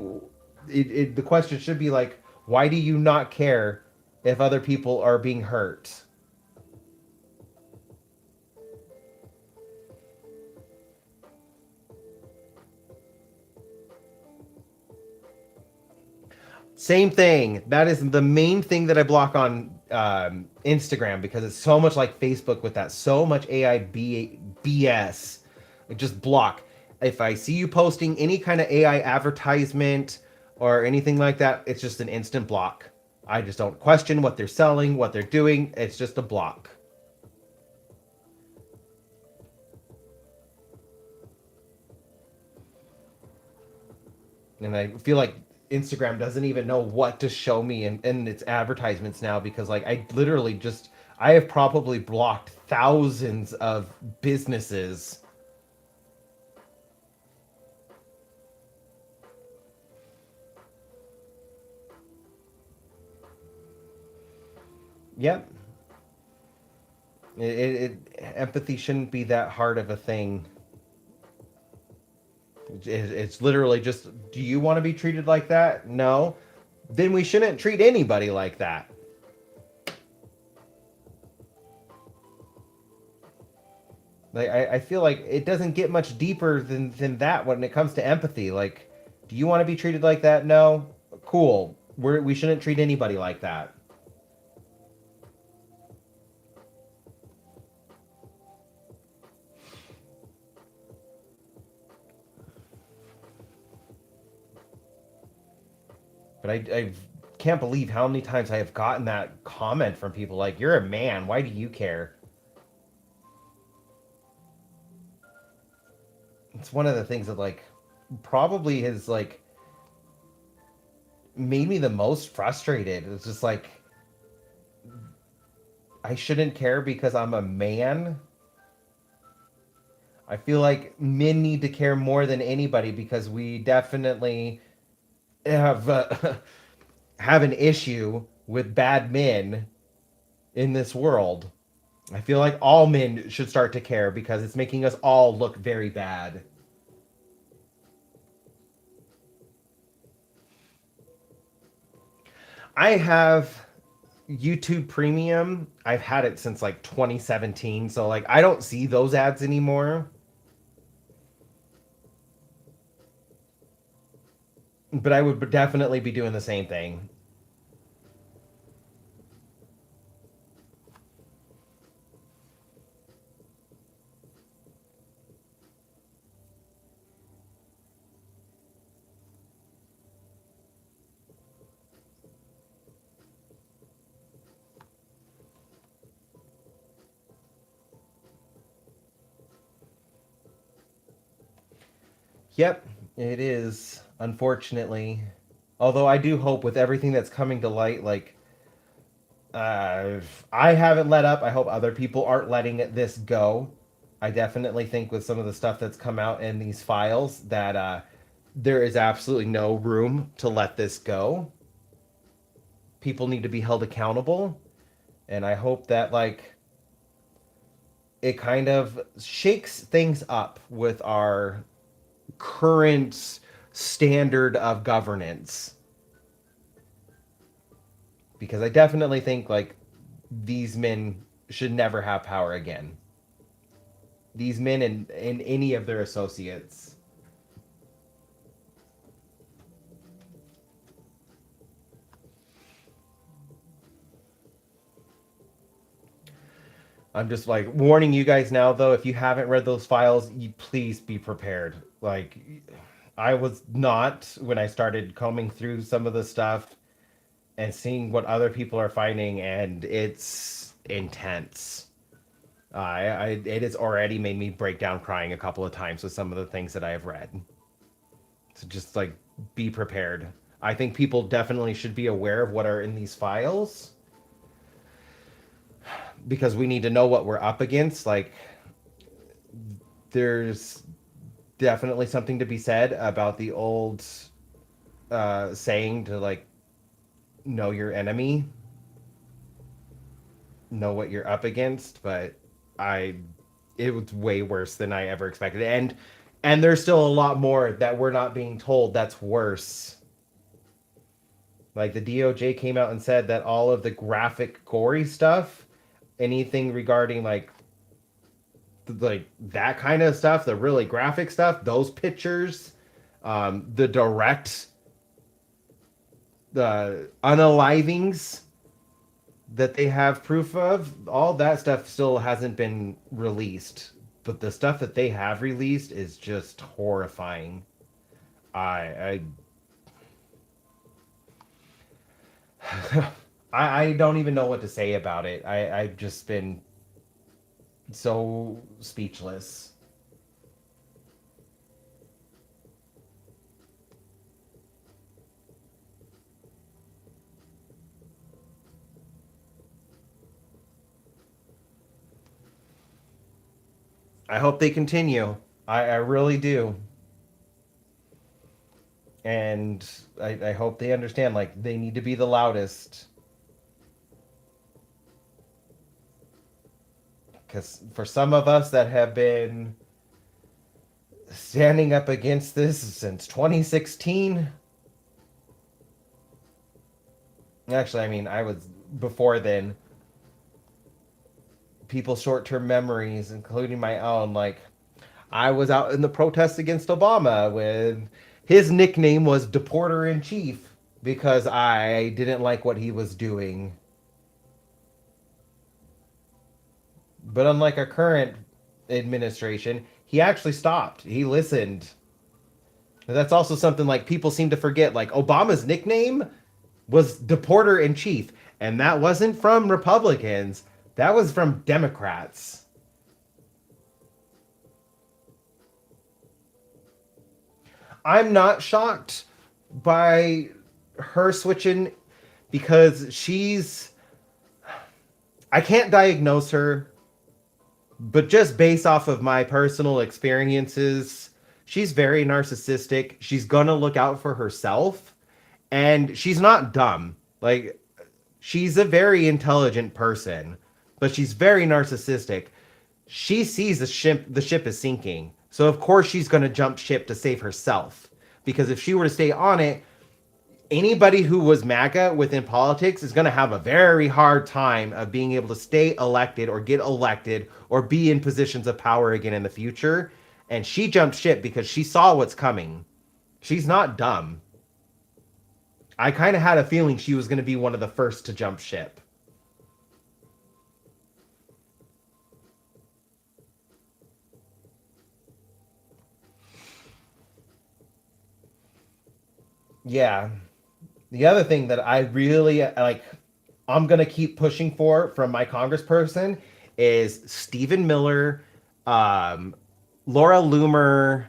the question should be like, why do you not care if other people are being hurt? Same thing. That is the main thing that I block on Instagram, because it's so much like Facebook with that, so much BS. Like, just block. If I see you posting any kind of AI advertisement or anything like that, it's just an instant block. I just don't question what they're selling, what they're doing. It's just a block. And I feel like Instagram doesn't even know what to show me in its advertisements now, because like I literally just I have probably blocked thousands of businesses. Yep. Empathy shouldn't be that hard of a thing. It's literally just, do you want to be treated like that? No. Then we shouldn't treat anybody like that. Like I feel like it doesn't get much deeper than that when it comes to empathy. Like, do you want to be treated like that? No. Cool. We shouldn't treat anybody like that. But I can't believe how many times I have gotten that comment from people like, "You're a man. Why do you care?" It's one of the things that like probably has like made me the most frustrated. It's just like I shouldn't care because I'm a man. I feel like men need to care more than anybody because we definitely have have an issue with bad men in this world. I feel like all men should start to care because it's making us all look very bad. I have YouTube Premium. I've had it since like 2017, so like I don't see those ads anymore. But I would definitely be doing the same thing. Yep, it is, unfortunately. Although I do hope with everything that's coming to light, like, I haven't let up. I hope other people aren't letting this go. I definitely think with some of the stuff that's come out in these files that there is absolutely no room to let this go. People need to be held accountable. And I hope that, like, it kind of shakes things up with our current standard of governance, because I definitely think like these men should never have power again. These men and any of their associates. I'm just like warning you guys now though, if you haven't read those files, you please be prepared. Like I was not when I started combing through some of the stuff and seeing what other people are finding, and it's intense. It has already made me break down crying a couple of times with some of the things that I have read. So just like be prepared. I think people definitely should be aware of what are in these files because we need to know what we're up against. Like there's definitely something to be said about the old saying to like know your enemy, know what you're up against, but I it was way worse than I ever expected. And there's still a lot more that we're not being told that's worse. Like the DOJ came out and said that all of the graphic gory stuff, anything regarding like that kind of stuff, the really graphic stuff, those pictures, the direct the unalivings that they have proof of, all that stuff still hasn't been released. But the stuff that they have released is just horrifying. I I don't even know what to say about it. I've just been so speechless. I hope they continue. I really do. And I hope they understand like they need to be the loudest. Because for some of us that have been standing up against this since 2016, actually, I mean, I was before then, people's short-term memories, including my own. Like, I was out in the protests against Obama when his nickname was Deporter in Chief because I didn't like what he was doing. But unlike our current administration, he actually stopped. He listened. That's also something like people seem to forget. Like Obama's nickname was Deporter in Chief, and that wasn't from Republicans. That was from Democrats. I'm not shocked by her switching because I can't diagnose her, but just based off of my personal experiences, she's very narcissistic. She's gonna look out for herself, and she's not dumb. Like, she's a very intelligent person, but she's very narcissistic. She sees the ship is sinking. So of course she's going to jump ship to save herself. Because if she were to stay on it, anybody who was MAGA within politics is going to have a very hard time of being able to stay elected or get elected or be in positions of power again in the future. And she jumped ship because she saw what's coming. She's not dumb. I kind of had a feeling she was going to be one of the first to jump ship. Yeah. The other thing that I really like, I'm gonna keep pushing for from my congressperson is Stephen Miller, um, Laura Loomer,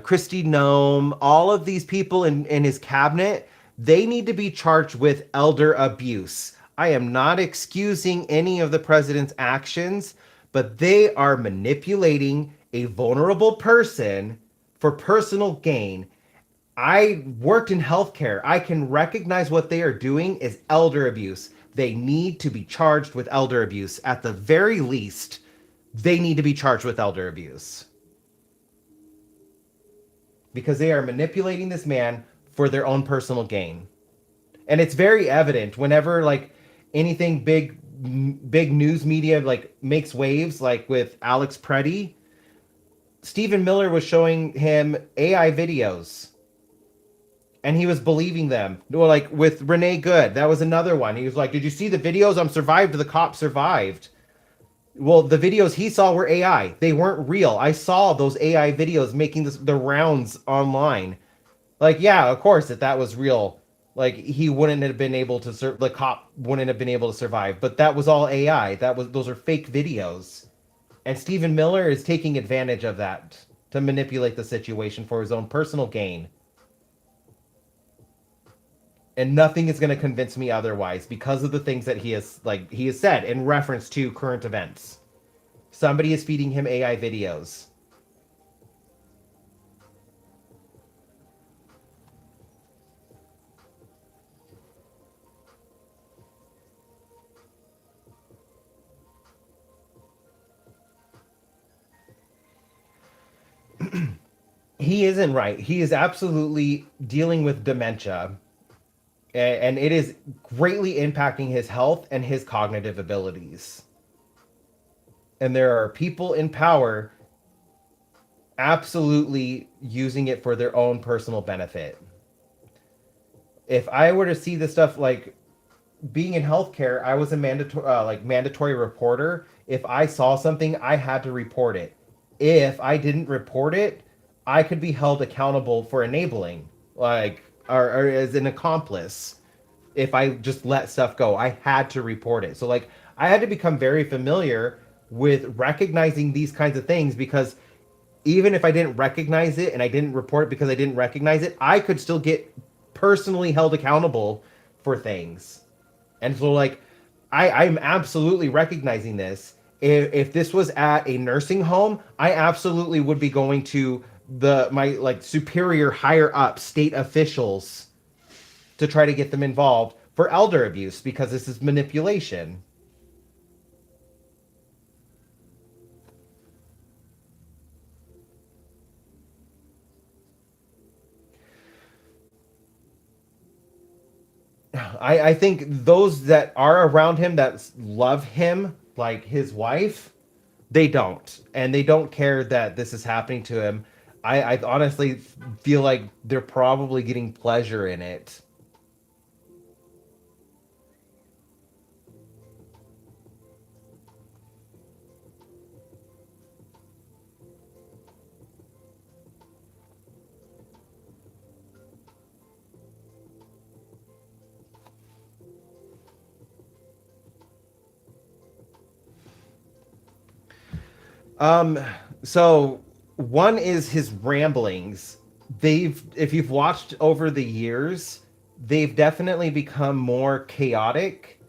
Christy Nome, all of these people in his cabinet, they need to be charged with elder abuse. I am not excusing any of the president's actions, but they are manipulating a vulnerable person for personal gain. I worked in healthcare. I can recognize what they are doing is elder abuse. They need to be charged with elder abuse. At the very least, they need to be charged with elder abuse because they are manipulating this man for their own personal gain. And it's very evident whenever like anything big news media like makes waves like with Alex Preddy, Stephen Miller was showing him AI videos and he was believing them. Well, like with Renee Good, that was another one. He was like, "Did you see the videos? I'm survived. The cop survived." Well, the videos he saw were AI. They weren't real. I saw those AI videos making the rounds online. Like, yeah, of course, if that was real, like he wouldn't have been able to the cop wouldn't have been able to survive. But that was all AI. Those are fake videos. And Stephen Miller is taking advantage of that to manipulate the situation for his own personal gain. And nothing is going to convince me otherwise because of the things that he has said in reference to current events. Somebody is feeding him AI videos. He isn't right. He is absolutely dealing with dementia, and it is greatly impacting his health and his cognitive abilities. And there are people in power absolutely using it for their own personal benefit. If I were to see this stuff like being in healthcare, I was a mandatory reporter. If I saw something, I had to report it. If I didn't report it, I could be held accountable for enabling, or as an accomplice. If I just let stuff go, I had to report it. So like, I had to become very familiar with recognizing these kinds of things because even if I didn't recognize it and I didn't report it because I didn't recognize it, I could still get personally held accountable for things. And so like I'm absolutely recognizing this. If this was at a nursing home, I absolutely would be going to the my like superior higher up state officials to try to get them involved for elder abuse because this is manipulation. I think those that are around him that love him, like his wife, they don't, and they don't care that this is happening to him. I honestly feel like they're probably getting pleasure in it. Um, so one is his ramblings. If you've watched over the years, they've definitely become more chaotic.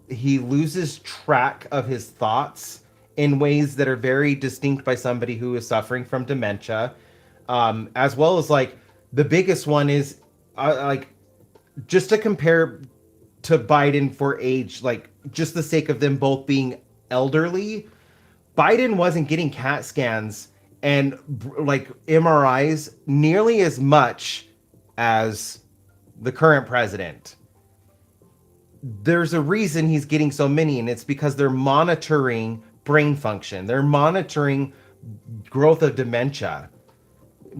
He loses track of his thoughts in ways that are very distinct by somebody who is suffering from dementia. As well as like the biggest one is like just to compare to Biden for age, like just the sake of them both being elderly. Biden wasn't getting CAT scans and like MRIs nearly as much as the current president. There's a reason he's getting so many, and it's because they're monitoring brain function. They're monitoring growth of dementia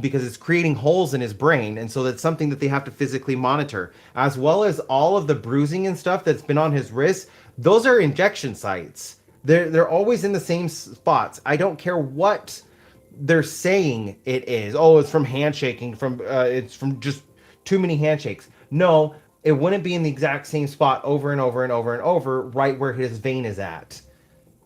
because it's creating holes in his brain, and so that's something that they have to physically monitor, as well as all of the bruising and stuff that's been on his wrist. Those are injection sites. They're always in the same spots. I don't care what they're saying it is. Oh, it's from handshaking, from it's from just too many handshakes. No, it wouldn't be in the exact same spot over and over and over and over, right where his vein is at.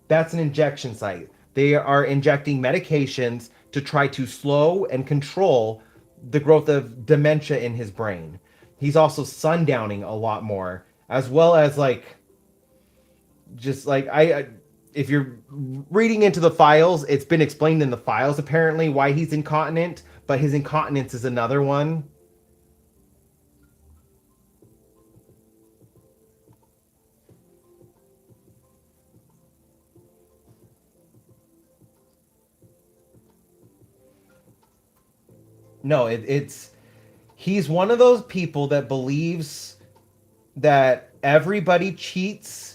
That's an injection site. They are injecting medications to try to slow and control the growth of dementia in his brain. He's also sundowning a lot more, as well as like just like if you're reading into the files, it's been explained in the files apparently why he's incontinent, but his incontinence is another one. No, it's he's one of those people that believes that everybody cheats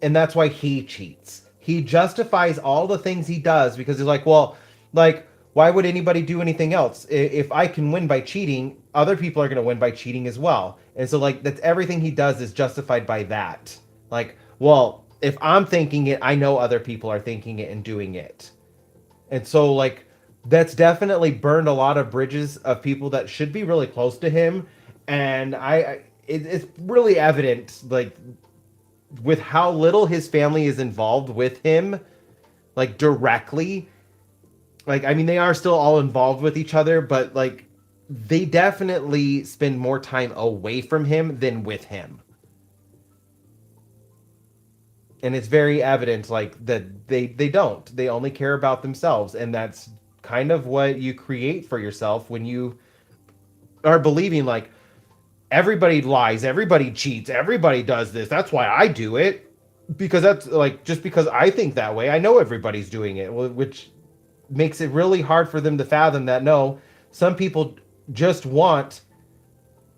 and that's why he cheats. He justifies all the things he does because he's like, well, like, why would anybody do anything else? If I can win by cheating, other people are going to win by cheating as well. And so, like, that's everything he does is justified by that. Like, well, if I'm thinking it, I know other people are thinking it and doing it. And so, like, that's definitely burned a lot of bridges of people that should be really close to him. And it's really evident, like, with how little his family is involved with him, like directly. Like, I mean, they are still all involved with each other, but like, they definitely spend more time away from him than with him. And it's very evident, like, that they don't. They only care about themselves, and that's kind of what you create for yourself when you are believing like everybody lies, everybody cheats, everybody does this. That's why I do it because that's like just because I think that way. I know everybody's doing it, which makes it really hard for them to fathom that no, some people just want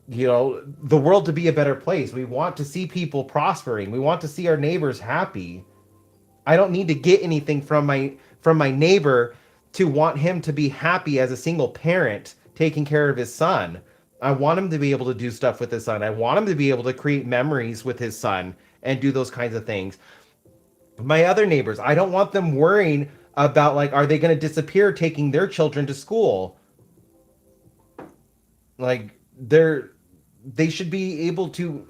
the world to be a better place. We want to see people prospering. We want to see our neighbors happy. I don't need to get anything from my neighbor to want him to be happy as a single parent taking care of his son. I want him to be able to do stuff with his son. I want him to be able to create memories with his son and do those kinds of things. My other neighbors, I don't want them worrying about like are they going to disappear taking their children to school? Like they should be able to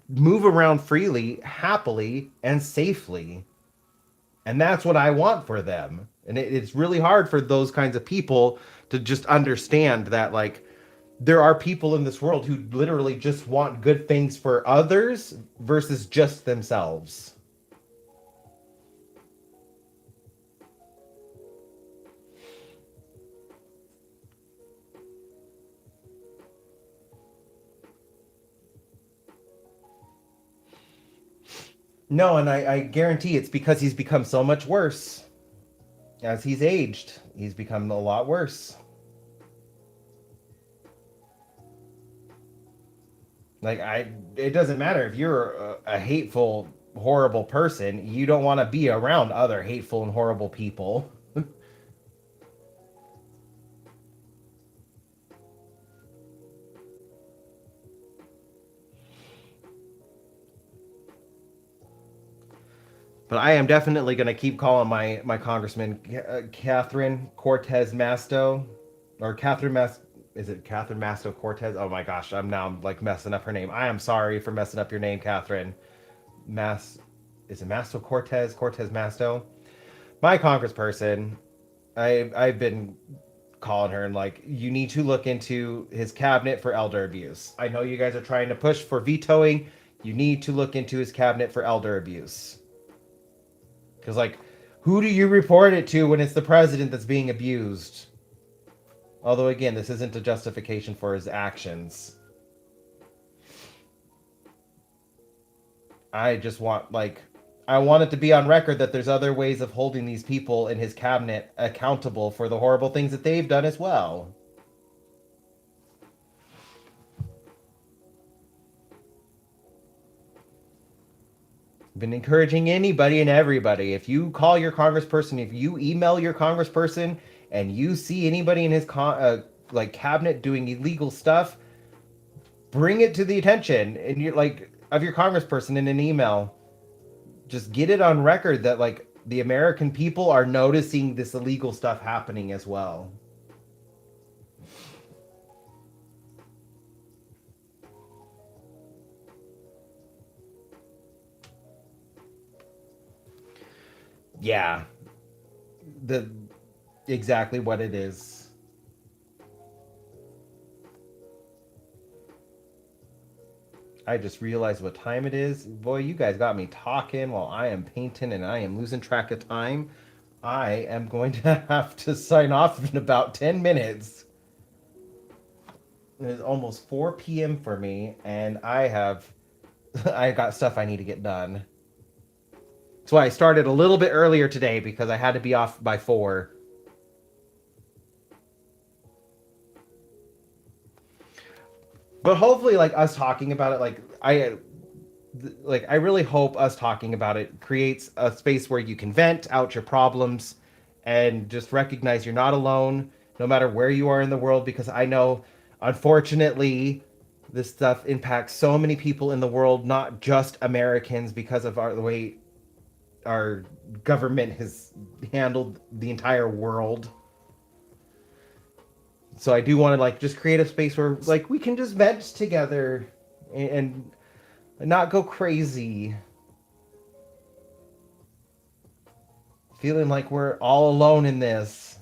move around freely, happily, and safely. And that's what I want for them. And it's really hard for those kinds of people to just understand that, like, there are people in this world who literally just want good things for others versus just themselves. No, and I guarantee it's because he's become so much worse as he's aged. He's become a lot worse. Like it doesn't matter if you're a hateful horrible person, you don't want to be around other hateful and horrible people. But I am definitely going to keep calling my congressman Catherine Cortez Masto, or Catherine Mas. Is it Catherine Masto Cortez? Oh my gosh, I'm like messing up her name. I am sorry for messing up your name, Catherine. Mas. Is it Masto Cortez? Cortez Masto? My congressperson. I've been calling her and like, you need to look into his cabinet for elder abuse. I know you guys are trying to push for vetoing. You need to look into his cabinet for elder abuse. Because, like, who do you report it to when it's the president that's being abused? Although, again, this isn't a justification for his actions. I just want, like, I want it to be on record that there's other ways of holding these people in his cabinet accountable for the horrible things that they've done as well. Been encouraging anybody and everybody. If you call your congressperson, if you email your congressperson, and you see anybody in his like cabinet doing illegal stuff, bring it to the attention and you like of your congressperson in an email. Just get it on record that like the American people are noticing this illegal stuff happening as well. Yeah, the exactly what it is. I just realized what time it is. Boy, you guys got me talking while I am painting and I am losing track of time. I am going to have to sign off in about 10 minutes. It is almost 4 p.m. for me, and I have I got stuff I need to get done. That's why I started a little bit earlier today because I had to be off by 4. But hopefully, like us talking about it, like I really hope us talking about it creates a space where you can vent out your problems and just recognize you're not alone, no matter where you are in the world. Because I know, unfortunately, this stuff impacts so many people in the world, not just Americans, because of the way our government has handled the entire world. So I do want to like just create a space where like we can just vent together and not go crazy, feeling like we're all alone in this.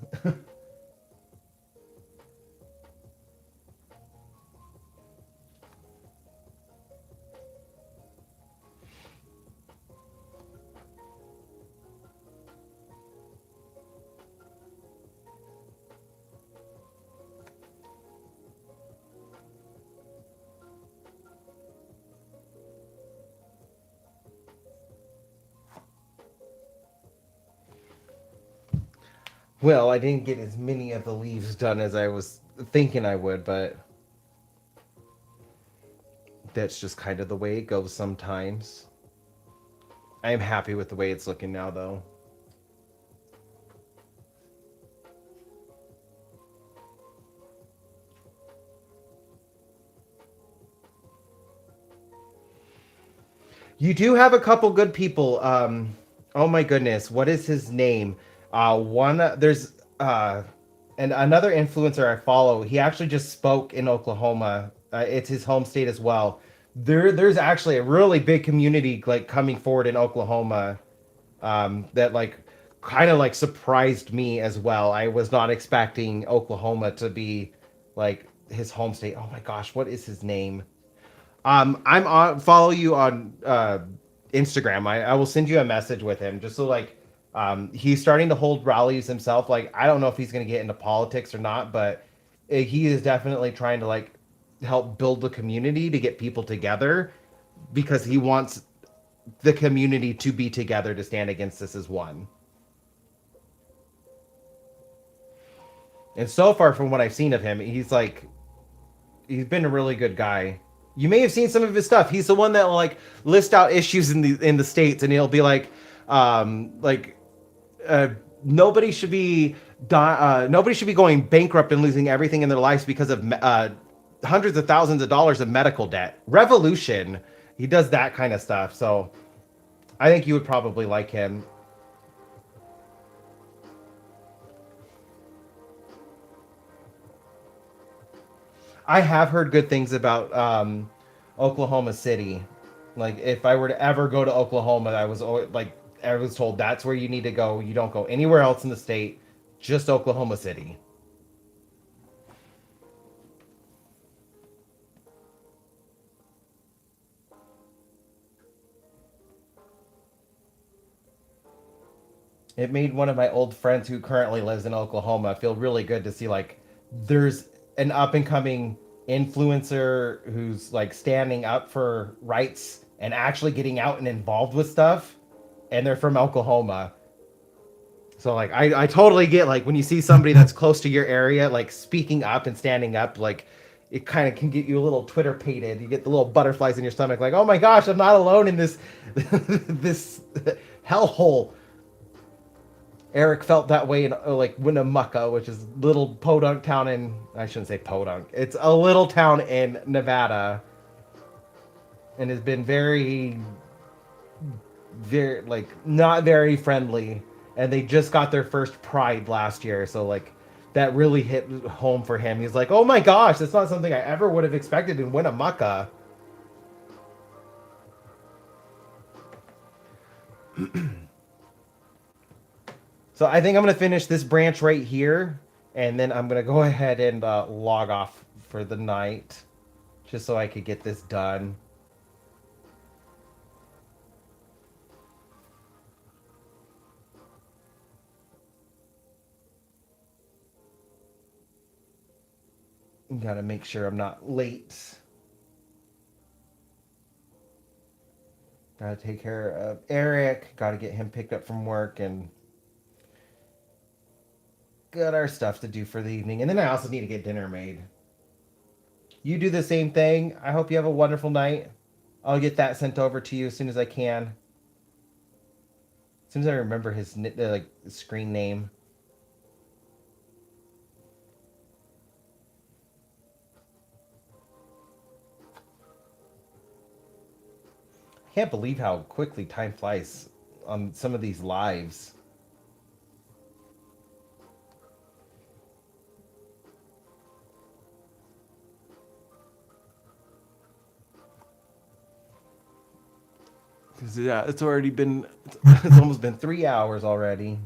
Well, I didn't get as many of the leaves done as I was thinking I would, but that's just kind of the way it goes sometimes. I am happy with the way it's looking now, though. You do have a couple good people. Oh my goodness, what is his name? One there's and another influencer I follow. He actually just spoke in Oklahoma. It's his home state as well. There's actually a really big community like coming forward in Oklahoma. That like kind of like surprised me as well. I was not expecting Oklahoma to be like his home state. Oh my gosh, what is his name? I'm on follow you on Instagram. I will send you a message with him just so like he's starting to hold rallies himself. Like I don't know if he's going to get into politics or not, but he is definitely trying to like help build the community to get people together because he wants the community to be together to stand against this as one. And so far from what I've seen of him, he's been a really good guy. You may have seen some of his stuff. He's the one that like list out issues in the states, and he'll be like uh, nobody should be nobody should be going bankrupt and losing everything in their lives because of hundreds of thousands of dollars of medical debt. Revolution. He does that kind of stuff. So I think you would probably like him. I have heard good things about Oklahoma City. Like if I were to ever go to Oklahoma, I was told that's where you need to go. You don't go anywhere else in the state, just Oklahoma City. It made one of my old friends who currently lives in Oklahoma feel really good to see like there's an up and coming influencer who's like standing up for rights and actually getting out and involved with stuff, and they're from Oklahoma. So like I totally get like when you see somebody that's close to your area like speaking up and standing up, like it kind of can get you a little Twitter pated. You get the little butterflies in your stomach, like, oh my gosh, I'm not alone in this this hellhole. Eric felt that way in like Winnemucca, which is little podunk town in, I shouldn't say podunk. It's a little town in Nevada, and has been very like not very friendly. And they just got their first Pride last year, so like that really hit home for him. He's like, "Oh my gosh, that's not something I ever would have expected in Winnemucca." So I think I'm gonna finish this branch right here, and then I'm gonna go ahead and log off for the night, just so I could get this done. Gotta make sure I'm not late. Gotta take care of Eric. Gotta get him picked up from work, and got our stuff to do for the evening. And then I also need to get dinner made. You do the same thing. I hope you have a wonderful night. I'll get that sent over to you as soon as I can. As soon as I remember his like screen name. I can't believe how quickly time flies on some of these lives. Cause yeah, it's already been it's almost been 3 hours already.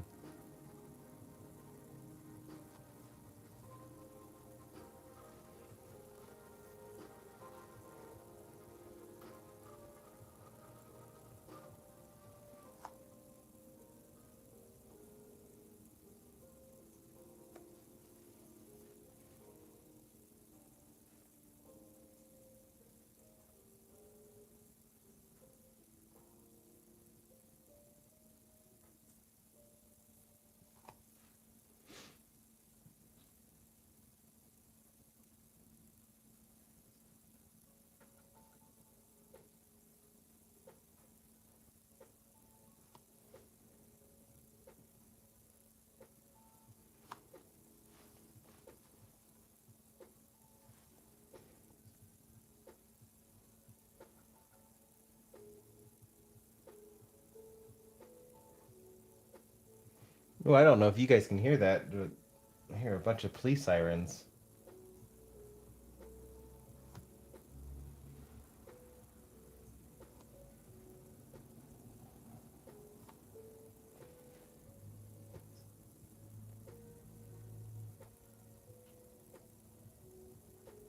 Oh, I don't know if you guys can hear that, but I hear a bunch of police sirens.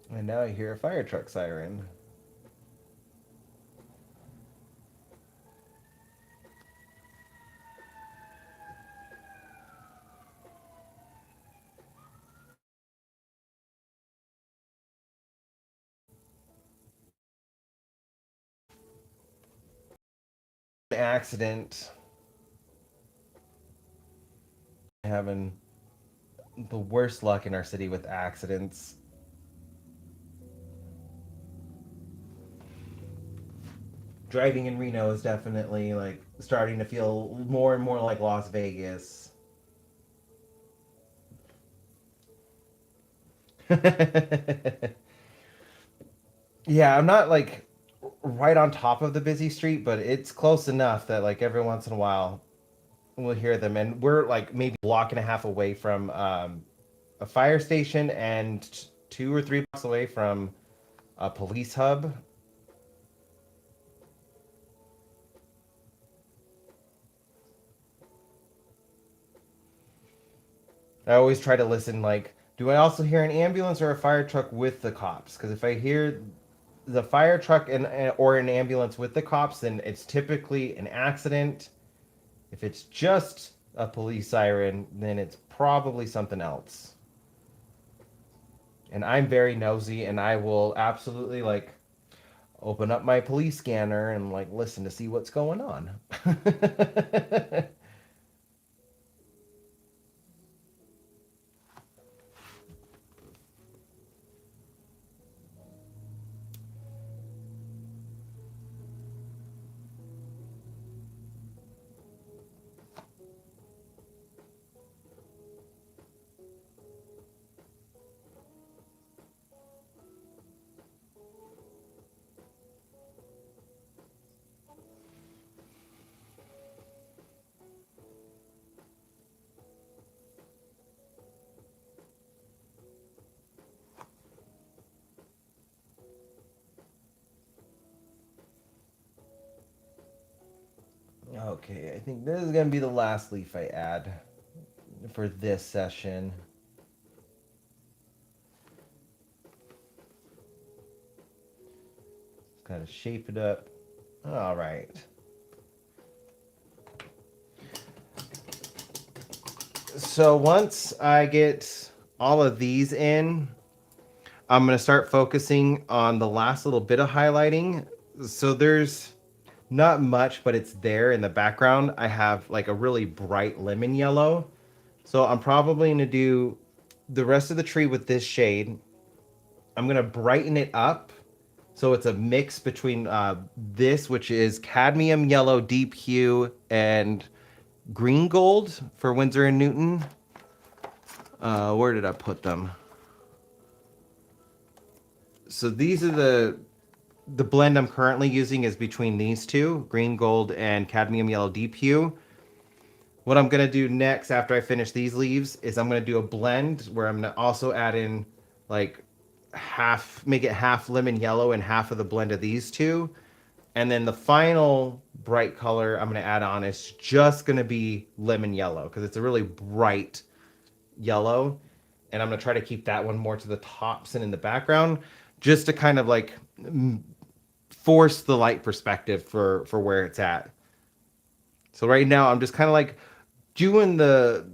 And now I hear a fire truck siren. Accident. Having the worst luck in our city with accidents. Driving in Reno is definitely like starting to feel more and more like Las Vegas. Yeah, I'm not like right on top of the busy street, but it's close enough that like every once in a while we'll hear them. And we're like maybe a block and a half away from a fire station and 2 or 3 blocks away from a police hub. I always try to listen like, do I also hear an ambulance or a fire truck with the cops? Because if I hear the fire truck or an ambulance with the cops, then it's typically an accident. If it's just a police siren, then it's probably something else. And I'm very nosy, and I will absolutely like open up my police scanner and like listen to see what's going on. Okay, I think this is going to be the last leaf I add for this session. Just kind of shape it up. All right. So once I get all of these in, I'm going to start focusing on the last little bit of highlighting. So there's not much, but it's there in the background. I have like a really bright lemon yellow. So I'm probably going to do the rest of the tree with this shade. I'm going to brighten it up. So it's a mix between this, which is cadmium yellow, deep hue, and green gold for Winsor and Newton. Where did I put them? So these are the blend I'm currently using is between these two, green gold and cadmium yellow deep hue. What I'm going to do next after I finish these leaves is I'm going to do a blend where I'm going to also add in like make it half lemon yellow and half of the blend of these two. And then the final bright color I'm going to add on is just going to be lemon yellow because it's a really bright yellow. And I'm going to try to keep that one more to the tops and in the background just to kind of like force the light perspective for where it's at. So right now I'm just kind of like doing the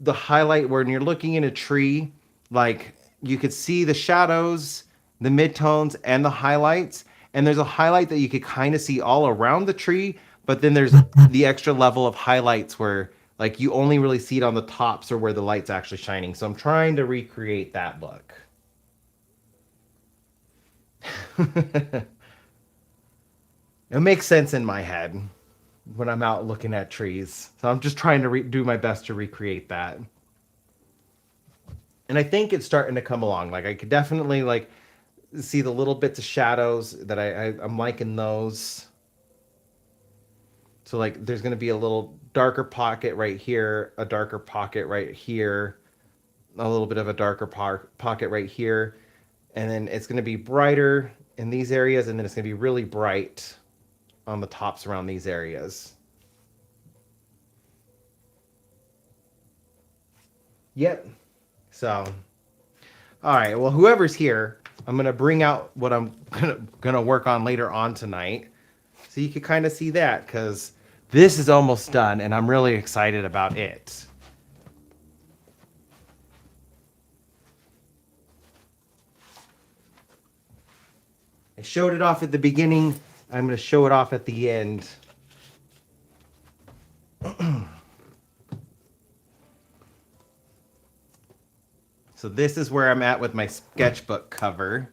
highlight where when you're looking in a tree, like you could see the shadows, the midtones, and the highlights. And there's a highlight that you could kind of see all around the tree, but then there's the extra level of highlights where like you only really see it on the tops or where the light's actually shining. So I'm trying to recreate that look. It makes sense in my head when I'm out looking at trees. So I'm just trying to do my best to recreate that. And I think it's starting to come along. Like I could definitely like see the little bits of shadows that I'm liking those. So like there's going to be a little darker pocket right here, a darker pocket right here, a little bit of a darker pocket right here. And then it's going to be brighter in these areas, and then it's going to be really bright on the tops around these areas. Yep. So, all right. Well, whoever's here, I'm going to bring out what I'm going to work on later on tonight. So you can kind of see that because this is almost done and I'm really excited about it. I showed it off at the beginning. I'm going to show it off at the end. So this is where I'm at with my sketchbook cover.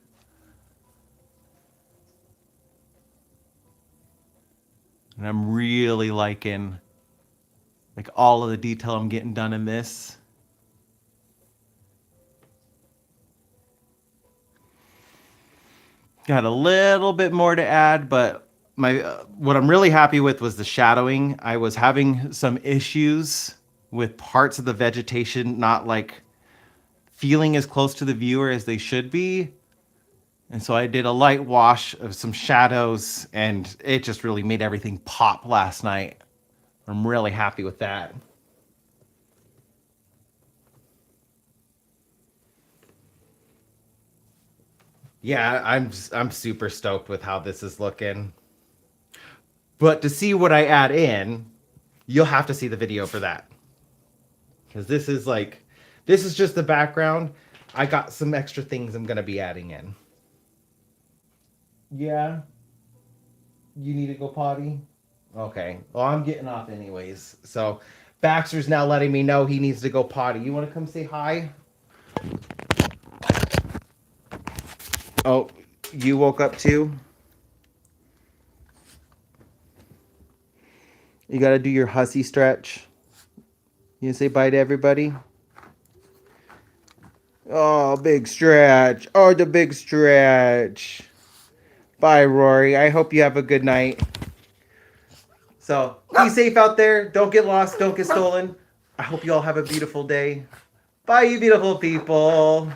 And I'm really liking like all of the detail I'm getting done in this. Got a little bit more to add, but my what I'm really happy with was the shadowing. I was having some issues with parts of the vegetation not like feeling as close to the viewer as they should be. And so I did a light wash of some shadows and it just really made everything pop last night. I'm really happy with that. Yeah, I'm super stoked with how this is looking. But to see what I add in, you'll have to see the video for that. Because this is just the background. I got some extra things I'm going to be adding in. Yeah, you need to go potty? Okay. Well, I'm getting off anyways. So Baxter's now letting me know he needs to go potty. You want to come say hi? Oh, you woke up too? You got to do your hussy stretch. You say bye to everybody? Oh, big stretch. Oh, the big stretch. Bye, Rory. I hope you have a good night. So be safe out there. Don't get lost. Don't get stolen. I hope you all have a beautiful day. Bye, you beautiful people.